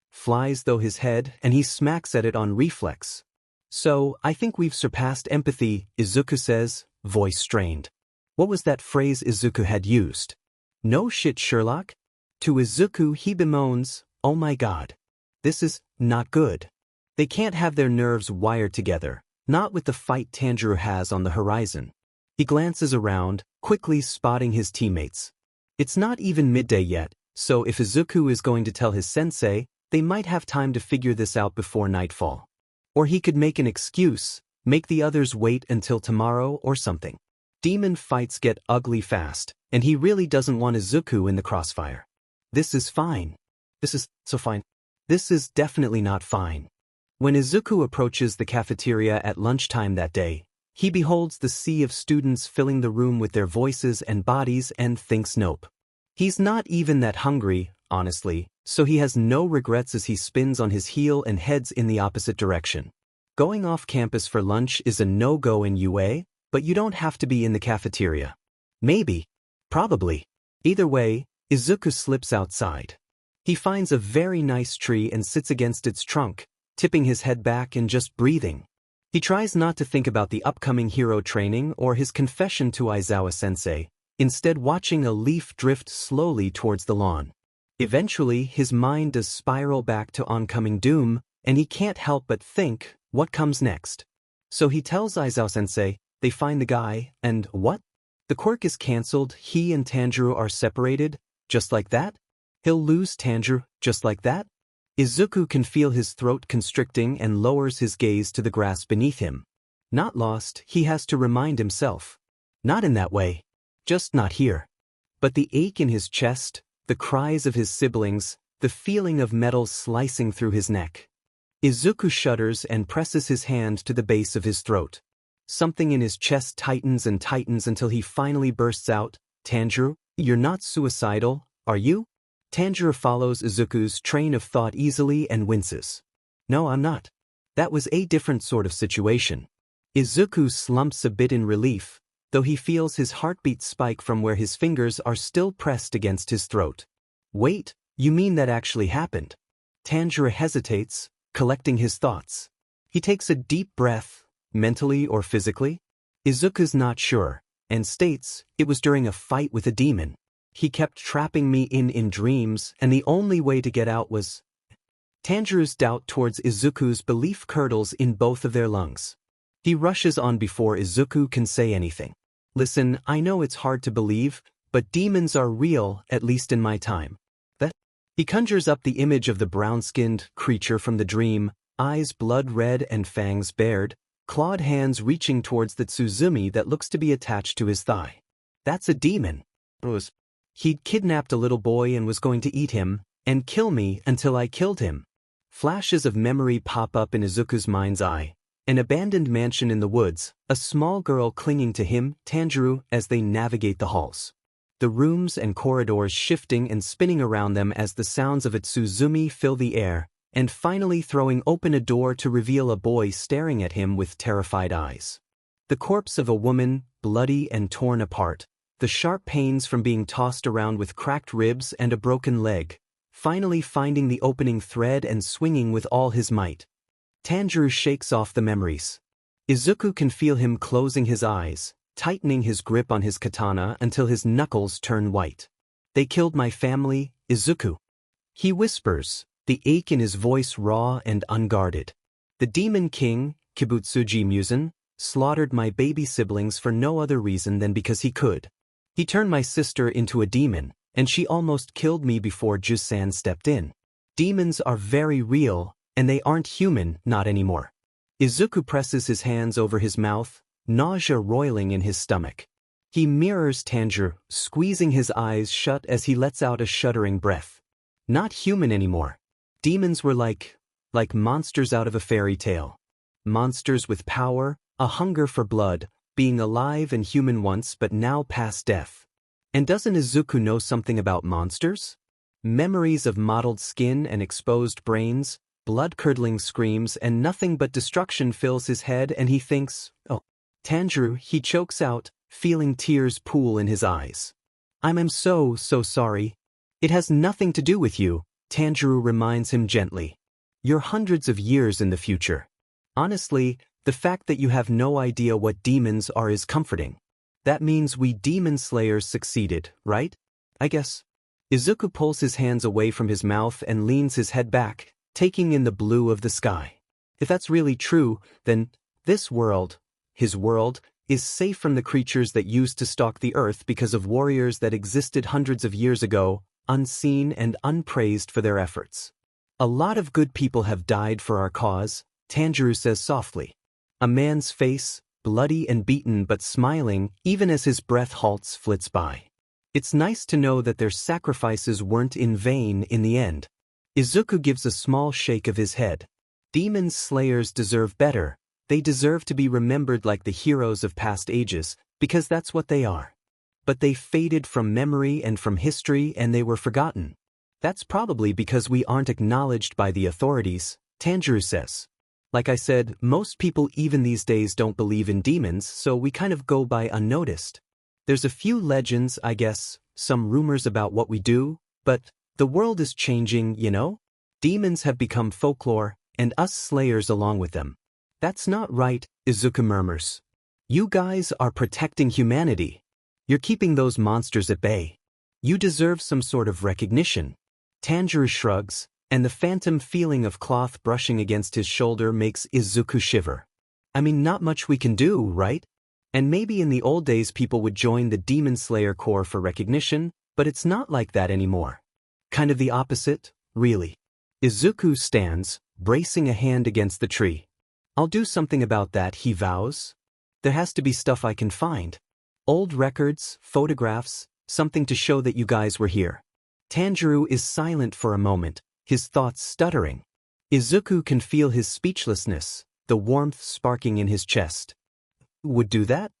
flies through his head and he smacks at it on reflex. So, I think we've surpassed empathy, Izuku says, voice strained. What was that phrase Izuku had used? No shit, Sherlock? To Izuku he bemoans, oh my god. This is not good. They can't have their nerves wired together, not with the fight Tanjiro has on the horizon. He glances around, quickly spotting his teammates. It's not even midday yet, so if Izuku is going to tell his sensei, they might have time to figure this out before nightfall. Or he could make an excuse, make the others wait until tomorrow or something. Demon fights get ugly fast, and he really doesn't want Izuku in the crossfire. This is fine. This is so fine. This is definitely not fine. When Izuku approaches the cafeteria at lunchtime that day, he beholds the sea of students filling the room with their voices and bodies and thinks nope. He's not even that hungry, honestly, so he has no regrets as he spins on his heel and heads in the opposite direction. Going off campus for lunch is a no-go in UA, but you don't have to be in the cafeteria. Maybe. Probably. Either way, Izuku slips outside. He finds a very nice tree and sits against its trunk, tipping his head back and just breathing. He tries not to think about the upcoming hero training or his confession to Aizawa-sensei, instead watching a leaf drift slowly towards the lawn. Eventually, his mind does spiral back to oncoming doom, and he can't help but think, what comes next? So he tells Aizawa-sensei, they find the guy, and what? The quirk is cancelled, he and Tanjiro are separated, just like that? He'll lose Tanjiro, just like that? Izuku can feel his throat constricting and lowers his gaze to the grass beneath him. Not lost, he has to remind himself. Not in that way. Just not here. But the ache in his chest, the cries of his siblings, the feeling of metal slicing through his neck. Izuku shudders and presses his hand to the base of his throat. Something in his chest tightens and tightens until he finally bursts out, Tanjiro, you're not suicidal, are you? Tanjiro follows Izuku's train of thought easily and winces. No, I'm not. That was a different sort of situation. Izuku slumps a bit in relief, though he feels his heartbeat spike from where his fingers are still pressed against his throat. Wait, you mean that actually happened? Tanjiro hesitates, collecting his thoughts. He takes a deep breath, mentally or physically? Izuku's not sure, and states, it was during a fight with a demon. He kept trapping me in dreams, and the only way to get out was... Tanjiro's doubt towards Izuku's belief curdles in both of their lungs. He rushes on before Izuku can say anything. Listen, I know it's hard to believe, but demons are real, at least in my time. That? He conjures up the image of the brown-skinned creature from the dream, eyes blood-red and fangs bared, clawed hands reaching towards the Tsuzumi that looks to be attached to his thigh. That's a demon. He'd kidnapped a little boy and was going to eat him, and kill me until I killed him. Flashes of memory pop up in Izuku's mind's eye. An abandoned mansion in the woods, a small girl clinging to him, Tanjiro, as they navigate the halls. The rooms and corridors shifting and spinning around them as the sounds of a Tsuzumi fill the air, and finally throwing open a door to reveal a boy staring at him with terrified eyes. The corpse of a woman, bloody and torn apart. The sharp pains from being tossed around with cracked ribs and a broken leg, finally finding the opening thread and swinging with all his might. Tanjiro shakes off the memories. Izuku can feel him closing his eyes, tightening his grip on his katana until his knuckles turn white. They killed my family, Izuku. He whispers, the ache in his voice raw and unguarded. The Demon King, Kibutsuji Musen, slaughtered my baby siblings for no other reason than because he could. He turned my sister into a demon, and she almost killed me before Jusan stepped in. Demons are very real, and they aren't human, not anymore. Izuku presses his hands over his mouth, nausea roiling in his stomach. He mirrors Tanjiro, squeezing his eyes shut as he lets out a shuddering breath. Not human anymore. Demons were like monsters out of a fairy tale. Monsters with power, a hunger for blood, being alive and human once but now past death. And doesn't Izuku know something about monsters? Memories of mottled skin and exposed brains, blood-curdling screams, and nothing but destruction fills his head, and he thinks, oh. Tanjiro, he chokes out, feeling tears pool in his eyes. I'm so sorry. It has nothing to do with you, Tanjiro reminds him gently. You're hundreds of years in the future. Honestly, the fact that you have no idea what demons are is comforting. That means we demon slayers succeeded, right? I guess. Izuku pulls his hands away from his mouth and leans his head back, taking in the blue of the sky. If that's really true, then this world, his world, is safe from the creatures that used to stalk the earth because of warriors that existed hundreds of years ago, unseen and unpraised for their efforts. A lot of good people have died for our cause, Tanjiro says softly. A man's face, bloody and beaten but smiling even as his breath halts flits by. It's nice to know that their sacrifices weren't in vain in the end. Izuku gives a small shake of his head. Demon slayers deserve better. They deserve to be remembered like the heroes of past ages, because that's what they are. But they faded from memory and from history and they were forgotten. That's probably because we aren't acknowledged by the authorities, Tanjiro says. Like I said, most people even these days don't believe in demons, so we kind of go by unnoticed. There's a few legends, I guess, some rumors about what we do, but the world is changing, you know? Demons have become folklore, and us slayers along with them. That's not right, Izuku murmurs. You guys are protecting humanity. You're keeping those monsters at bay. You deserve some sort of recognition. Tanjiro shrugs, and the phantom feeling of cloth brushing against his shoulder makes Izuku shiver. I mean, not much we can do, right? And maybe in the old days people would join the Demon Slayer Corps for recognition, but it's not like that anymore. Kind of the opposite, really. Izuku stands, bracing a hand against the tree. I'll do something about that, he vows. There has to be stuff I can find. Old records, photographs, something to show that you guys were here. Tanjiro is silent for a moment, his thoughts stuttering. Izuku can feel his speechlessness, the warmth sparking in his chest. Would do that?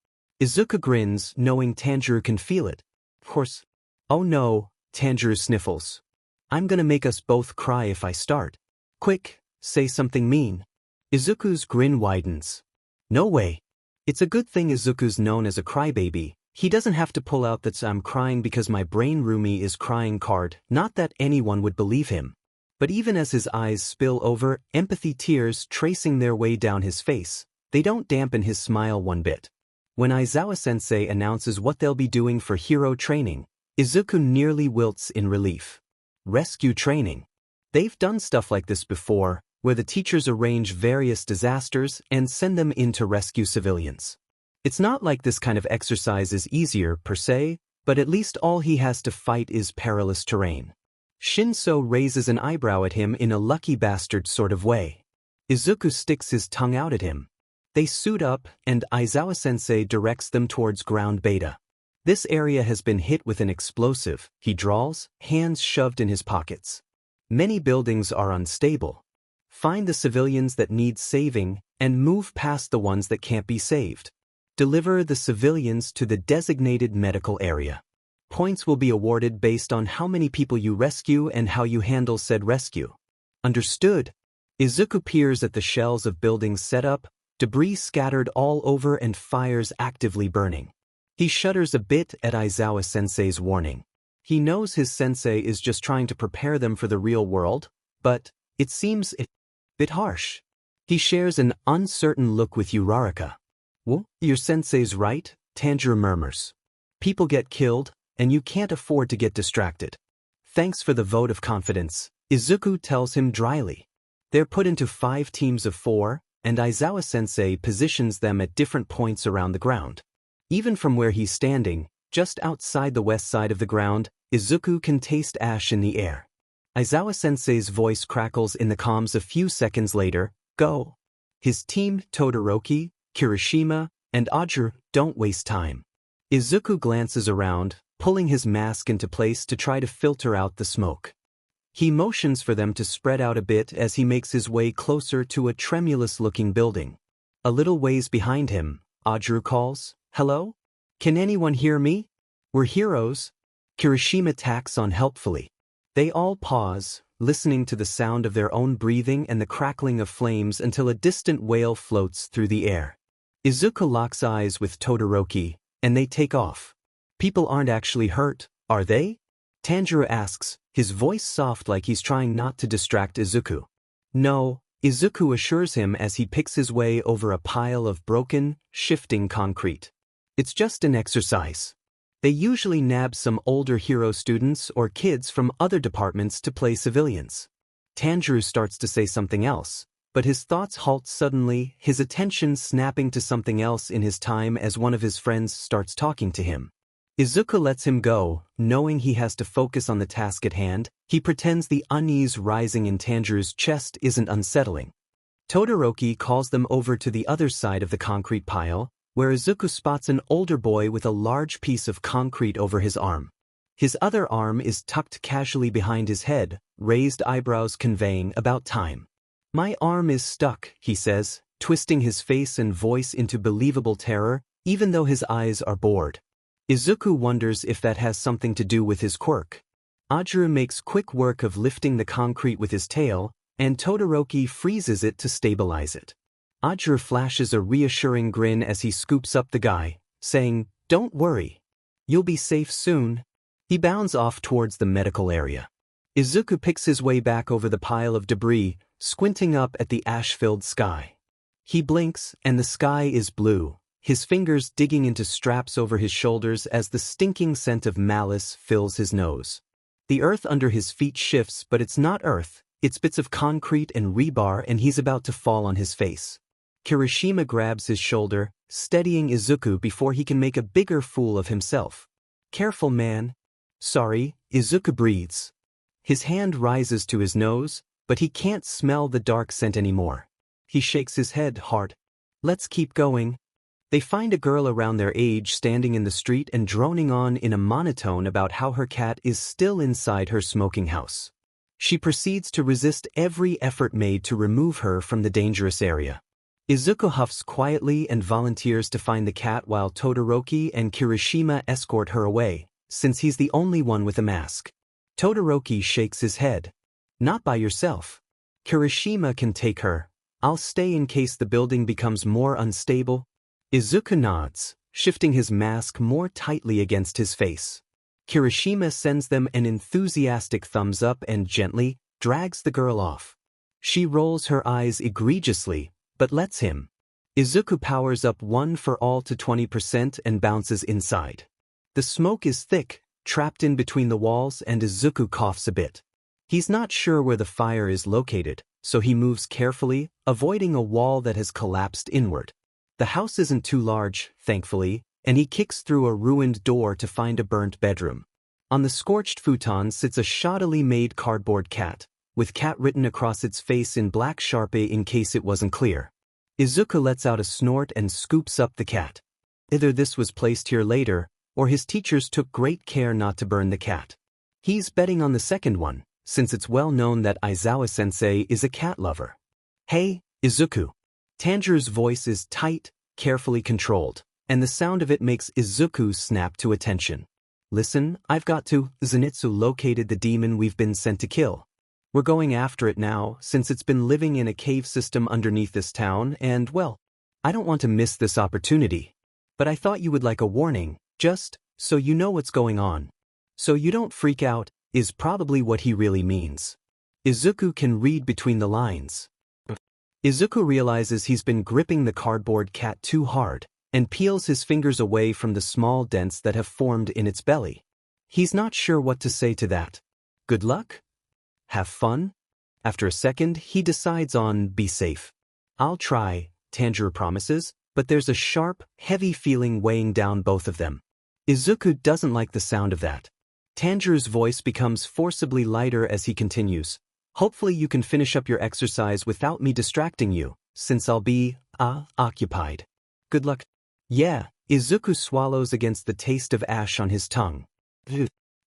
Izuku grins, knowing Tanjiro can feel it. Of course. Oh no, Tanjiro sniffles. I'm gonna make us both cry if I start. Quick, say something mean. Izuku's grin widens. No way. It's a good thing Izuku's known as a crybaby. He doesn't have to pull out that I'm crying because my brain roomie is crying card, not that anyone would believe him. But even as his eyes spill over, empathy tears tracing their way down his face, they don't dampen his smile one bit. When Aizawa-sensei announces what they'll be doing for hero training, Izuku nearly wilts in relief. Rescue training. They've done stuff like this before, where the teachers arrange various disasters and send them in to rescue civilians. It's not like this kind of exercise is easier, per se, but at least all he has to fight is perilous terrain. Shinso raises an eyebrow at him in a lucky bastard sort of way. Izuku sticks his tongue out at him. They suit up, and Aizawa-sensei directs them towards ground beta. This area has been hit with an explosive, he drawls, hands shoved in his pockets. Many buildings are unstable. Find the civilians that need saving, and move past the ones that can't be saved. Deliver the civilians to the designated medical area. Points will be awarded based on how many people you rescue and how you handle said rescue. Understood? Izuku peers at the shells of buildings set up, debris scattered all over and fires actively burning. He shudders a bit at Aizawa-sensei's warning. He knows his sensei is just trying to prepare them for the real world, but it seems a bit harsh. He shares an uncertain look with Uraraka. Well, your sensei's right, Tanjiro murmurs. People get killed, and you can't afford to get distracted. Thanks for the vote of confidence, Izuku tells him dryly. They're put into 5 teams of 4, and Aizawa-sensei positions them at different points around the ground. Even from where he's standing, just outside the west side of the ground, Izuku can taste ash in the air. Aizawa-sensei's voice crackles in the comms a few seconds later, go. His team, Todoroki, Kirishima, and Ajuru, don't waste time. Izuku glances around, pulling his mask into place to try to filter out the smoke. He motions for them to spread out a bit as he makes his way closer to a tremulous-looking building. A little ways behind him, Ajuru calls, "Hello? Can anyone hear me? We're heroes." Kirishima tacks on helpfully. They all pause, listening to the sound of their own breathing and the crackling of flames until a distant wail floats through the air. Izuku locks eyes with Todoroki, and they take off. People aren't actually hurt, are they? Tanjiro asks, his voice soft like he's trying not to distract Izuku. No, Izuku assures him as he picks his way over a pile of broken, shifting concrete. It's just an exercise. They usually nab some older hero students or kids from other departments to play civilians. Tanjiro starts to say something else, but his thoughts halt suddenly, his attention snapping to something else in his time as one of his friends starts talking to him. Izuku lets him go, knowing he has to focus on the task at hand. He pretends the unease rising in Tanjiro's chest isn't unsettling. Todoroki calls them over to the other side of the concrete pile, where Izuku spots an older boy with a large piece of concrete over his arm. His other arm is tucked casually behind his head, raised eyebrows conveying about time. My arm is stuck, he says, twisting his face and voice into believable terror, even though his eyes are bored. Izuku wonders if that has something to do with his quirk. Ajiro makes quick work of lifting the concrete with his tail, and Todoroki freezes it to stabilize it. Ajiro flashes a reassuring grin as he scoops up the guy, saying, "Don't worry. You'll be safe soon." He bounds off towards the medical area. Izuku picks his way back over the pile of debris, squinting up at the ash-filled sky. He blinks, and the sky is blue, his fingers digging into straps over his shoulders as the stinking scent of malice fills his nose. The earth under his feet shifts, but it's not earth, it's bits of concrete and rebar, and he's about to fall on his face. Kirishima grabs his shoulder, steadying Izuku before he can make a bigger fool of himself. "Careful, man." "Sorry," Izuku breathes. His hand rises to his nose, but he can't smell the dark scent anymore. He shakes his head hard. "Let's keep going." They find a girl around their age standing in the street and droning on in a monotone about how her cat is still inside her smoking house. She proceeds to resist every effort made to remove her from the dangerous area. Izuku huffs quietly and volunteers to find the cat while Todoroki and Kirishima escort her away, since he's the only one with a mask. Todoroki shakes his head. "Not by yourself. Kirishima can take her. I'll stay in case the building becomes more unstable." Izuku nods, shifting his mask more tightly against his face. Kirishima sends them an enthusiastic thumbs up and gently drags the girl off. She rolls her eyes egregiously, but lets him. Izuku powers up one for all to 20% and bounces inside. The smoke is thick, trapped in between the walls, and Izuku coughs a bit. He's not sure where the fire is located, so he moves carefully, avoiding a wall that has collapsed inward. The house isn't too large, thankfully, and he kicks through a ruined door to find a burnt bedroom. On the scorched futon sits a shoddily made cardboard cat, with cat written across its face in black Sharpie in case it wasn't clear. Izuku lets out a snort and scoops up the cat. Either this was placed here later, or his teachers took great care not to burn the cat. He's betting on the second one, since it's well known that Aizawa-sensei is a cat lover. "Hey, Izuku." Tanjiro's voice is tight, carefully controlled, and the sound of it makes Izuku snap to attention. "Listen, I've got to. Zenitsu located the demon we've been sent to kill. We're going after it now, since it's been living in a cave system underneath this town, and, well, I don't want to miss this opportunity. But I thought you would like a warning, just so you know what's going on. So you don't freak out," is probably what he really means. Izuku can read between the lines. Izuku realizes he's been gripping the cardboard cat too hard, and peels his fingers away from the small dents that have formed in its belly. He's not sure what to say to that. Good luck? Have fun? After a second, he decides on be safe. "I'll try," Tanjiro promises, but there's a sharp, heavy feeling weighing down both of them. Izuku doesn't like the sound of that. Tanjiro's voice becomes forcibly lighter as he continues. "Hopefully you can finish up your exercise without me distracting you, since I'll be, occupied. Good luck." "Yeah," Izuku swallows against the taste of ash on his tongue.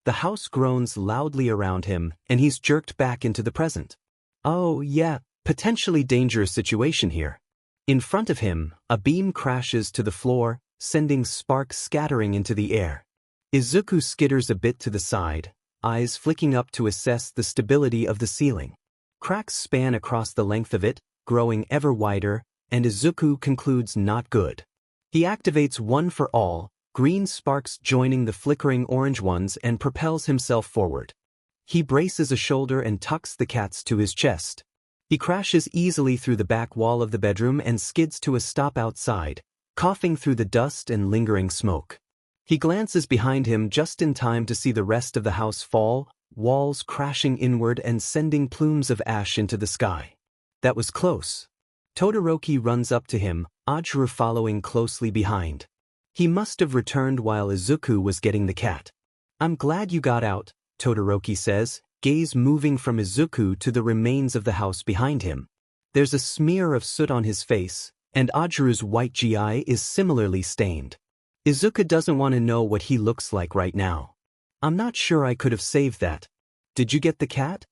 The house groans loudly around him, and he's jerked back into the present. Oh yeah, potentially dangerous situation here. In front of him, a beam crashes to the floor, sending sparks scattering into the air. Izuku skitters a bit to the side, eyes flicking up to assess the stability of the ceiling. Cracks span across the length of it, growing ever wider, and Izuku concludes not good. He activates One for All, green sparks joining the flickering orange ones, and propels himself forward. He braces a shoulder and tucks the cats to his chest. He crashes easily through the back wall of the bedroom and skids to a stop outside, coughing through the dust and lingering smoke. He glances behind him just in time to see the rest of the house fall, walls crashing inward and sending plumes of ash into the sky. That was close. Todoroki runs up to him, Ajuru following closely behind. He must have returned while Izuku was getting the cat. "I'm glad you got out," Todoroki says, gaze moving from Izuku to the remains of the house behind him. There's a smear of soot on his face, and Ajuru's white GI is similarly stained. Izuku doesn't want to know what he looks like right now. "I'm not sure I could have saved that. Did you get the cat?"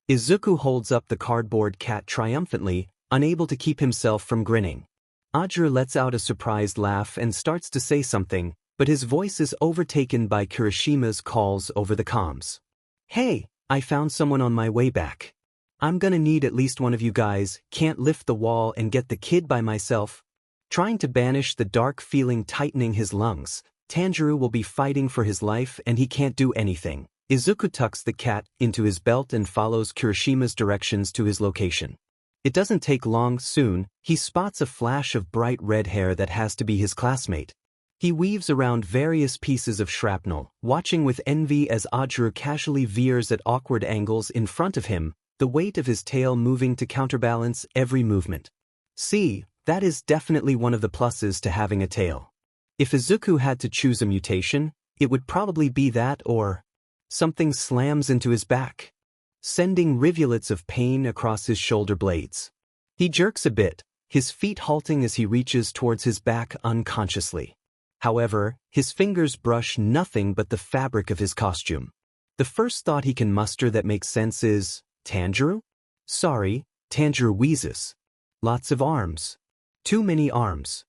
Izuku holds up the cardboard cat triumphantly, unable to keep himself from grinning. Ajuru lets out a surprised laugh and starts to say something, but his voice is overtaken by Kirishima's calls over the comms. "Hey, I found someone on my way back. I'm gonna need at least one of you guys. Can't lift the wall and get the kid by myself." Trying to banish the dark feeling tightening his lungs, Tanjiro will be fighting for his life and he can't do anything. Izuku tucks the cat into his belt and follows Kirishima's directions to his location. It doesn't take long. Soon, he spots a flash of bright red hair that has to be his classmate. He weaves around various pieces of shrapnel, watching with envy as Ajuru casually veers at awkward angles in front of him, the weight of his tail moving to counterbalance every movement. See, that is definitely one of the pluses to having a tail. If Izuku had to choose a mutation, it would probably be that or something slams into his back, sending rivulets of pain across his shoulder blades. He jerks a bit, his feet halting as he reaches towards his back unconsciously. However, his fingers brush nothing but the fabric of his costume. The first thought he can muster that makes sense is, "Tanjiro?" "Sorry," Tanjiro wheezes. "Lots of arms. Too many arms."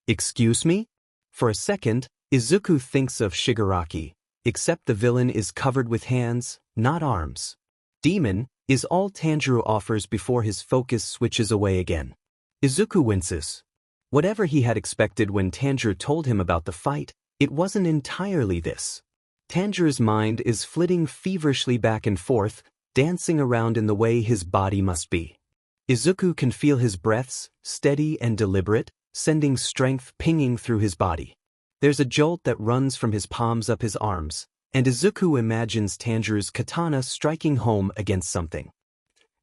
"Excuse me?" For a second, Izuku thinks of Shigaraki, except the villain is covered with hands, not arms. "Demon," is all Tanjiro offers before his focus switches away again. Izuku winces. Whatever he had expected when Tanjiro told him about the fight, it wasn't entirely this. Tanjiro's mind is flitting feverishly back and forth, dancing around in the way his body must be. Izuku can feel his breaths, steady and deliberate, sending strength pinging through his body. There's a jolt that runs from his palms up his arms, and Izuku imagines Tanjiro's katana striking home against something.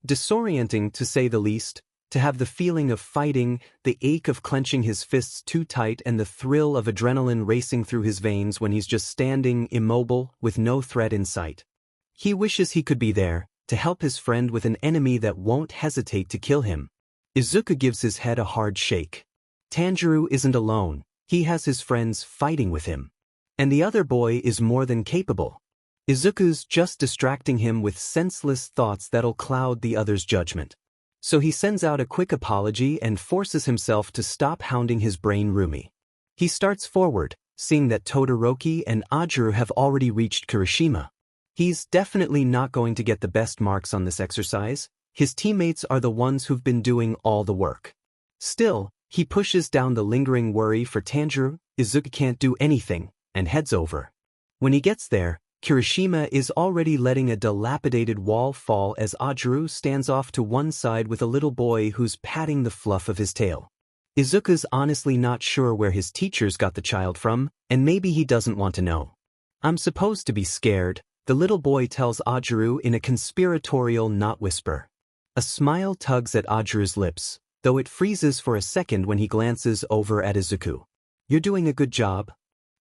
Disorienting to say the least, to have the feeling of fighting, the ache of clenching his fists too tight and the thrill of adrenaline racing through his veins when he's just standing immobile with no threat in sight. He wishes he could be there, to help his friend with an enemy that won't hesitate to kill him. Izuku gives his head a hard shake. Tanjiro isn't alone, he has his friends fighting with him. And the other boy is more than capable. Izuku's just distracting him with senseless thoughts that'll cloud the other's judgment. So he sends out a quick apology and forces himself to stop hounding his brain Rumi. He starts forward, seeing that Todoroki and Ajuru have already reached Kirishima. He's definitely not going to get the best marks on this exercise. His teammates are the ones who've been doing all the work. Still, he pushes down the lingering worry for Tanjiro. Izuku can't do anything, and heads over. When he gets there, Kirishima is already letting a dilapidated wall fall as Ajuru stands off to one side with a little boy who's patting the fluff of his tail. Izuku's honestly not sure where his teachers got the child from, and maybe he doesn't want to know. "I'm supposed to be scared," the little boy tells Ajuru in a conspiratorial not whisper. A smile tugs at Ajuru's lips, though it freezes for a second when he glances over at Izuku. "You're doing a good job."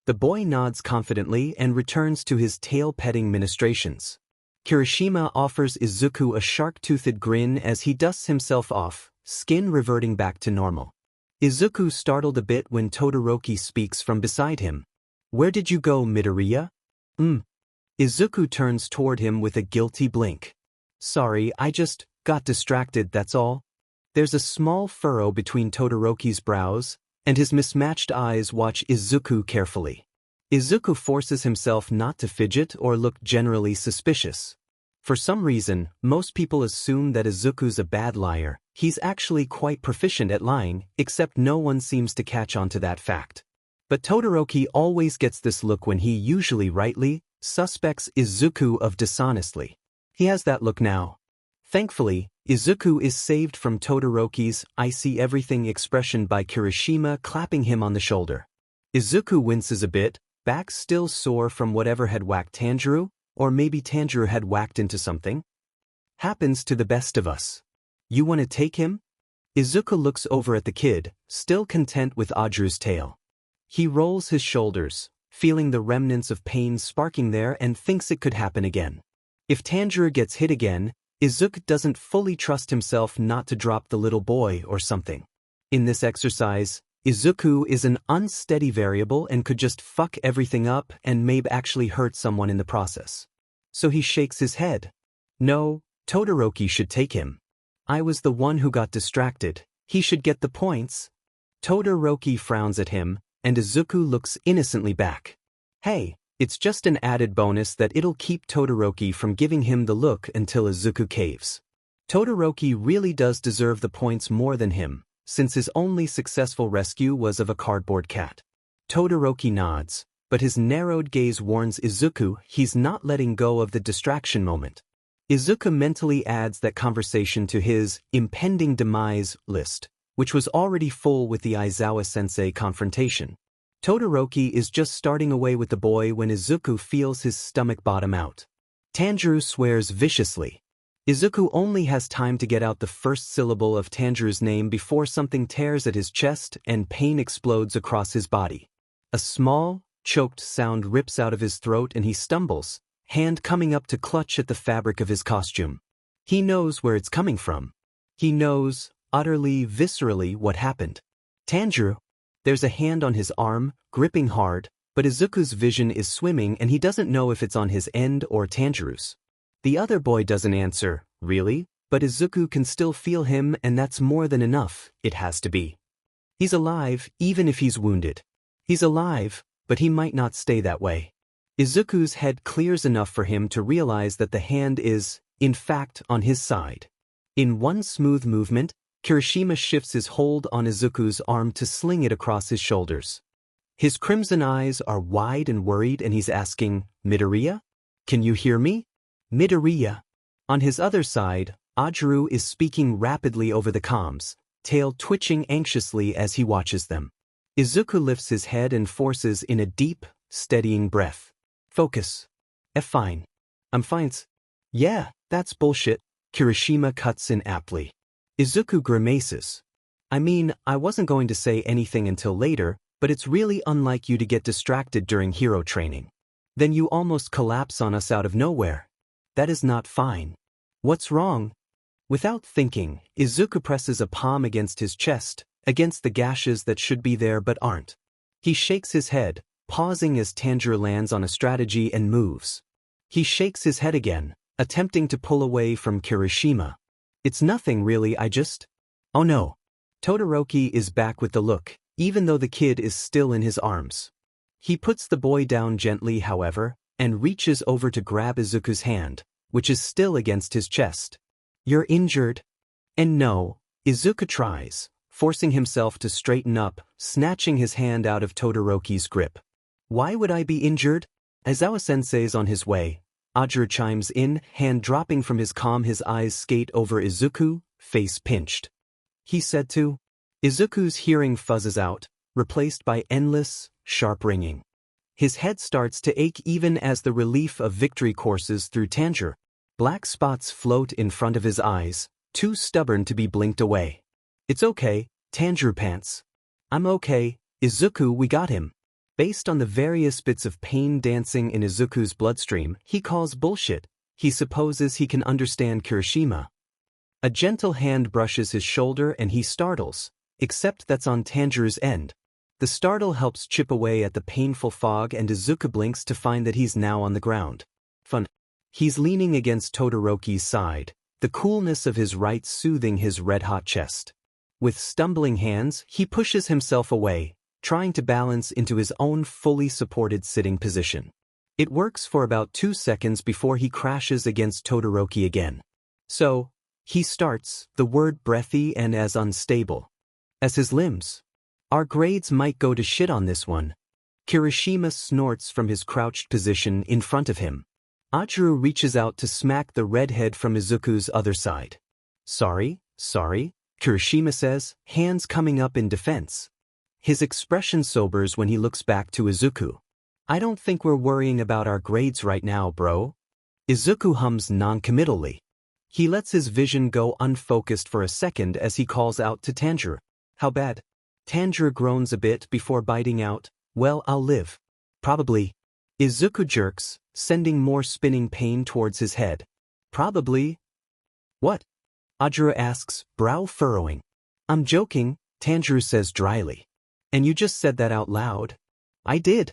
The boy nods confidently and returns to his tail-petting ministrations. Kirishima offers Izuku a shark-toothed grin as he dusts himself off, skin reverting back to normal. Izuku startled a bit when Todoroki speaks from beside him. "Where did you go, Midoriya?" Izuku turns toward him with a guilty blink. "Sorry, I just got distracted, that's all." There's a small furrow between Todoroki's brows, and his mismatched eyes watch Izuku carefully. Izuku forces himself not to fidget or look generally suspicious. For some reason, most people assume that Izuku's a bad liar. He's actually quite proficient at lying, except no one seems to catch on to that fact. But Todoroki always gets this look when he usually rightly suspects Izuku of dishonestly. He has that look now. Thankfully, Izuku is saved from Todoroki's "I see everything" expression by Kirishima clapping him on the shoulder. Izuku winces a bit, back still sore from whatever had whacked Tanjiro, or maybe Tanjiro had whacked into something. Happens to the best of us. You want to take him? Izuku looks over at the kid, still content with Ajuru's tail. He rolls his shoulders, feeling the remnants of pain sparking there and thinks it could happen again. If Tanjiro gets hit again, Izuku doesn't fully trust himself not to drop the little boy or something. In this exercise, Izuku is an unsteady variable and could just fuck everything up and maybe actually hurt someone in the process. So he shakes his head. No, Todoroki should take him. I was the one who got distracted. He should get the points. Todoroki frowns at him, and Izuku looks innocently back. Hey, it's just an added bonus that it'll keep Todoroki from giving him the look until Izuku caves. Todoroki really does deserve the points more than him, since his only successful rescue was of a cardboard cat. Todoroki nods, but his narrowed gaze warns Izuku he's not letting go of the distraction moment. Izuku mentally adds that conversation to his impending demise list, which was already full with the Aizawa-sensei confrontation. Todoroki is just starting away with the boy when Izuku feels his stomach bottom out. Tanjiro swears viciously. Izuku only has time to get out the first syllable of Tanjiro's name before something tears at his chest and pain explodes across his body. A small, choked sound rips out of his throat and he stumbles, hand coming up to clutch at the fabric of his costume. He knows where it's coming from. He knows, utterly, viscerally, what happened. Tanjiro. There's a hand on his arm, gripping hard, but Izuku's vision is swimming and he doesn't know if it's on his end or Tanjiro's. The other boy doesn't answer, really, but Izuku can still feel him and that's more than enough, it has to be. He's alive, even if he's wounded. He's alive, but he might not stay that way. Izuku's head clears enough for him to realize that the hand is, in fact, on his side. In one smooth movement, Kirishima shifts his hold on Izuku's arm to sling it across his shoulders. His crimson eyes are wide and worried and he's asking, Midoriya? Can you hear me? Midoriya. On his other side, Ajuru is speaking rapidly over the comms, tail twitching anxiously as he watches them. Izuku lifts his head and forces in a deep, steadying breath. Focus. Fine. I'm fine. Yeah, that's bullshit, Kirishima cuts in aptly. Izuku grimaces. I mean, I wasn't going to say anything until later, but it's really unlike you to get distracted during hero training. Then you almost collapse on us out of nowhere. That is not fine. What's wrong? Without thinking, Izuku presses a palm against his chest, against the gashes that should be there but aren't. He shakes his head, pausing as Tanjiro lands on a strategy and moves. He shakes his head again, attempting to pull away from Kirishima. It's nothing really, Oh no. Todoroki is back with the look, even though the kid is still in his arms. He puts the boy down gently, however, and reaches over to grab Izuku's hand, which is still against his chest. You're injured? And no, Izuku tries, forcing himself to straighten up, snatching his hand out of Todoroki's grip. Why would I be injured? Aizawa-sensei's on his way. Ajuru chimes in, hand dropping from his calm, his eyes skate over Izuku, face pinched. He said to. Izuku's hearing fuzzes out, replaced by endless, sharp ringing. His head starts to ache even as the relief of victory courses through Tanjiro. Black spots float in front of his eyes, too stubborn to be blinked away. It's okay, Tanjiro pants. I'm okay, Izuku, we got him. Based on the various bits of pain dancing in Izuku's bloodstream, he calls bullshit. He supposes he can understand Kirishima. A gentle hand brushes his shoulder and he startles, except that's on Tanjiro's end. The startle helps chip away at the painful fog and Izuku blinks to find that he's now on the ground. Fun. He's leaning against Todoroki's side, the coolness of his right soothing his red-hot chest. With stumbling hands, he pushes himself away, trying to balance into his own fully supported sitting position. It works for about 2 seconds before he crashes against Todoroki again. So, he starts, the word breathy and as unstable as his limbs. Our grades might go to shit on this one. Kirishima snorts from his crouched position in front of him. Ajuru reaches out to smack the redhead from Izuku's other side. Sorry, Kirishima says, hands coming up in defense. His expression sobers when he looks back to Izuku. I don't think we're worrying about our grades right now, bro. Izuku hums non-committally. He lets his vision go unfocused for a second as he calls out to Tanjiro. How bad? Tanjiro groans a bit before biting out, well, I'll live. Probably. Izuku jerks, sending more spinning pain towards his head. Probably. What? Ajuru asks, brow furrowing. I'm joking, Tanjiro says dryly. And you just said that out loud. I did.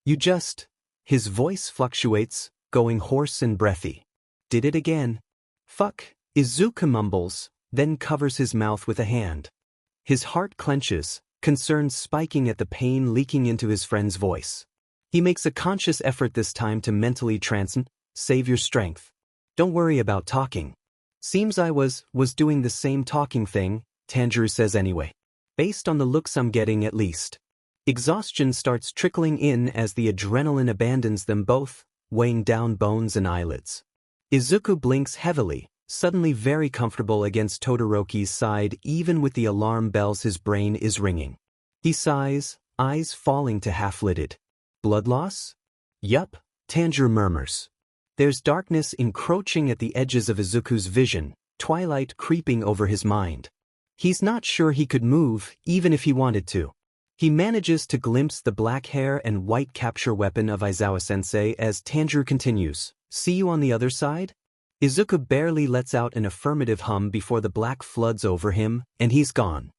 You just. His voice fluctuates, going hoarse and breathy. Did it again. Fuck, Izuku mumbles, then covers his mouth with a hand. His heart clenches, concern spiking at the pain leaking into his friend's voice. He makes a conscious effort this time to mentally save your strength. Don't worry about talking. Seems I was doing the same talking thing, Tanjiro says anyway. Based on the looks I'm getting at least. Exhaustion starts trickling in as the adrenaline abandons them both, weighing down bones and eyelids. Izuku blinks heavily, suddenly very comfortable against Todoroki's side even with the alarm bells his brain is ringing. He sighs, eyes falling to half-lidded. Blood loss? Yup, Tanjiro murmurs. There's darkness encroaching at the edges of Izuku's vision, twilight creeping over his mind. He's not sure he could move, even if he wanted to. He manages to glimpse the black hair and white capture weapon of Aizawa-sensei as Tanjiro continues. See you on the other side? Izuku barely lets out an affirmative hum before the black floods over him, and he's gone.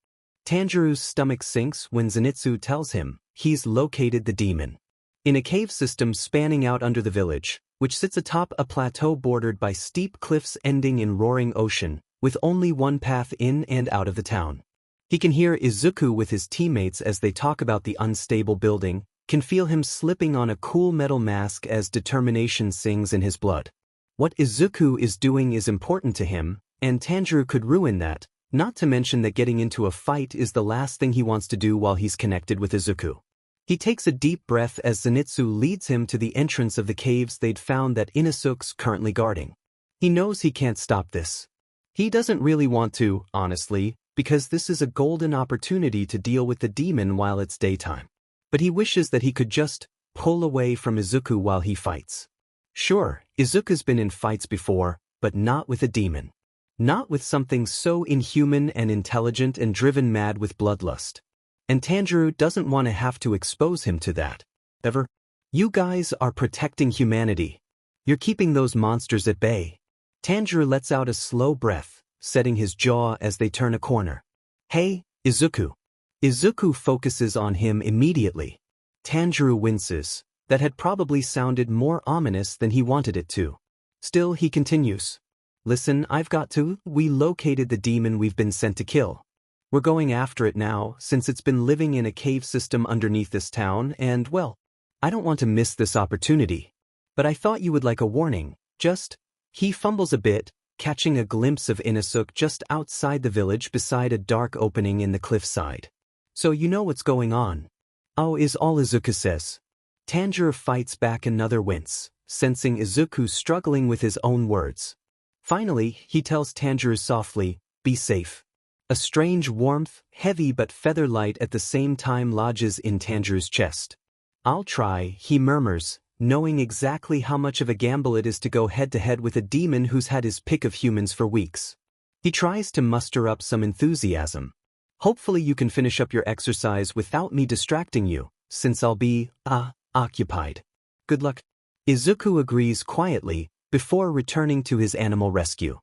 Tanjiro's stomach sinks when Zenitsu tells him he's located the demon. In a cave system spanning out under the village, which sits atop a plateau bordered by steep cliffs ending in roaring ocean, with only one path in and out of the town. He can hear Izuku with his teammates as they talk about the unstable building, can feel him slipping on a cool metal mask as determination sings in his blood. What Izuku is doing is important to him, and Tanjiro could ruin that, not to mention that getting into a fight is the last thing he wants to do while he's connected with Izuku. He takes a deep breath as Zenitsu leads him to the entrance of the caves they'd found that Inosuke's currently guarding. He knows he can't stop this. He doesn't really want to, honestly, because this is a golden opportunity to deal with the demon while it's daytime. But he wishes that he could just pull away from Izuku while he fights. Sure, Izuku's been in fights before, but not with a demon. Not with something so inhuman and intelligent and driven mad with bloodlust. And Tanjiro doesn't want to have to expose him to that. Ever. You guys are protecting humanity. You're keeping those monsters at bay. Tanjiro lets out a slow breath, setting his jaw as they turn a corner. Hey, Izuku. Izuku focuses on him immediately. Tanjiro winces. That had probably sounded more ominous than he wanted it to. Still, he continues. Listen, we located the demon we've been sent to kill. We're going after it now, since it's been living in a cave system underneath this town, and, well, I don't want to miss this opportunity. But I thought you would like a warning, He fumbles a bit, catching a glimpse of Inosuke just outside the village beside a dark opening in the cliffside. So you know what's going on. Oh, is all Izuku says. Tanjiro fights back another wince, sensing Izuku struggling with his own words. Finally, he tells Tanjiro softly, be safe. A strange warmth, heavy but feather-light at the same time lodges in Tanjiro's chest. I'll try, he murmurs, knowing exactly how much of a gamble it is to go head-to-head with a demon who's had his pick of humans for weeks. He tries to muster up some enthusiasm. Hopefully you can finish up your exercise without me distracting you, since I'll be, occupied. Good luck. Izuku agrees quietly, before returning to his animal rescue.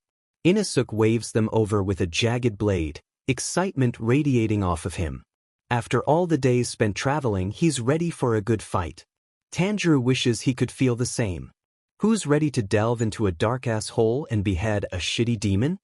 Inosuke waves them over with a jagged blade, excitement radiating off of him. After all the days spent traveling, he's ready for a good fight. Tanjiro wishes he could feel the same. Who's ready to delve into a dark-ass hole and behead a shitty demon?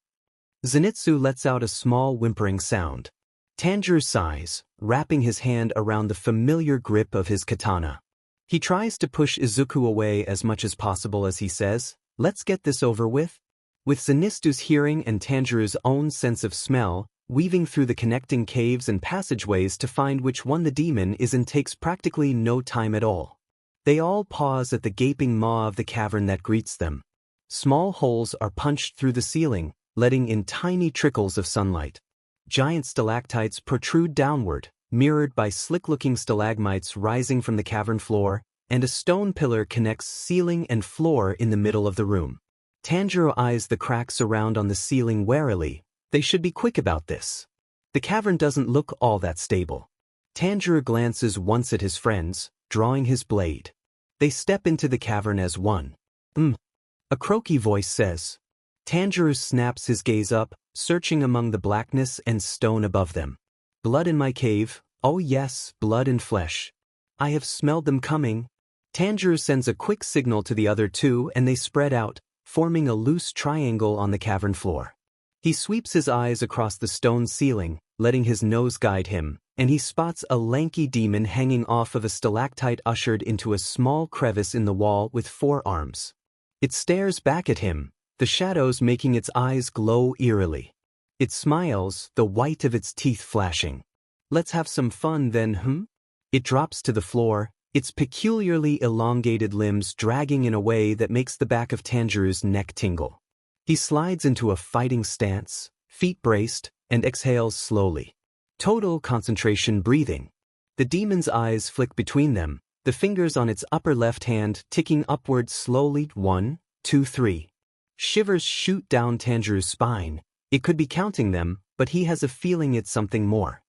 Zenitsu lets out a small whimpering sound. Tanjiro sighs, wrapping his hand around the familiar grip of his katana. He tries to push Izuku away as much as possible as he says, let's get this over with. With Zenitsu's hearing and Tanjiro's own sense of smell, weaving through the connecting caves and passageways to find which one the demon is in takes practically no time at all. They all pause at the gaping maw of the cavern that greets them. Small holes are punched through the ceiling, letting in tiny trickles of sunlight. Giant stalactites protrude downward, mirrored by slick-looking stalagmites rising from the cavern floor, and a stone pillar connects ceiling and floor in the middle of the room. Tanjiro eyes the cracks around on the ceiling warily. They should be quick about this. The cavern doesn't look all that stable. Tanjiro glances once at his friends, drawing his blade. They step into the cavern as one. A croaky voice says. Tanjiro snaps his gaze up, searching among the blackness and stone above them. Blood in my cave, oh yes, blood and flesh. I have smelled them coming. Tanjiro sends a quick signal to the other two and they spread out, forming a loose triangle on the cavern floor. He sweeps his eyes across the stone ceiling, letting his nose guide him, and he spots a lanky demon hanging off of a stalactite ushered into a small crevice in the wall with 4 arms. It stares back at him, the shadows making its eyes glow eerily. It smiles, the white of its teeth flashing. Let's have some fun then, It drops to the floor, its peculiarly elongated limbs dragging in a way that makes the back of Tanjiro's neck tingle. He slides into a fighting stance, feet braced, and exhales slowly. Total concentration breathing. The demon's eyes flick between them, the fingers on its upper left hand ticking upward slowly 1, 2, 3. Shivers shoot down Tanjiro's spine. It could be counting them, but he has a feeling it's something more.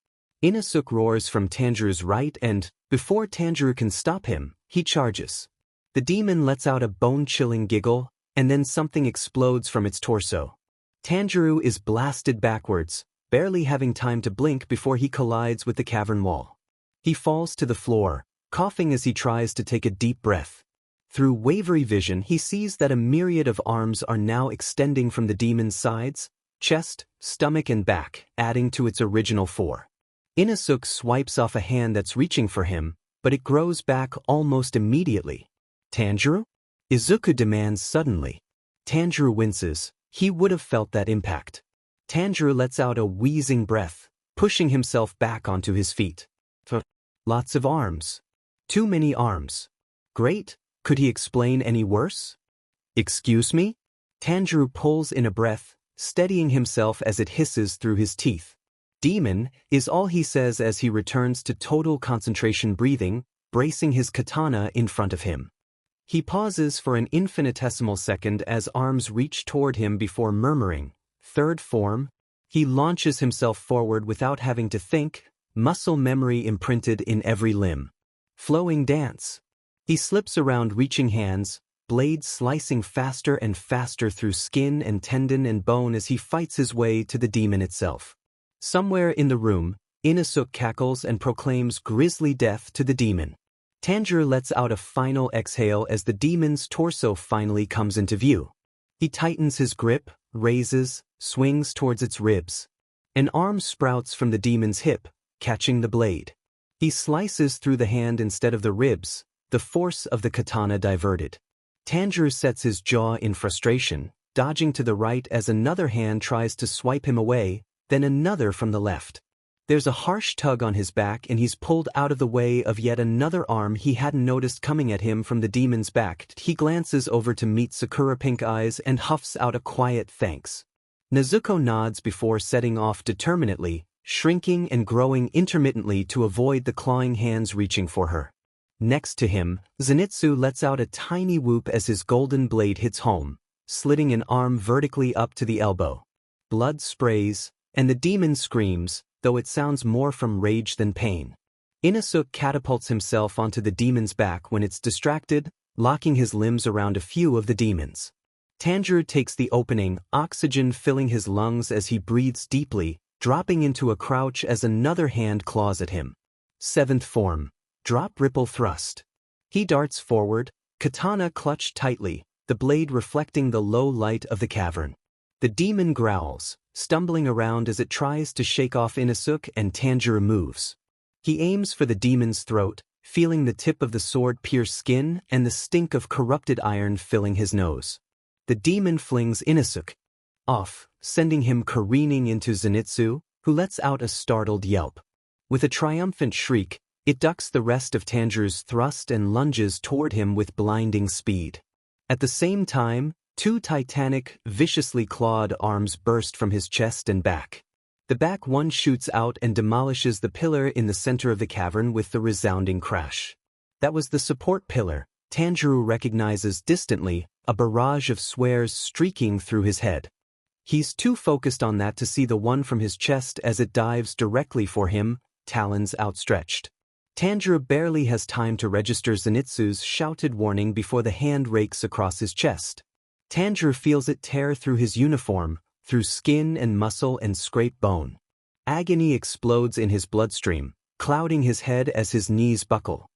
Inosuke roars from Tanjiro's right and, before Tanjiro can stop him, he charges. The demon lets out a bone-chilling giggle, and then something explodes from its torso. Tanjiro is blasted backwards, barely having time to blink before he collides with the cavern wall. He falls to the floor, coughing as he tries to take a deep breath. Through wavery vision he sees that a myriad of arms are now extending from the demon's sides, chest, stomach and back, adding to its original 4. Inosuke swipes off a hand that's reaching for him, but it grows back almost immediately. Tanjiro? Izuku demands suddenly. Tanjiro winces. He would have felt that impact. Tanjiro lets out a wheezing breath, pushing himself back onto his feet. Lots of arms. Too many arms. Great. Could he explain any worse? Excuse me? Tanjiro pulls in a breath, steadying himself as it hisses through his teeth. Demon, is all he says as he returns to total concentration breathing, bracing his katana in front of him. He pauses for an infinitesimal second as arms reach toward him before murmuring, "Third form." He launches himself forward without having to think, muscle memory imprinted in every limb. Flowing dance. He slips around reaching hands, blades slicing faster and faster through skin and tendon and bone as he fights his way to the demon itself. Somewhere in the room, Inosuke cackles and proclaims grisly death to the demon. Tanjiro lets out a final exhale as the demon's torso finally comes into view. He tightens his grip, raises, swings towards its ribs. An arm sprouts from the demon's hip, catching the blade. He slices through the hand instead of the ribs, the force of the katana diverted. Tanjiro sets his jaw in frustration, dodging to the right as another hand tries to swipe him away, then another from the left. There's a harsh tug on his back and he's pulled out of the way of yet another arm he hadn't noticed coming at him from the demon's back. He glances over to meet Sakura Pink Eyes and huffs out a quiet thanks. Nezuko nods before setting off determinedly, shrinking and growing intermittently to avoid the clawing hands reaching for her. Next to him, Zenitsu lets out a tiny whoop as his golden blade hits home, slitting an arm vertically up to the elbow. Blood sprays, and the demon screams, though it sounds more from rage than pain. Inosuke catapults himself onto the demon's back when it's distracted, locking his limbs around a few of the demons. Tanjiro takes the opening, oxygen filling his lungs as he breathes deeply, dropping into a crouch as another hand claws at him. 7th form. Drop ripple thrust. He darts forward, katana clutched tightly, the blade reflecting the low light of the cavern. The demon growls, stumbling around as it tries to shake off Inosuke and Tanjiro moves. He aims for the demon's throat, feeling the tip of the sword pierce skin and the stink of corrupted iron filling his nose. The demon flings Inosuke off, sending him careening into Zenitsu, who lets out a startled yelp. With a triumphant shriek, it ducks the rest of Tanjiro's thrust and lunges toward him with blinding speed. At the same time, two titanic, viciously clawed arms burst from his chest and back. The back one shoots out and demolishes the pillar in the center of the cavern with the resounding crash. That was the support pillar, Tanjiro recognizes distantly, a barrage of swears streaking through his head. He's too focused on that to see the one from his chest as it dives directly for him, talons outstretched. Tanjiro barely has time to register Zenitsu's shouted warning before the hand rakes across his chest. Tanjiro feels it tear through his uniform, through skin and muscle and scrape bone. Agony explodes in his bloodstream, clouding his head as his knees buckle.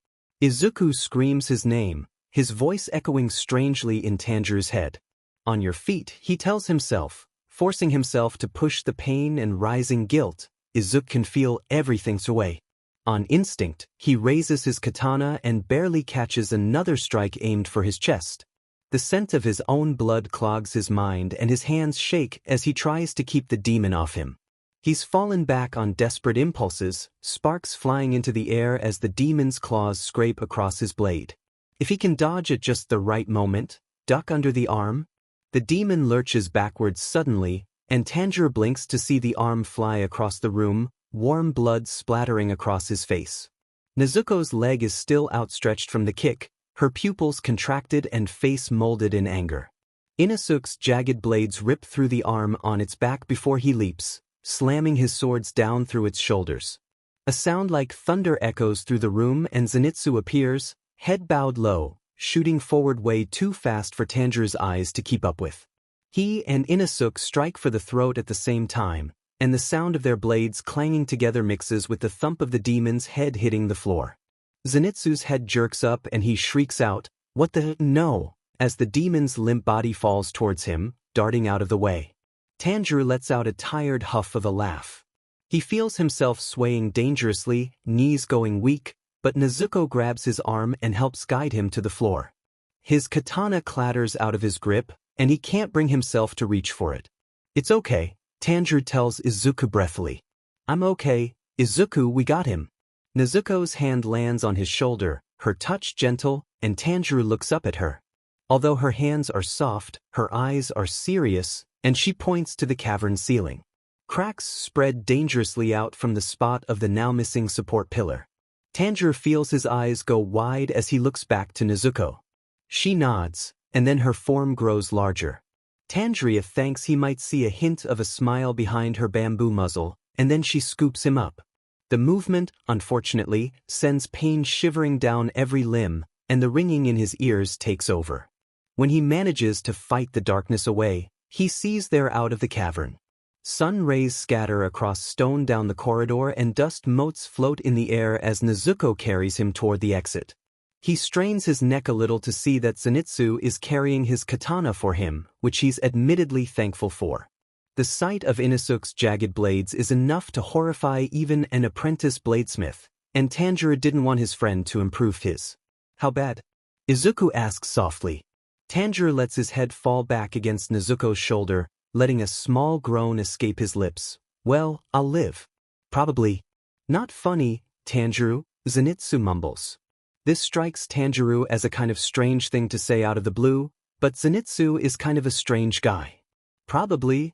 Izuku screams his name, his voice echoing strangely in Tanjiro's head. On your feet, he tells himself, forcing himself to push the pain and rising guilt. Izuku can feel everything's away. On instinct, he raises his katana and barely catches another strike aimed for his chest. The scent of his own blood clogs his mind and his hands shake as he tries to keep the demon off him. He's fallen back on desperate impulses, sparks flying into the air as the demon's claws scrape across his blade. If he can dodge at just the right moment, duck under the arm. The demon lurches backwards suddenly, and Tanjiro blinks to see the arm fly across the room, warm blood splattering across his face. Nezuko's leg is still outstretched from the kick, her pupils contracted and face molded in anger. Inosuke's jagged blades rip through the arm on its back before he leaps, slamming his swords down through its shoulders. A sound like thunder echoes through the room and Zenitsu appears, head bowed low, shooting forward way too fast for Tanjiro's eyes to keep up with. He and Inosuke strike for the throat at the same time, and the sound of their blades clanging together mixes with the thump of the demon's head hitting the floor. Zenitsu's head jerks up and he shrieks out, "What the no?" as the demon's limp body falls towards him, darting out of the way. Tanjiro lets out a tired huff of a laugh. He feels himself swaying dangerously, knees going weak, but Nezuko grabs his arm and helps guide him to the floor. His katana clatters out of his grip, and he can't bring himself to reach for it. "It's okay," Tanjiro tells Izuku breathily. "I'm okay, Izuku, we got him." Nezuko's hand lands on his shoulder, her touch gentle, and Tanjiro looks up at her. Although her hands are soft, her eyes are serious, and she points to the cavern ceiling. Cracks spread dangerously out from the spot of the now missing support pillar. Tanjiro feels his eyes go wide as he looks back to Nezuko. She nods, and then her form grows larger. Tanjiro thinks he might see a hint of a smile behind her bamboo muzzle, and then she scoops him up. The movement, unfortunately, sends pain shivering down every limb, and the ringing in his ears takes over. When he manages to fight the darkness away, he sees they're out of the cavern. Sun rays scatter across stone down the corridor and dust motes float in the air as Nezuko carries him toward the exit. He strains his neck a little to see that Zenitsu is carrying his katana for him, which he's admittedly thankful for. The sight of Inosuke's jagged blades is enough to horrify even an apprentice bladesmith, and Tanjiro didn't want his friend to improve his. "How bad?" Izuku asks softly. Tanjiro lets his head fall back against Nezuko's shoulder, letting a small groan escape his lips. "Well, I'll live." "Probably." "Not funny, Tanjiro," Zenitsu mumbles. This strikes Tanjiro as a kind of strange thing to say out of the blue, but Zenitsu is kind of a strange guy. "Probably,"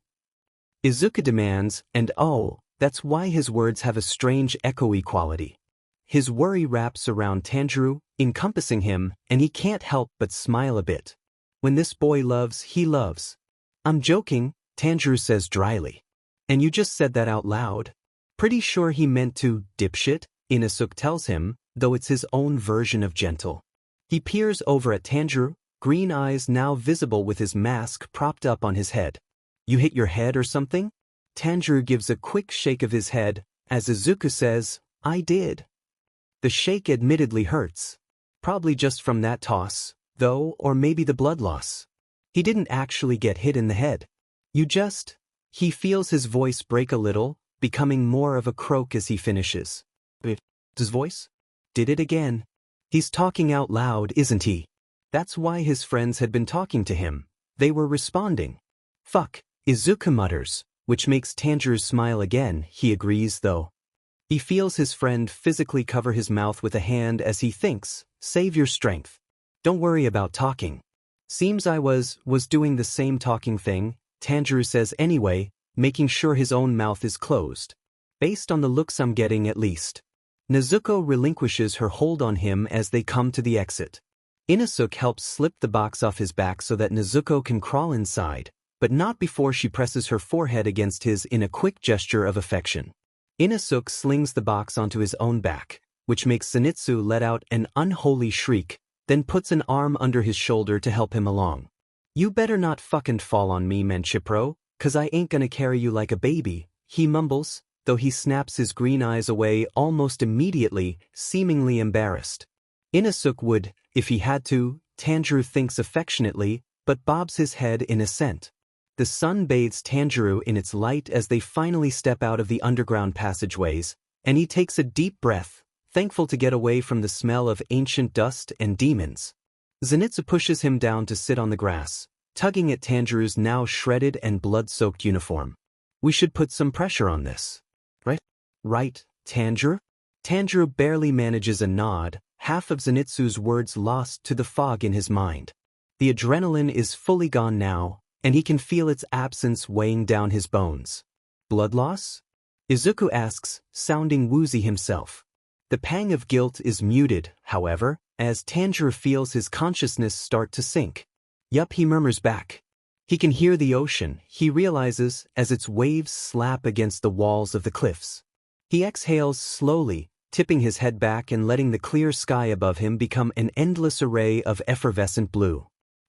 Izuku demands, and oh, that's why his words have a strange echoey quality. His worry wraps around Tanjiro, encompassing him, and he can't help but smile a bit. When this boy loves, he loves. "I'm joking," Tanjiro says dryly. "And you just said that out loud?" "Pretty sure he meant to, dipshit," Inosuke tells him, though it's his own version of gentle. He peers over at Tanjiro, green eyes now visible with his mask propped up on his head. "You hit your head or something?" Tanjiro gives a quick shake of his head, as Izuku says, "I did." The shake admittedly hurts. Probably just from that toss, though, or maybe the blood loss. He didn't actually get hit in the head. "You just..." He feels his voice break a little, becoming more of a croak as he finishes. His voice? Did it again. He's talking out loud, isn't he? That's why his friends had been talking to him. They were responding. "Fuck," Izuku mutters, which makes Tanjiro smile again. He agrees though. He feels his friend physically cover his mouth with a hand as he thinks, save your strength. Don't worry about talking. Seems I was doing the same talking thing, Tanjiro says anyway, making sure his own mouth is closed. Based on the looks I'm getting at least. Nezuko relinquishes her hold on him as they come to the exit. Inosuke helps slip the box off his back so that Nezuko can crawl inside, but not before she presses her forehead against his in a quick gesture of affection. Inosuke slings the box onto his own back, which makes Zenitsu let out an unholy shriek, then puts an arm under his shoulder to help him along. You better not fucking fall on me, Menchipro, 'cause I ain't gonna carry you like a baby, he mumbles, though he snaps his green eyes away almost immediately, seemingly embarrassed. Inosuke would, if he had to, Tanjiro thinks affectionately, but bobs his head in assent. The sun bathes Tanjiro in its light as they finally step out of the underground passageways, and he takes a deep breath, thankful to get away from the smell of ancient dust and demons. Zenitsu pushes him down to sit on the grass, tugging at Tanjiro's now shredded and blood-soaked uniform. We should put some pressure on this. Right, Tanjiro? Tanjiro barely manages a nod, half of Zenitsu's words lost to the fog in his mind. The adrenaline is fully gone now, and he can feel its absence weighing down his bones. Blood loss? Izuku asks, sounding woozy himself. The pang of guilt is muted, however, as Tanjiro feels his consciousness start to sink. Yup, he murmurs back. He can hear the ocean, he realizes, as its waves slap against the walls of the cliffs. He exhales slowly, tipping his head back and letting the clear sky above him become an endless array of effervescent blue.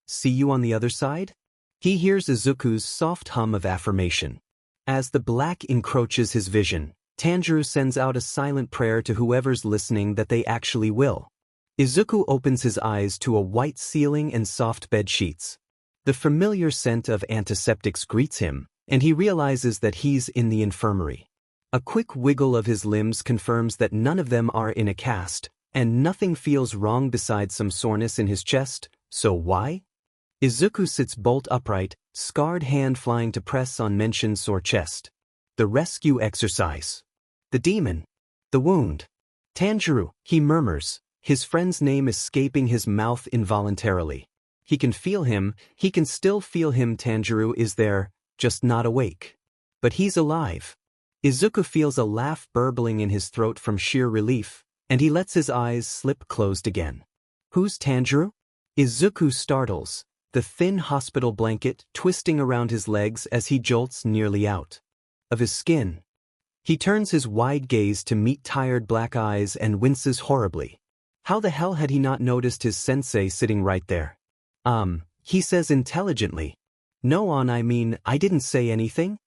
See you on the other side? He hears Izuku's soft hum of affirmation. As the black encroaches his vision, Tanjiro sends out a silent prayer to whoever's listening that they actually will. Izuku opens his eyes to a white ceiling and soft bed sheets. The familiar scent of antiseptics greets him, and he realizes that he's in the infirmary. A quick wiggle of his limbs confirms that none of them are in a cast, and nothing feels wrong besides some soreness in his chest, so why? Izuku sits bolt upright, scarred hand flying to press on mentioned sore chest. The rescue exercise. The demon. The wound. Tanjiro, he murmurs, his friend's name escaping his mouth involuntarily. He can feel him, he can still feel him. Tanjiro is there, just not awake. But he's alive. Izuku feels a laugh burbling in his throat from sheer relief, and he lets his eyes slip closed again. Who's Tanjiro? Izuku startles, the thin hospital blanket twisting around his legs as he jolts nearly out of his skin. He turns his wide gaze to meet tired black eyes and winces horribly. How the hell had he not noticed his sensei sitting right there? He says intelligently. No, I didn't say anything.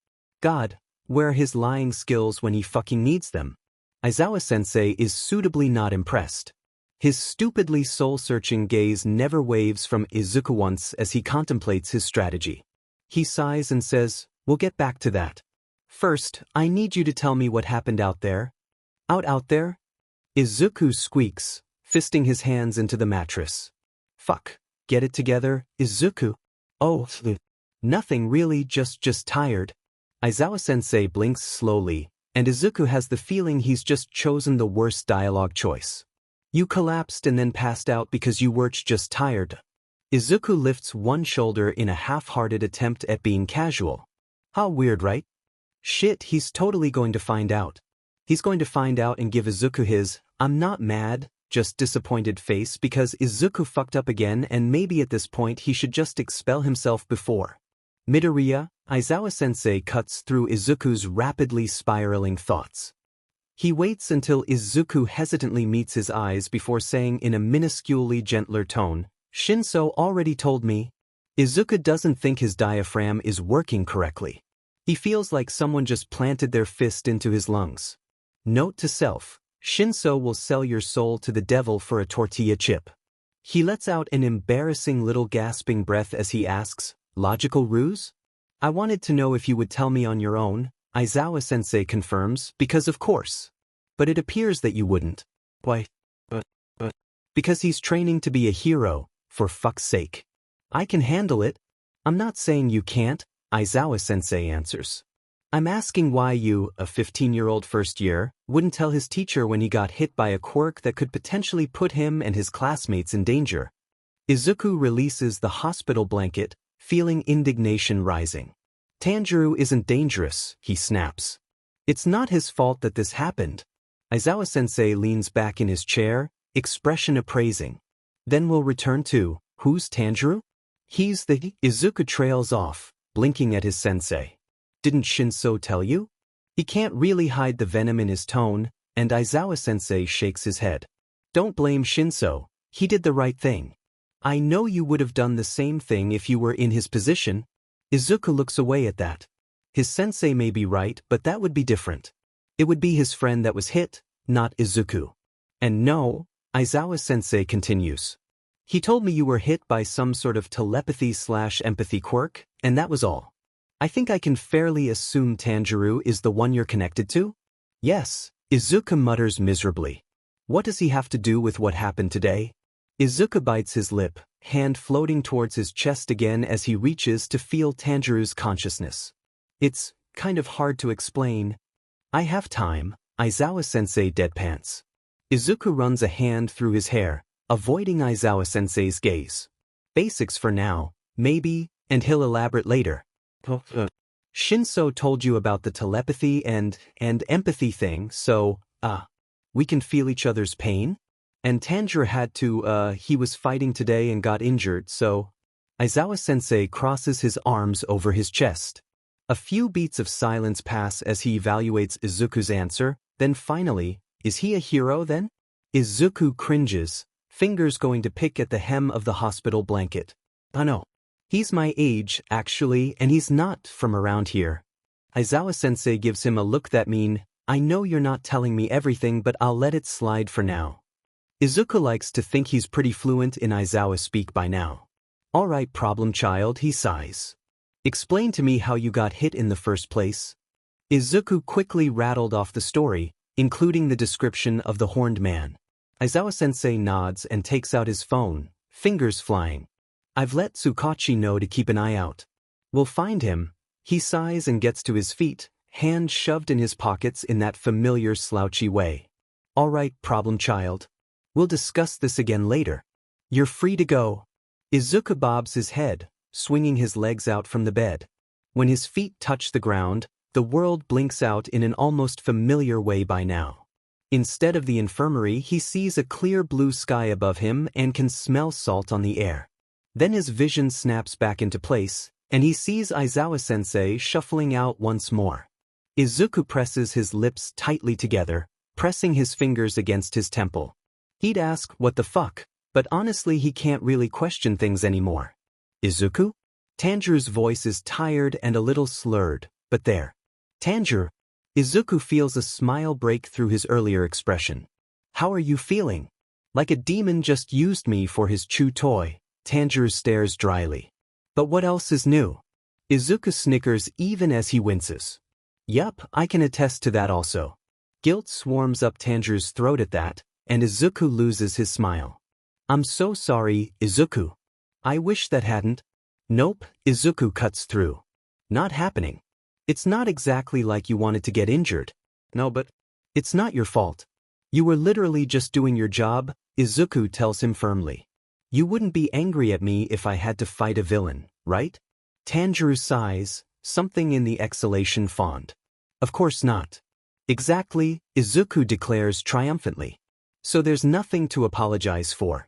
God, where are his lying skills when he fucking needs them? Aizawa-sensei is suitably not impressed. His stupidly soul-searching gaze never waves from Izuku once as he contemplates his strategy. He sighs and says, we'll get back to that. First, I need you to tell me what happened out there. Out there? Izuku squeaks, fisting his hands into the mattress. Fuck, get it together, Izuku. Oh, nothing really, just tired. Aizawa-sensei blinks slowly, and Izuku has the feeling he's just chosen the worst dialogue choice. You collapsed and then passed out because you were just tired. Izuku lifts one shoulder in a half-hearted attempt at being casual. How weird, right? Shit, he's totally going to find out. He's going to find out and give Izuku his, I'm not mad, just disappointed face because Izuku fucked up again and maybe at this point he should just expel himself before. Midoriya, Aizawa-sensei cuts through Izuku's rapidly spiraling thoughts. He waits until Izuku hesitantly meets his eyes before saying in a minusculely gentler tone, Shinso already told me. Izuku doesn't think his diaphragm is working correctly. He feels like someone just planted their fist into his lungs. Note to self, Shinso will sell your soul to the devil for a tortilla chip. He lets out an embarrassing little gasping breath as he asks, logical ruse? I wanted to know if you would tell me on your own, Aizawa-sensei confirms, because of course. But it appears that you wouldn't. Why? But. Because he's training to be a hero, for fuck's sake. I can handle it. I'm not saying you can't, Aizawa-sensei answers. I'm asking why you, a 15-year-old first year, wouldn't tell his teacher when he got hit by a quirk that could potentially put him and his classmates in danger. Izuku releases the hospital blanket, feeling indignation rising. Tanjiro isn't dangerous, he snaps. It's not his fault that this happened. Aizawa-sensei leans back in his chair, expression appraising. Then we'll return to, who's Tanjiro? He's the… Izuku trails off, blinking at his sensei. Didn't Shinso tell you? He can't really hide the venom in his tone, and Aizawa-sensei shakes his head. Don't blame Shinso, he did the right thing. I know you would have done the same thing if you were in his position. Izuku looks away at that. His sensei may be right, but that would be different. It would be his friend that was hit, not Izuku. And no, Aizawa-sensei continues. He told me you were hit by some sort of telepathy/empathy quirk, and that was all. I think I can fairly assume Tanjiro is the one you're connected to? Yes, Izuku mutters miserably. What does he have to do with what happened today? Izuku bites his lip, hand floating towards his chest again as he reaches to feel Tanjiro's consciousness. It's kind of hard to explain. I have time, Aizawa-sensei deadpants. Izuku runs a hand through his hair, avoiding Aizawa-sensei's gaze. Basics for now, maybe, and he'll elaborate later. Shinso told you about the telepathy and empathy thing, so, we can feel each other's pain? And Tanjiro had to, he was fighting today and got injured, so… Aizawa-sensei crosses his arms over his chest. A few beats of silence pass as he evaluates Izuku's answer, then finally, is he a hero then? Izuku cringes, fingers going to pick at the hem of the hospital blanket. Oh no. He's my age, actually, and he's not from around here. Aizawa-sensei gives him a look that means, I know you're not telling me everything, but I'll let it slide for now. Izuku likes to think he's pretty fluent in Aizawa speak by now. All right, problem child, he sighs. Explain to me how you got hit in the first place. Izuku quickly rattled off the story, including the description of the horned man. Aizawa-sensei nods and takes out his phone, fingers flying. I've let Tsukachi know to keep an eye out. We'll find him. He sighs and gets to his feet, hands shoved in his pockets in that familiar slouchy way. All right, problem child. We'll discuss this again later. You're free to go. Izuku bobs his head, swinging his legs out from the bed. When his feet touch the ground, the world blinks out in an almost familiar way by now. Instead of the infirmary, he sees a clear blue sky above him and can smell salt on the air. Then his vision snaps back into place, and he sees Aizawa-sensei shuffling out once more. Izuku presses his lips tightly together, pressing his fingers against his temple. He'd ask, what the fuck, but honestly he can't really question things anymore. Izuku? Tanjiro's voice is tired and a little slurred, but there. Tanjiro. Izuku feels a smile break through his earlier expression. How are you feeling? Like a demon just used me for his chew toy. Tanjiro stares dryly. But what else is new? Izuku snickers even as he winces. Yup, I can attest to that also. Guilt swarms up Tanjiro's throat at that, and Izuku loses his smile. I'm so sorry, Izuku. I wish that hadn't. Nope, Izuku cuts through. Not happening. It's not exactly like you wanted to get injured. No, but it's not your fault. You were literally just doing your job, Izuku tells him firmly. You wouldn't be angry at me if I had to fight a villain, right? Tanjiro sighs, something in the exhalation fond. Of course not. Exactly, Izuku declares triumphantly. So there's nothing to apologize for.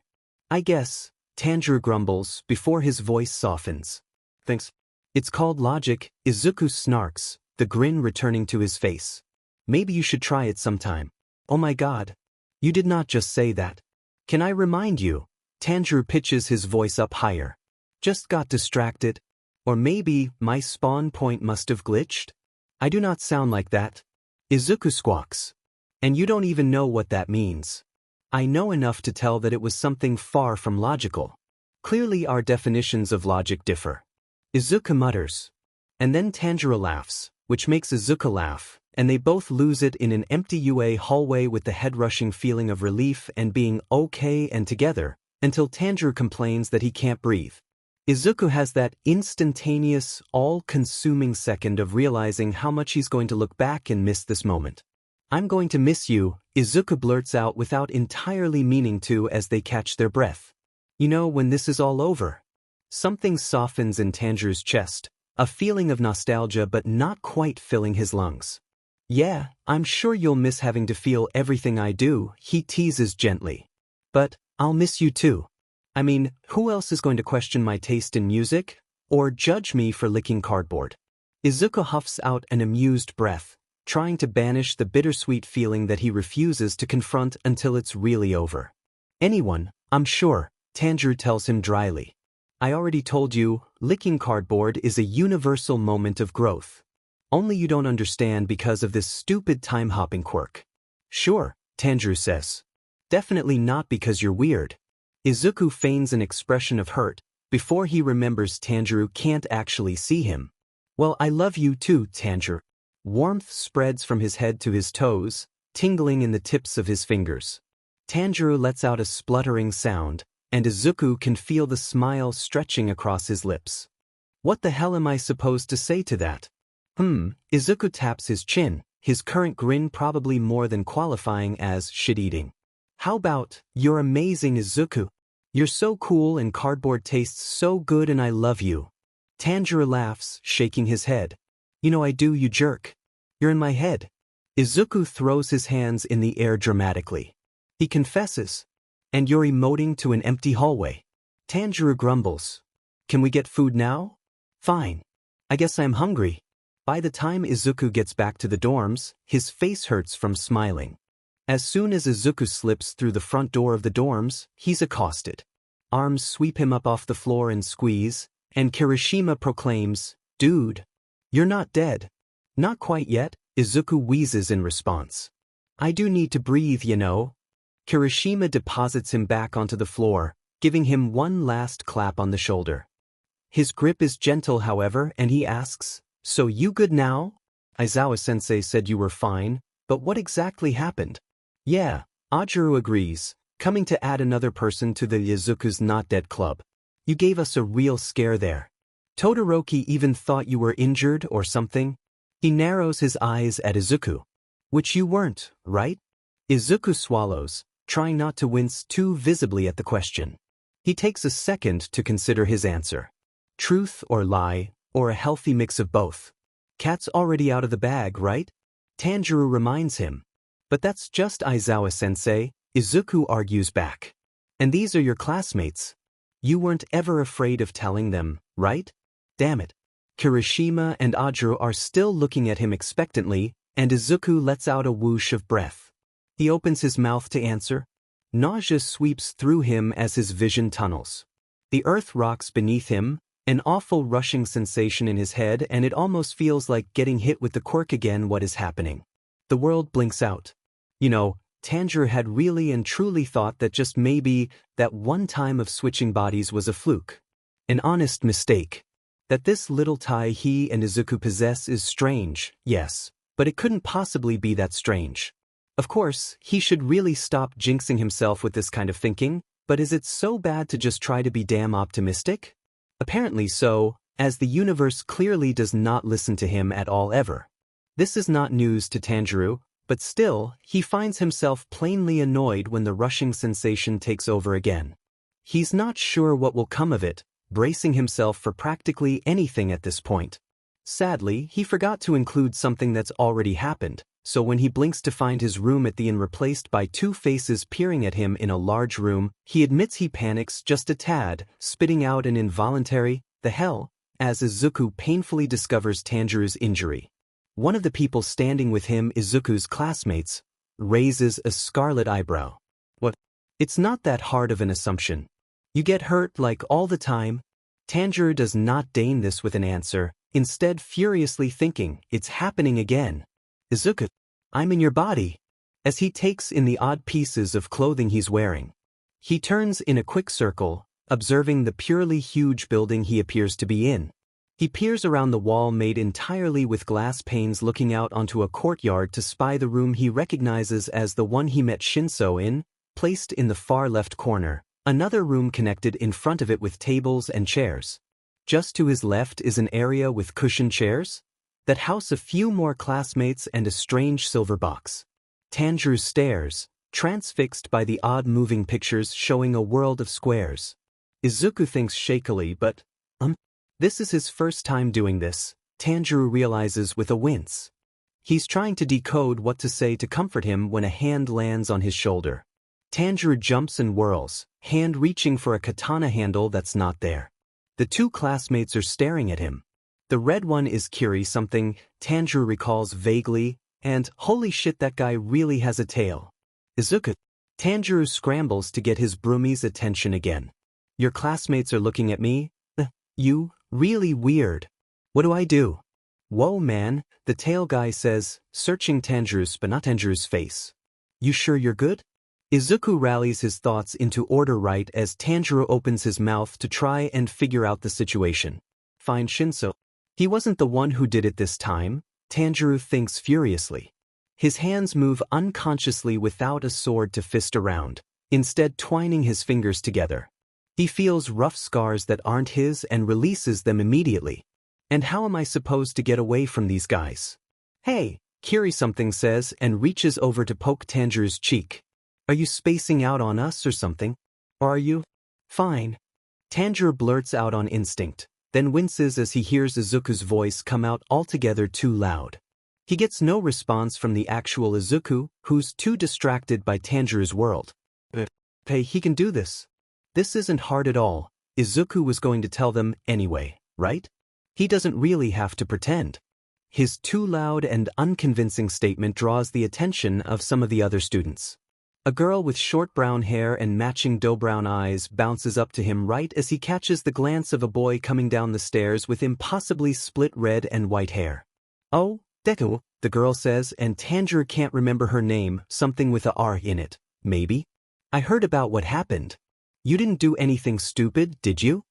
I guess, Tanjiro grumbles before his voice softens. Thanks. It's called logic, Izuku snarks, the grin returning to his face. Maybe you should try it sometime. Oh my god. You did not just say that. Can I remind you? Tanjiro pitches his voice up higher. Just got distracted. Or maybe my spawn point must have glitched? I do not sound like that. Izuku squawks. And you don't even know what that means. I know enough to tell that it was something far from logical. Clearly our definitions of logic differ. Izuku mutters. And then Tanjiro laughs, which makes Izuku laugh, and they both lose it in an empty UA hallway with the head-rushing feeling of relief and being okay and together, until Tanjiro complains that he can't breathe. Izuku has that instantaneous, all-consuming second of realizing how much he's going to look back and miss this moment. I'm going to miss you, Izuku blurts out without entirely meaning to as they catch their breath. You know, when this is all over. Something softens in Tanjiro's chest, a feeling of nostalgia but not quite filling his lungs. Yeah, I'm sure you'll miss having to feel everything I do, he teases gently. But I'll miss you too. I mean, who else is going to question my taste in music? Or judge me for licking cardboard? Izuku huffs out an amused breath, trying to banish the bittersweet feeling that he refuses to confront until it's really over. Anyone, I'm sure, Tanjiro tells him dryly. I already told you, licking cardboard is a universal moment of growth. Only you don't understand because of this stupid time-hopping quirk. Sure, Tanjiro says. Definitely not because you're weird. Izuku feigns an expression of hurt, before he remembers Tanjiro can't actually see him. Well, I love you too, Tanjiro. Warmth spreads from his head to his toes, tingling in the tips of his fingers. Tanjiro lets out a spluttering sound, and Izuku can feel the smile stretching across his lips. What the hell am I supposed to say to that? Izuku taps his chin, his current grin probably more than qualifying as shit-eating. How about, you're amazing, Izuku. You're so cool and cardboard tastes so good and I love you. Tanjiro laughs, shaking his head. You know I do, you jerk. You're in my head. Izuku throws his hands in the air dramatically. He confesses. And you're emoting to an empty hallway. Tanjiro grumbles. Can we get food now? Fine. I guess I'm hungry. By the time Izuku gets back to the dorms, his face hurts from smiling. As soon as Izuku slips through the front door of the dorms, he's accosted. Arms sweep him up off the floor and squeeze, and Kirishima proclaims, Dude, you're not dead. Not quite yet, Izuku wheezes in response. I do need to breathe, you know. Kirishima deposits him back onto the floor, giving him one last clap on the shoulder. His grip is gentle, however, and he asks, So you good now? Aizawa-sensei said you were fine, but what exactly happened? Yeah, Ajuru agrees, coming to add another person to the Izuku's Not Dead Club. You gave us a real scare there. Todoroki even thought you were injured or something. He narrows his eyes at Izuku. Which you weren't, right? Izuku swallows, trying not to wince too visibly at the question. He takes a second to consider his answer. Truth or lie, or a healthy mix of both. Cat's already out of the bag, right? Tanjiro reminds him. But that's just Aizawa-sensei, Izuku argues back. And these are your classmates. You weren't ever afraid of telling them, right? Damn it. Kirishima and Ajuru are still looking at him expectantly, and Izuku lets out a whoosh of breath. He opens his mouth to answer. Nausea sweeps through him as his vision tunnels. The earth rocks beneath him, an awful rushing sensation in his head, and it almost feels like getting hit with the quirk again. What is happening? The world blinks out. You know, Tanjiro had really and truly thought that just maybe that one time of switching bodies was a fluke. An honest mistake. That this little tie he and Izuku possess is strange, yes, but it couldn't possibly be that strange. Of course, he should really stop jinxing himself with this kind of thinking, but is it so bad to just try to be damn optimistic? Apparently so, as the universe clearly does not listen to him at all ever. This is not news to Tanjiro, but still, he finds himself plainly annoyed when the rushing sensation takes over again. He's not sure what will come of it, bracing himself for practically anything at this point. Sadly, he forgot to include something that's already happened, so when he blinks to find his room at the inn replaced by two faces peering at him in a large room, he admits he panics just a tad, spitting out an involuntary, "the hell," as Izuku painfully discovers Tanjiro's injury. One of the people standing with him, Izuku's classmates, raises a scarlet eyebrow. What? It's not that hard of an assumption. You get hurt like all the time? Tanjiro does not deign this with an answer, instead furiously thinking, it's happening again. Izuku, I'm in your body. As he takes in the odd pieces of clothing he's wearing. He turns in a quick circle, observing the purely huge building he appears to be in. He peers around the wall made entirely with glass panes looking out onto a courtyard to spy the room he recognizes as the one he met Shinso in, placed in the far left corner, Another room connected in front of it with tables and chairs. Just to his left is an area with cushioned chairs that house a few more classmates and a strange silver box. Tanjiro stares, transfixed by the odd moving pictures showing a world of squares. Izuku thinks shakily, but, this is his first time doing this, Tanjiro realizes with a wince. He's trying to decode what to say to comfort him when a hand lands on his shoulder. Tanjiro jumps and whirls, hand reaching for a katana handle that's not there. The two classmates are staring at him. The red one is Kiri, something Tanjiro recalls vaguely, and holy shit, that guy really has a tail. Izuku. Tanjiro scrambles to get his Brumi's attention again. Your classmates are looking at me? You? Really weird. What do I do? Whoa man, the tail guy says, searching Tanjiro's face. You sure you're good? Izuku rallies his thoughts into order right as Tanjiro opens his mouth to try and figure out the situation. Find Shinso. He wasn't the one who did it this time, Tanjiro thinks furiously. His hands move unconsciously without a sword to fist around, instead twining his fingers together. He feels rough scars that aren't his and releases them immediately. And how am I supposed to get away from these guys? Hey, Kiri something says and reaches over to poke Tanjiro's cheek. Are you spacing out on us or something? Or are you? Fine. Tanjiro blurts out on instinct, then winces as he hears Izuku's voice come out altogether too loud. He gets no response from the actual Izuku, who's too distracted by Tanjiro's world. Hey, he can do this. This isn't hard at all, Izuku was going to tell them anyway, right? He doesn't really have to pretend. His too loud and unconvincing statement draws the attention of some of the other students. A girl with short brown hair and matching doe brown eyes bounces up to him right as he catches the glance of a boy coming down the stairs with impossibly split red and white hair. Oh, Deku, the girl says, and Tanjiro can't remember her name, something with a R in it, maybe? I heard about what happened. You didn't do anything stupid, did you?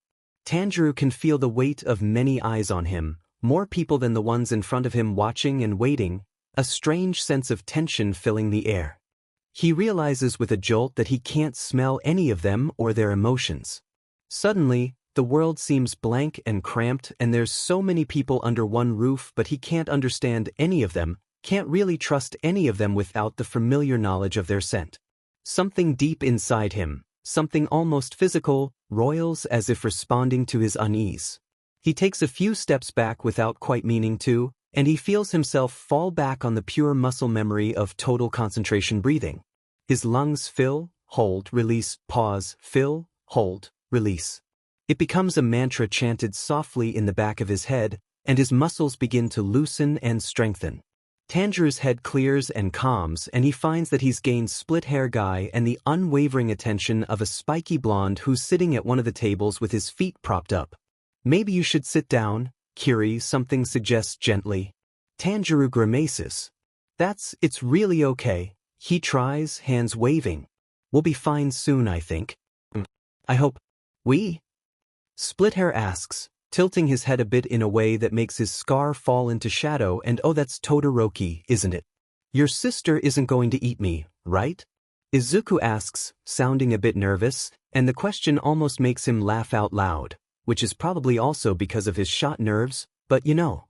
Tanjiro can feel the weight of many eyes on him, more people than the ones in front of him watching and waiting, a strange sense of tension filling the air. He realizes with a jolt that he can't smell any of them or their emotions. Suddenly, the world seems blank and cramped and there's so many people under one roof but he can't understand any of them, can't really trust any of them without the familiar knowledge of their scent. Something deep inside him, something almost physical, roils as if responding to his unease. He takes a few steps back without quite meaning to, and he feels himself fall back on the pure muscle memory of total concentration breathing. His lungs fill, hold, release, pause, fill, hold, release. It becomes a mantra chanted softly in the back of his head, and his muscles begin to loosen and strengthen. Tanjiro's head clears and calms, and he finds that he's gained split hair guy and the unwavering attention of a spiky blonde who's sitting at one of the tables with his feet propped up. Maybe you should sit down, Kiri, something suggests gently. Tanjiro grimaces. It's really okay. He tries, hands waving. We'll be fine soon, I think. I hope. We? Splithair asks, tilting his head a bit in a way that makes his scar fall into shadow, and oh, that's Todoroki, isn't it? Your sister isn't going to eat me, right? Izuku asks, sounding a bit nervous, and the question almost makes him laugh out loud, which is probably also because of his shot nerves, but you know.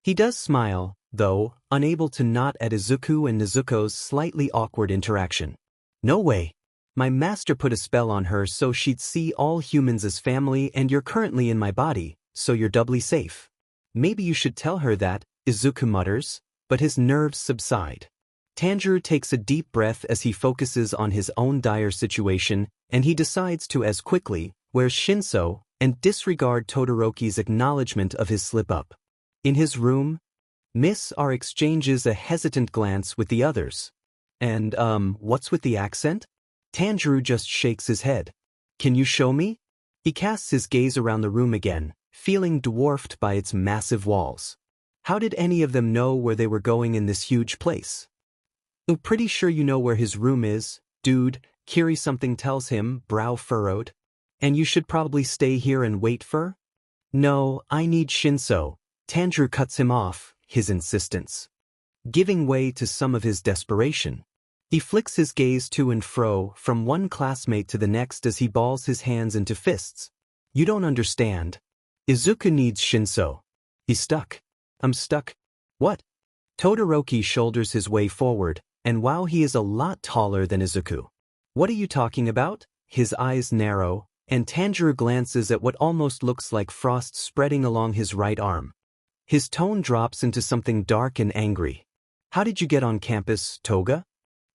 He does smile, though, unable to nod at Izuku and Nezuko's slightly awkward interaction. No way. My master put a spell on her so she'd see all humans as family, and you're currently in my body, so you're doubly safe. Maybe you should tell her that, Izuku mutters, but his nerves subside. Tanjiro takes a deep breath as he focuses on his own dire situation, and he decides to as quickly, where's Shinso, and disregard Todoroki's acknowledgement of his slip-up. In his room, Miss R exchanges a hesitant glance with the others. And, what's with the accent? Tanjiro just shakes his head. Can you show me? He casts his gaze around the room again, feeling dwarfed by its massive walls. How did any of them know where they were going in this huge place? I'm pretty sure you know where his room is, dude, Kiri something tells him, brow furrowed. And you should probably stay here and wait for? No, I need Shinso. Tanjiro cuts him off, his insistence giving way to some of his desperation. He flicks his gaze to and fro, from one classmate to the next as he balls his hands into fists. You don't understand. Izuku needs Shinso. He's stuck. I'm stuck. What? Todoroki shoulders his way forward, and wow, he is a lot taller than Izuku. What are you talking about? His eyes narrow, and Tanjiro glances at what almost looks like frost spreading along his right arm. His tone drops into something dark and angry. How did you get on campus, Toga?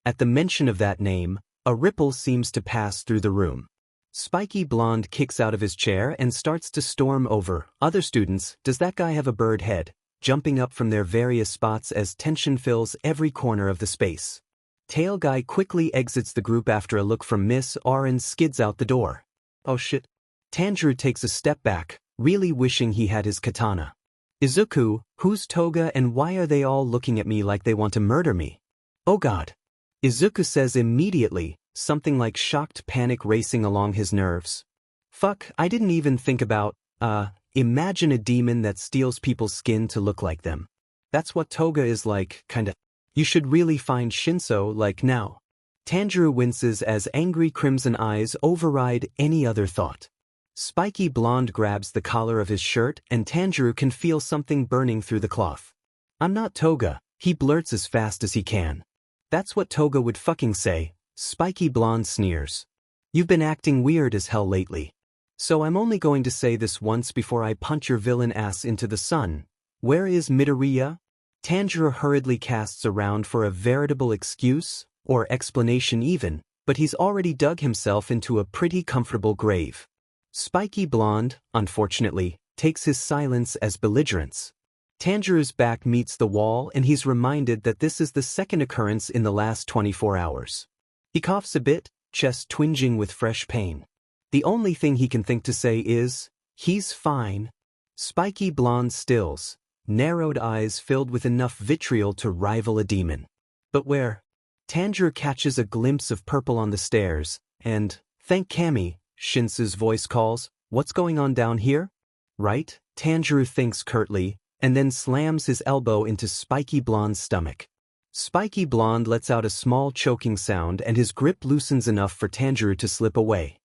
At the mention of that name, a ripple seems to pass through the room. Spiky Blonde kicks out of his chair and starts to storm over other students. Does that guy have a bird head? Jumping up from their various spots as tension fills every corner of the space. Tail Guy quickly exits the group after a look from Miss R and skids out the door. Oh shit. Tanjiro takes a step back, really wishing he had his katana. Izuku, who's Toga and why are they all looking at me like they want to murder me? Oh god. Izuku says immediately, something like shocked panic racing along his nerves. Fuck, I didn't even think about, imagine a demon that steals people's skin to look like them. That's what Toga is like, kinda. You should really find Shinso, like now. Tanjiro winces as angry crimson eyes override any other thought. Spiky Blonde grabs the collar of his shirt and Tanjiro can feel something burning through the cloth. I'm not Toga, he blurts as fast as he can. That's what Toga would fucking say, Spiky Blonde sneers. You've been acting weird as hell lately. So I'm only going to say this once before I punch your villain ass into the sun. Where is Midoriya? Tanjiro hurriedly casts around for a veritable excuse, or explanation even, but he's already dug himself into a pretty comfortable grave. Spiky Blonde, unfortunately, takes his silence as belligerence. Tanjiro's back meets the wall and he's reminded that this is the second occurrence in the last 24 hours. He coughs a bit, chest twinging with fresh pain. The only thing he can think to say is, he's fine. Spiky Blonde stills, narrowed eyes filled with enough vitriol to rival a demon. But where? Tanjiro catches a glimpse of purple on the stairs, and, thank Kami, Shinso's voice calls, what's going on down here? Right? Tanjiro thinks curtly, and then slams his elbow into Spiky Blonde's stomach. Spiky Blonde lets out a small choking sound and his grip loosens enough for Tanjiro to slip away.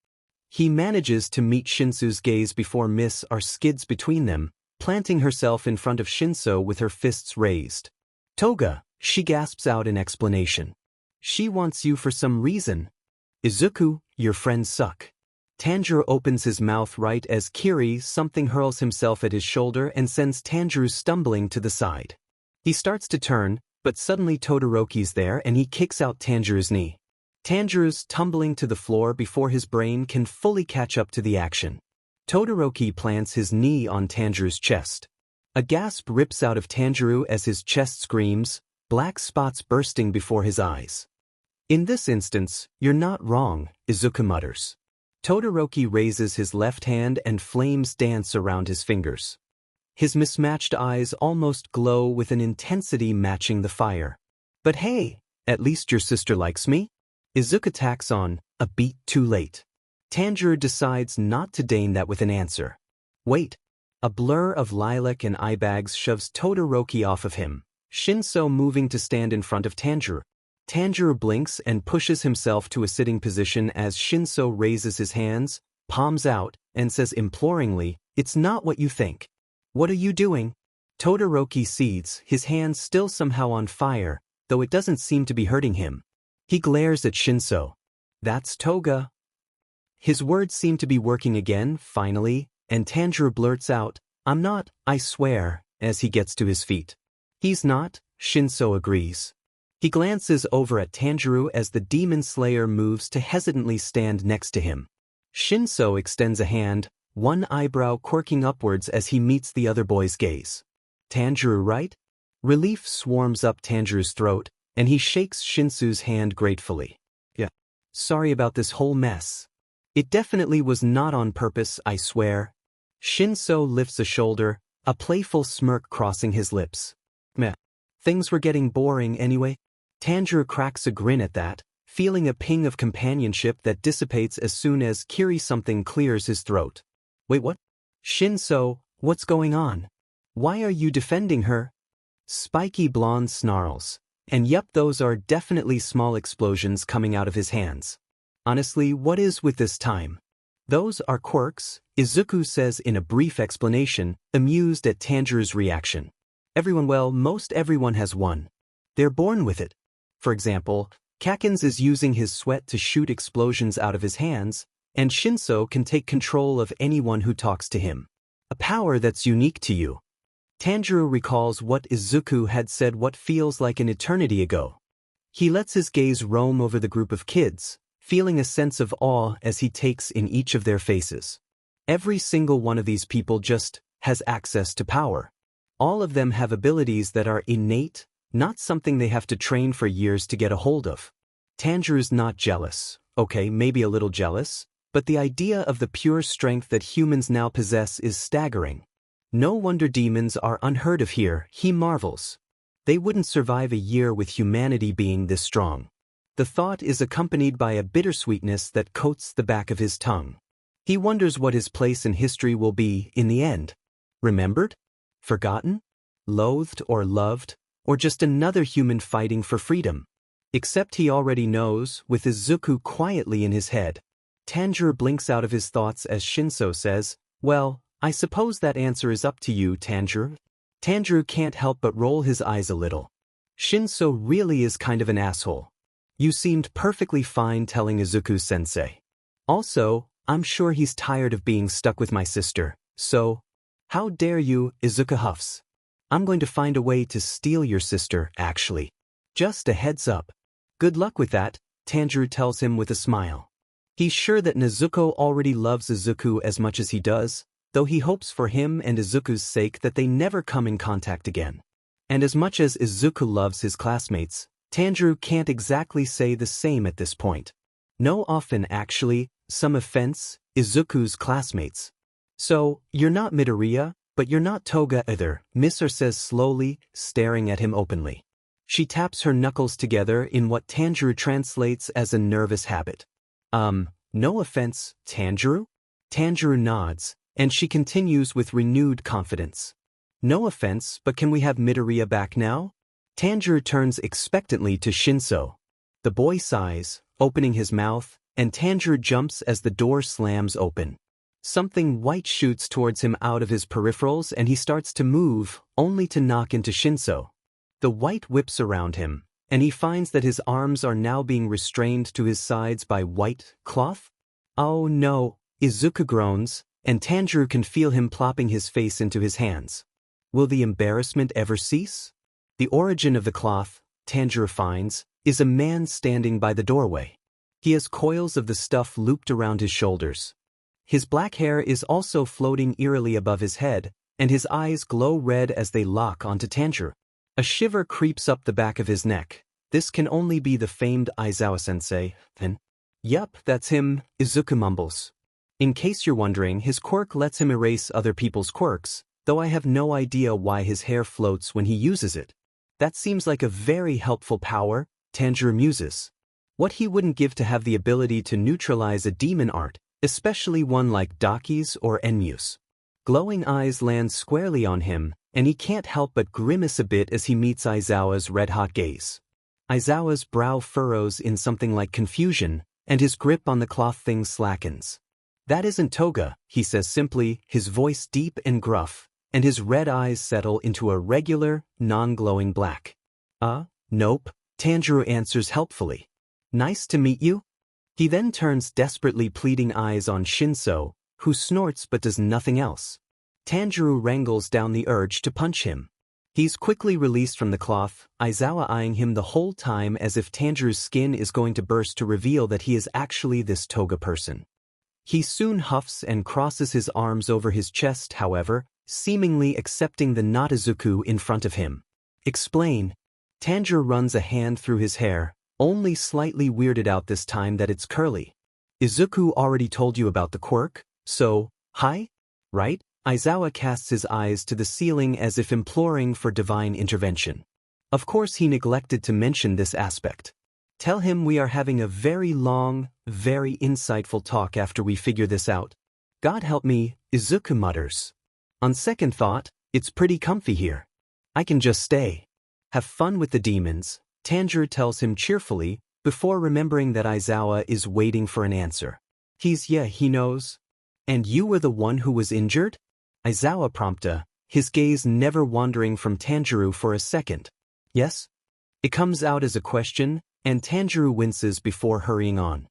He manages to meet Shinso's gaze before Miss R skids between them, planting herself in front of Shinso with her fists raised. Toga, she gasps out in explanation. She wants you for some reason. Izuku, your friends suck. Tanjiro opens his mouth right as Kiri something hurls himself at his shoulder and sends Tanjiro stumbling to the side. He starts to turn, but suddenly Todoroki's there and he kicks out Tanjiro's knee. Tanjiro's tumbling to the floor before his brain can fully catch up to the action. Todoroki plants his knee on Tanjiro's chest. A gasp rips out of Tanjiro as his chest screams, black spots bursting before his eyes. In this instance, you're not wrong, Izuku mutters. Todoroki raises his left hand and flames dance around his fingers. His mismatched eyes almost glow with an intensity matching the fire. But hey, at least your sister likes me? Izuku tacks on, a beat too late. Tanjiro decides not to deign that with an answer. Wait. A blur of lilac and eye bags shoves Todoroki off of him, Shinso moving to stand in front of Tanjiro. Tanjiro blinks and pushes himself to a sitting position as Shinso raises his hands, palms out, and says imploringly, it's not what you think. What are you doing? Todoroki seethes, his hands still somehow on fire, though it doesn't seem to be hurting him. He glares at Shinso. That's Toga. His words seem to be working again, finally, and Tanjiro blurts out, I'm not, I swear, as he gets to his feet. He's not, Shinso agrees. He glances over at Tanjiro as the demon slayer moves to hesitantly stand next to him. Shinso extends a hand, one eyebrow quirking upwards as he meets the other boy's gaze. Tanjiro, right? Relief swarms up Tanjiro's throat, and he shakes Shinso's hand gratefully. Yeah. Sorry about this whole mess. It definitely was not on purpose, I swear. Shinso lifts a shoulder, a playful smirk crossing his lips. Meh. Things were getting boring anyway. Tanjiro cracks a grin at that, feeling a ping of companionship that dissipates as soon as Kiri something clears his throat. Wait, what? Shinso, what's going on? Why are you defending her? Spiky Blonde snarls. And yup, those are definitely small explosions coming out of his hands. Honestly, what is with this time? Those are quirks, Izuku says in a brief explanation, amused at Tanjiro's reaction. Most everyone has one. They're born with it. For example, Kakens is using his sweat to shoot explosions out of his hands, and Shinso can take control of anyone who talks to him. A power that's unique to you. Tanjiro recalls what Izuku had said what feels like an eternity ago. He lets his gaze roam over the group of kids, feeling a sense of awe as he takes in each of their faces. Every single one of these people just has access to power. All of them have abilities that are innate, not something they have to train for years to get a hold of. Tanjiro's not jealous, okay, maybe a little jealous, but the idea of the pure strength that humans now possess is staggering. No wonder demons are unheard of here, he marvels. They wouldn't survive a year with humanity being this strong. The thought is accompanied by a bittersweetness that coats the back of his tongue. He wonders what his place in history will be in the end. Remembered? Forgotten? Loathed or loved? Or just another human fighting for freedom? Except he already knows, with Izuku quietly in his head. Tanjiro blinks out of his thoughts as Shinso says, "Well, I suppose that answer is up to you, Tanjiro." Tanjiro can't help but roll his eyes a little. Shinso really is kind of an asshole. You seemed perfectly fine telling Izuku-sensei. Also, I'm sure he's tired of being stuck with my sister, so… How dare you, Izuku huffs. I'm going to find a way to steal your sister, actually. Just a heads up. Good luck with that, Tanjiro tells him with a smile. He's sure that Nezuko already loves Izuku as much as he does, though he hopes for him and Izuku's sake that they never come in contact again. And as much as Izuku loves his classmates, Tanjiro can't exactly say the same at this point. No, often actually, some offense, Izuku's classmates. So, you're not Midoriya, but you're not Toga either, Misor says slowly, staring at him openly. She taps her knuckles together in what Tanjiro translates as a nervous habit. No offense, Tanjiro? Tanjiro nods, and she continues with renewed confidence. No offense, but can we have Midoriya back now? Tanjiro turns expectantly to Shinso. The boy sighs, opening his mouth, and Tanjiro jumps as the door slams open. Something white shoots towards him out of his peripherals and he starts to move, only to knock into Shinso. The white whips around him, and he finds that his arms are now being restrained to his sides by white cloth. Oh no, Izuku groans, and Tanjiro can feel him plopping his face into his hands. Will the embarrassment ever cease? The origin of the cloth, Tanjiro finds, is a man standing by the doorway. He has coils of the stuff looped around his shoulders. His black hair is also floating eerily above his head, and his eyes glow red as they lock onto Tanjiro. A shiver creeps up the back of his neck. This can only be the famed Aizawa-sensei, then. Yup, that's him, Izuku mumbles. In case you're wondering, his quirk lets him erase other people's quirks, though I have no idea why his hair floats when he uses it. That seems like a very helpful power, Tanjiro muses. What he wouldn't give to have the ability to neutralize a demon art, especially one like Daki's or Enmu's. Glowing eyes land squarely on him, and he can't help but grimace a bit as he meets Aizawa's red-hot gaze. Aizawa's brow furrows in something like confusion, and his grip on the cloth thing slackens. That isn't Toga, he says simply, his voice deep and gruff, and his red eyes settle into a regular, non-glowing black. Nope, Tanjiro answers helpfully. Nice to meet you? He then turns desperately pleading eyes on Shinso, who snorts but does nothing else. Tanjiro wrangles down the urge to punch him. He's quickly released from the cloth, Aizawa eyeing him the whole time as if Tanjiro's skin is going to burst to reveal that he is actually this Toga person. He soon huffs and crosses his arms over his chest, however, seemingly accepting the not Izuku in front of him. Explain. Tanjiro runs a hand through his hair, only slightly weirded out this time that it's curly. Izuku already told you about the quirk, so, hi? Right? Aizawa casts his eyes to the ceiling as if imploring for divine intervention. Of course he neglected to mention this aspect. Tell him we are having a very long, very insightful talk after we figure this out. God help me, Izuku mutters. On second thought, it's pretty comfy here. I can just stay. Have fun with the demons, Tanjiro tells him cheerfully, before remembering that Aizawa is waiting for an answer. Yeah, he knows. And you were the one who was injured? Aizawa prompted, his gaze never wandering from Tanjiro for a second. Yes? It comes out as a question, and Tanjiro winces before hurrying on.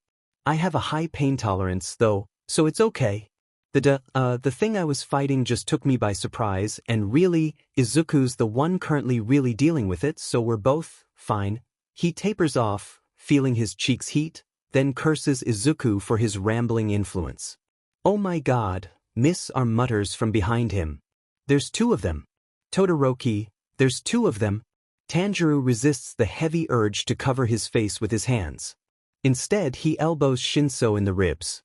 I have a high pain tolerance, though, so it's okay. The thing I was fighting just took me by surprise, and really, Izuku's the one currently really dealing with it, so we're both fine. He tapers off, feeling his cheeks heat, then curses Izuku for his rambling influence. Oh my god, Miss R mutters from behind him. There's two of them. Todoroki, there's two of them. Tanjiro resists the heavy urge to cover his face with his hands. Instead, he elbows Shinso in the ribs.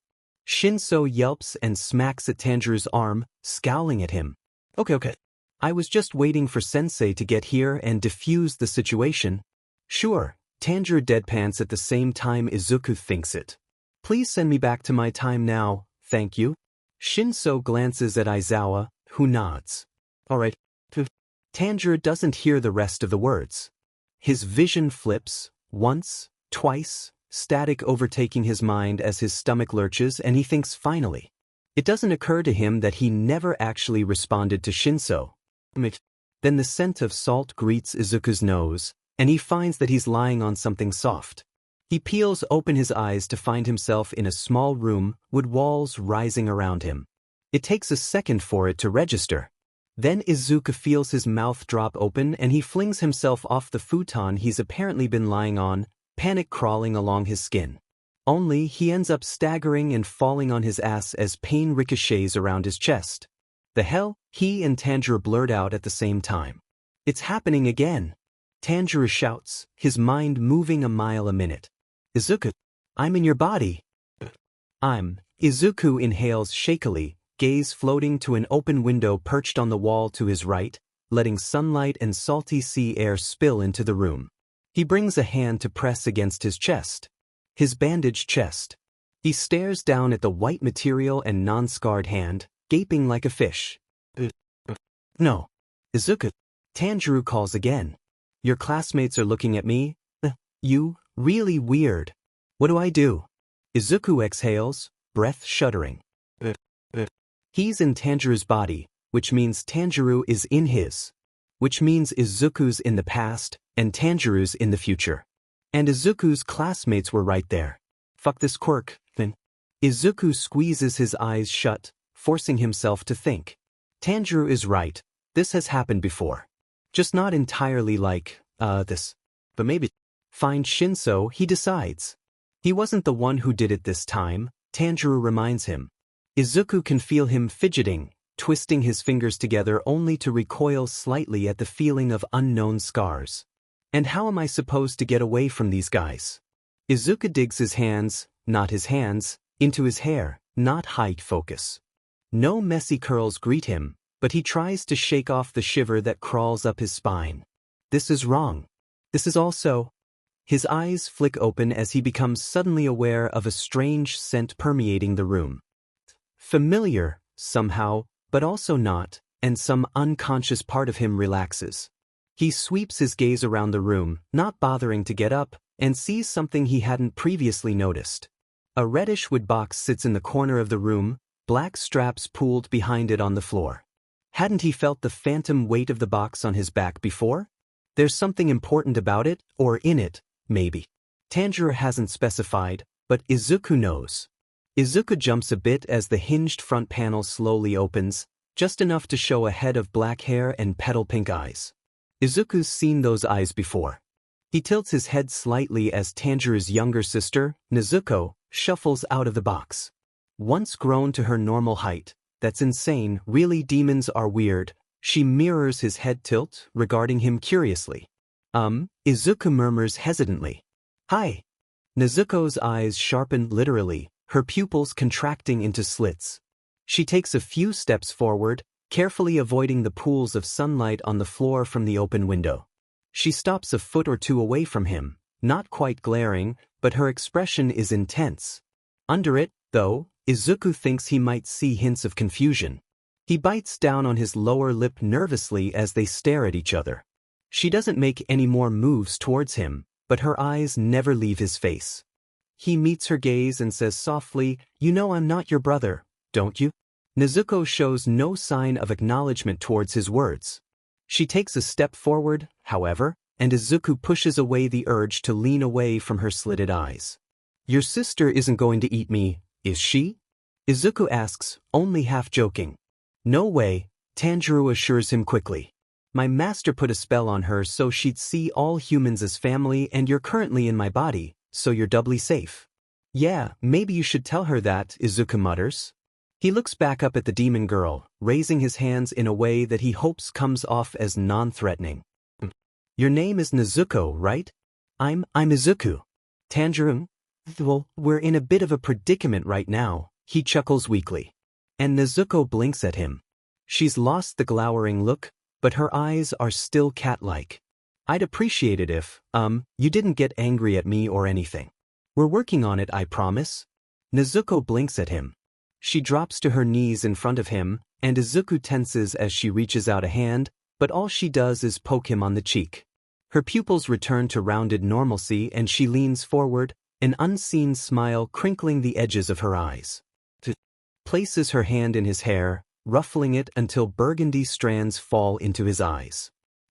Shinso yelps and smacks at Tanjiro's arm, scowling at him. Okay. I was just waiting for Sensei to get here and defuse the situation. Sure, Tanjiro deadpans at the same time Izuku thinks it. Please send me back to my time now, thank you. Shinso glances at Aizawa, who nods. Alright. Tanjiro doesn't hear the rest of the words. His vision flips, once, twice, static overtaking his mind as his stomach lurches, and he thinks finally. It doesn't occur to him that he never actually responded to Shinso. Then the scent of salt greets Izuku's nose, and he finds that he's lying on something soft. He peels open his eyes to find himself in a small room, wood walls rising around him. It takes a second for it to register. Then Izuku feels his mouth drop open and he flings himself off the futon he's apparently been lying on, panic crawling along his skin. Only he ends up staggering and falling on his ass as pain ricochets around his chest. The hell? He and Tanjiro blurt out at the same time. It's happening again. Tanjiro shouts, his mind moving a mile a minute. Izuku, I'm in your body. Izuku inhales shakily, gaze floating to an open window perched on the wall to his right, letting sunlight and salty sea air spill into the room. He brings a hand to press against his chest. His bandaged chest. He stares down at the white material and non-scarred hand, gaping like a fish. No. Izuku. Tanjiro calls again. Your classmates are looking at me. You? Really weird. What do I do? Izuku exhales, breath shuddering. He's in Tanjiro's body, which means Tanjiro is in his. Which means Izuku's in the past, and Tanjiro's in the future. And Izuku's classmates were right there. Fuck this quirk, then. Izuku squeezes his eyes shut, forcing himself to think. Tanjiro is right, this has happened before. Just not entirely like, this. But maybe. Find Shinso, he decides. He wasn't the one who did it this time, Tanjiro reminds him. Izuku can feel him fidgeting, twisting his fingers together only to recoil slightly at the feeling of unknown scars. And how am I supposed to get away from these guys? Izuku digs his hands, not his hands, into his hair, not height focus. No messy curls greet him, but he tries to shake off the shiver that crawls up his spine. This is wrong. This is also... His eyes flick open as he becomes suddenly aware of a strange scent permeating the room. Familiar, somehow, but also not, and some unconscious part of him relaxes. He sweeps his gaze around the room, not bothering to get up, and sees something he hadn't previously noticed. A reddish wood box sits in the corner of the room, black straps pooled behind it on the floor. Hadn't he felt the phantom weight of the box on his back before? There's something important about it, or in it, maybe. Tanjiro hasn't specified, but Izuku knows. Izuku jumps a bit as the hinged front panel slowly opens, just enough to show a head of black hair and petal-pink eyes. Izuku's seen those eyes before. He tilts his head slightly as Tanjiro's younger sister, Nezuko, shuffles out of the box. Once grown to her normal height, that's insane, really demons are weird, she mirrors his head tilt, regarding him curiously. Izuku murmurs hesitantly. Hi. Nezuko's eyes sharpen literally, her pupils contracting into slits. She takes a few steps forward, carefully avoiding the pools of sunlight on the floor from the open window. She stops a foot or two away from him, not quite glaring, but her expression is intense. Under it, though, Izuku thinks he might see hints of confusion. He bites down on his lower lip nervously as they stare at each other. She doesn't make any more moves towards him, but her eyes never leave his face. He meets her gaze and says softly, "You know I'm not your brother, don't you?" Nezuko shows no sign of acknowledgement towards his words. She takes a step forward, however, and Izuku pushes away the urge to lean away from her slitted eyes. "Your sister isn't going to eat me, is she?" Izuku asks, only half joking. "No way," Tanjiro assures him quickly. "My master put a spell on her so she'd see all humans as family, and you're currently in my body, so you're doubly safe." "Yeah, maybe you should tell her that," Izuku mutters. He looks back up at the demon girl, raising his hands in a way that he hopes comes off as non-threatening. "Your name is Nezuko, right?" I'm Izuku." "Tanjiro? Well, we're in a bit of a predicament right now," he chuckles weakly. And Nezuko blinks at him. She's lost the glowering look, but her eyes are still cat-like. "I'd appreciate it if, you didn't get angry at me or anything. We're working on it, I promise." Nezuko blinks at him. She drops to her knees in front of him, and Izuku tenses as she reaches out a hand, but all she does is poke him on the cheek. Her pupils return to rounded normalcy and she leans forward, an unseen smile crinkling the edges of her eyes. Places her hand in his hair, ruffling it until burgundy strands fall into his eyes.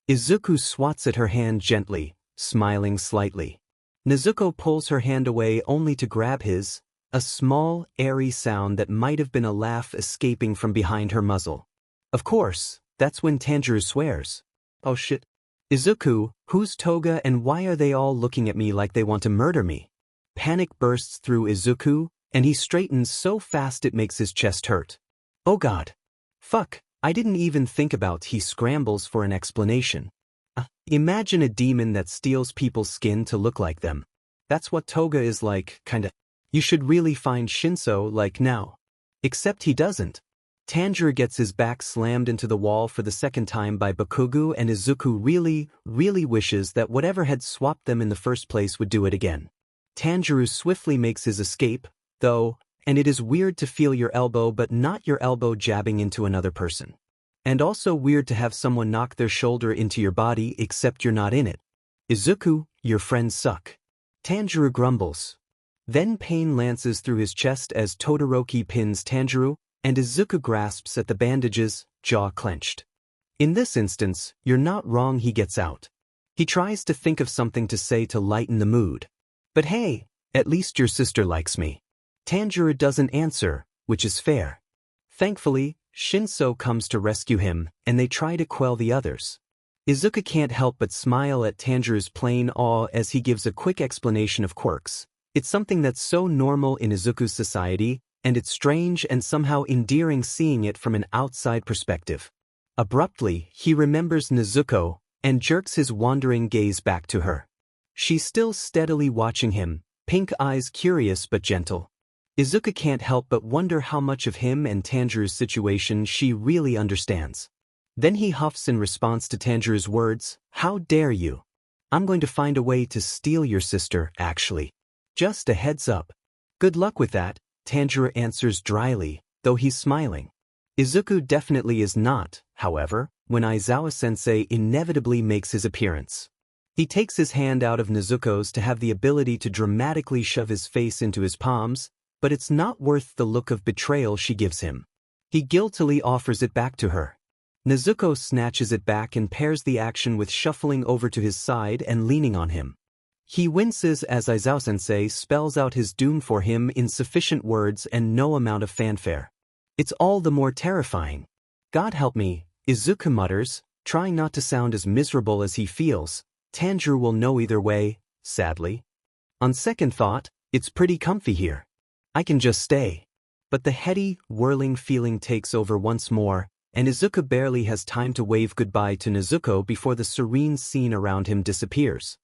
Izuku swats at her hand gently, smiling slightly. Nezuko pulls her hand away only to grab his, a small, airy sound that might have been a laugh escaping from behind her muzzle. Of course, that's when Tanjiro swears. "Oh shit. Izuku, who's Toga and why are they all looking at me like they want to murder me?" Panic bursts through Izuku, and he straightens so fast it makes his chest hurt. "Oh god. Fuck, I didn't even think about." He scrambles for an explanation. Imagine a demon that steals people's skin to look like them. That's what Toga is like, kinda. You should really find Shinso like now. Except he doesn't. Tanjiro gets his back slammed into the wall for the second time by Bakugo, and Izuku really wishes that whatever had swapped them in the first place would do it again. Tanjiro swiftly makes his escape, though, and it is weird to feel your elbow but not your elbow jabbing into another person. And also weird to have someone knock their shoulder into your body except you're not in it. "Izuku, your friends suck." Tanjiro grumbles. Then pain lances through his chest as Todoroki pins Tanjiro, and Izuku grasps at the bandages, jaw clenched. "In this instance, you're not wrong," he gets out. He tries to think of something to say to lighten the mood. "But hey, at least your sister likes me." Tanjiro doesn't answer, which is fair. Thankfully, Shinso comes to rescue him, and they try to quell the others. Izuku can't help but smile at Tanjiro's plain awe as he gives a quick explanation of quirks. It's something that's so normal in Izuku's society, and it's strange and somehow endearing seeing it from an outside perspective. Abruptly, he remembers Nezuko, and jerks his wandering gaze back to her. She's still steadily watching him, pink eyes curious but gentle. Izuku can't help but wonder how much of him and Tanjiro's situation she really understands. Then he huffs in response to Tanjiro's words, "How dare you? I'm going to find a way to steal your sister, actually. Just a heads up." "Good luck with that," Tanjiro answers dryly, though he's smiling. Izuku definitely is not, however, when Aizawa-sensei inevitably makes his appearance. He takes his hand out of Nezuko's to have the ability to dramatically shove his face into his palms, but it's not worth the look of betrayal she gives him. He guiltily offers it back to her. Nezuko snatches it back and pairs the action with shuffling over to his side and leaning on him. He winces as Aizawa-sensei spells out his doom for him in sufficient words and no amount of fanfare. It's all the more terrifying. "God help me," Izuku mutters, trying not to sound as miserable as he feels. Tanjiro will know either way, sadly. On second thought, it's pretty comfy here. I can just stay. But the heady, whirling feeling takes over once more, and Izuku barely has time to wave goodbye to Nezuko before the serene scene around him disappears.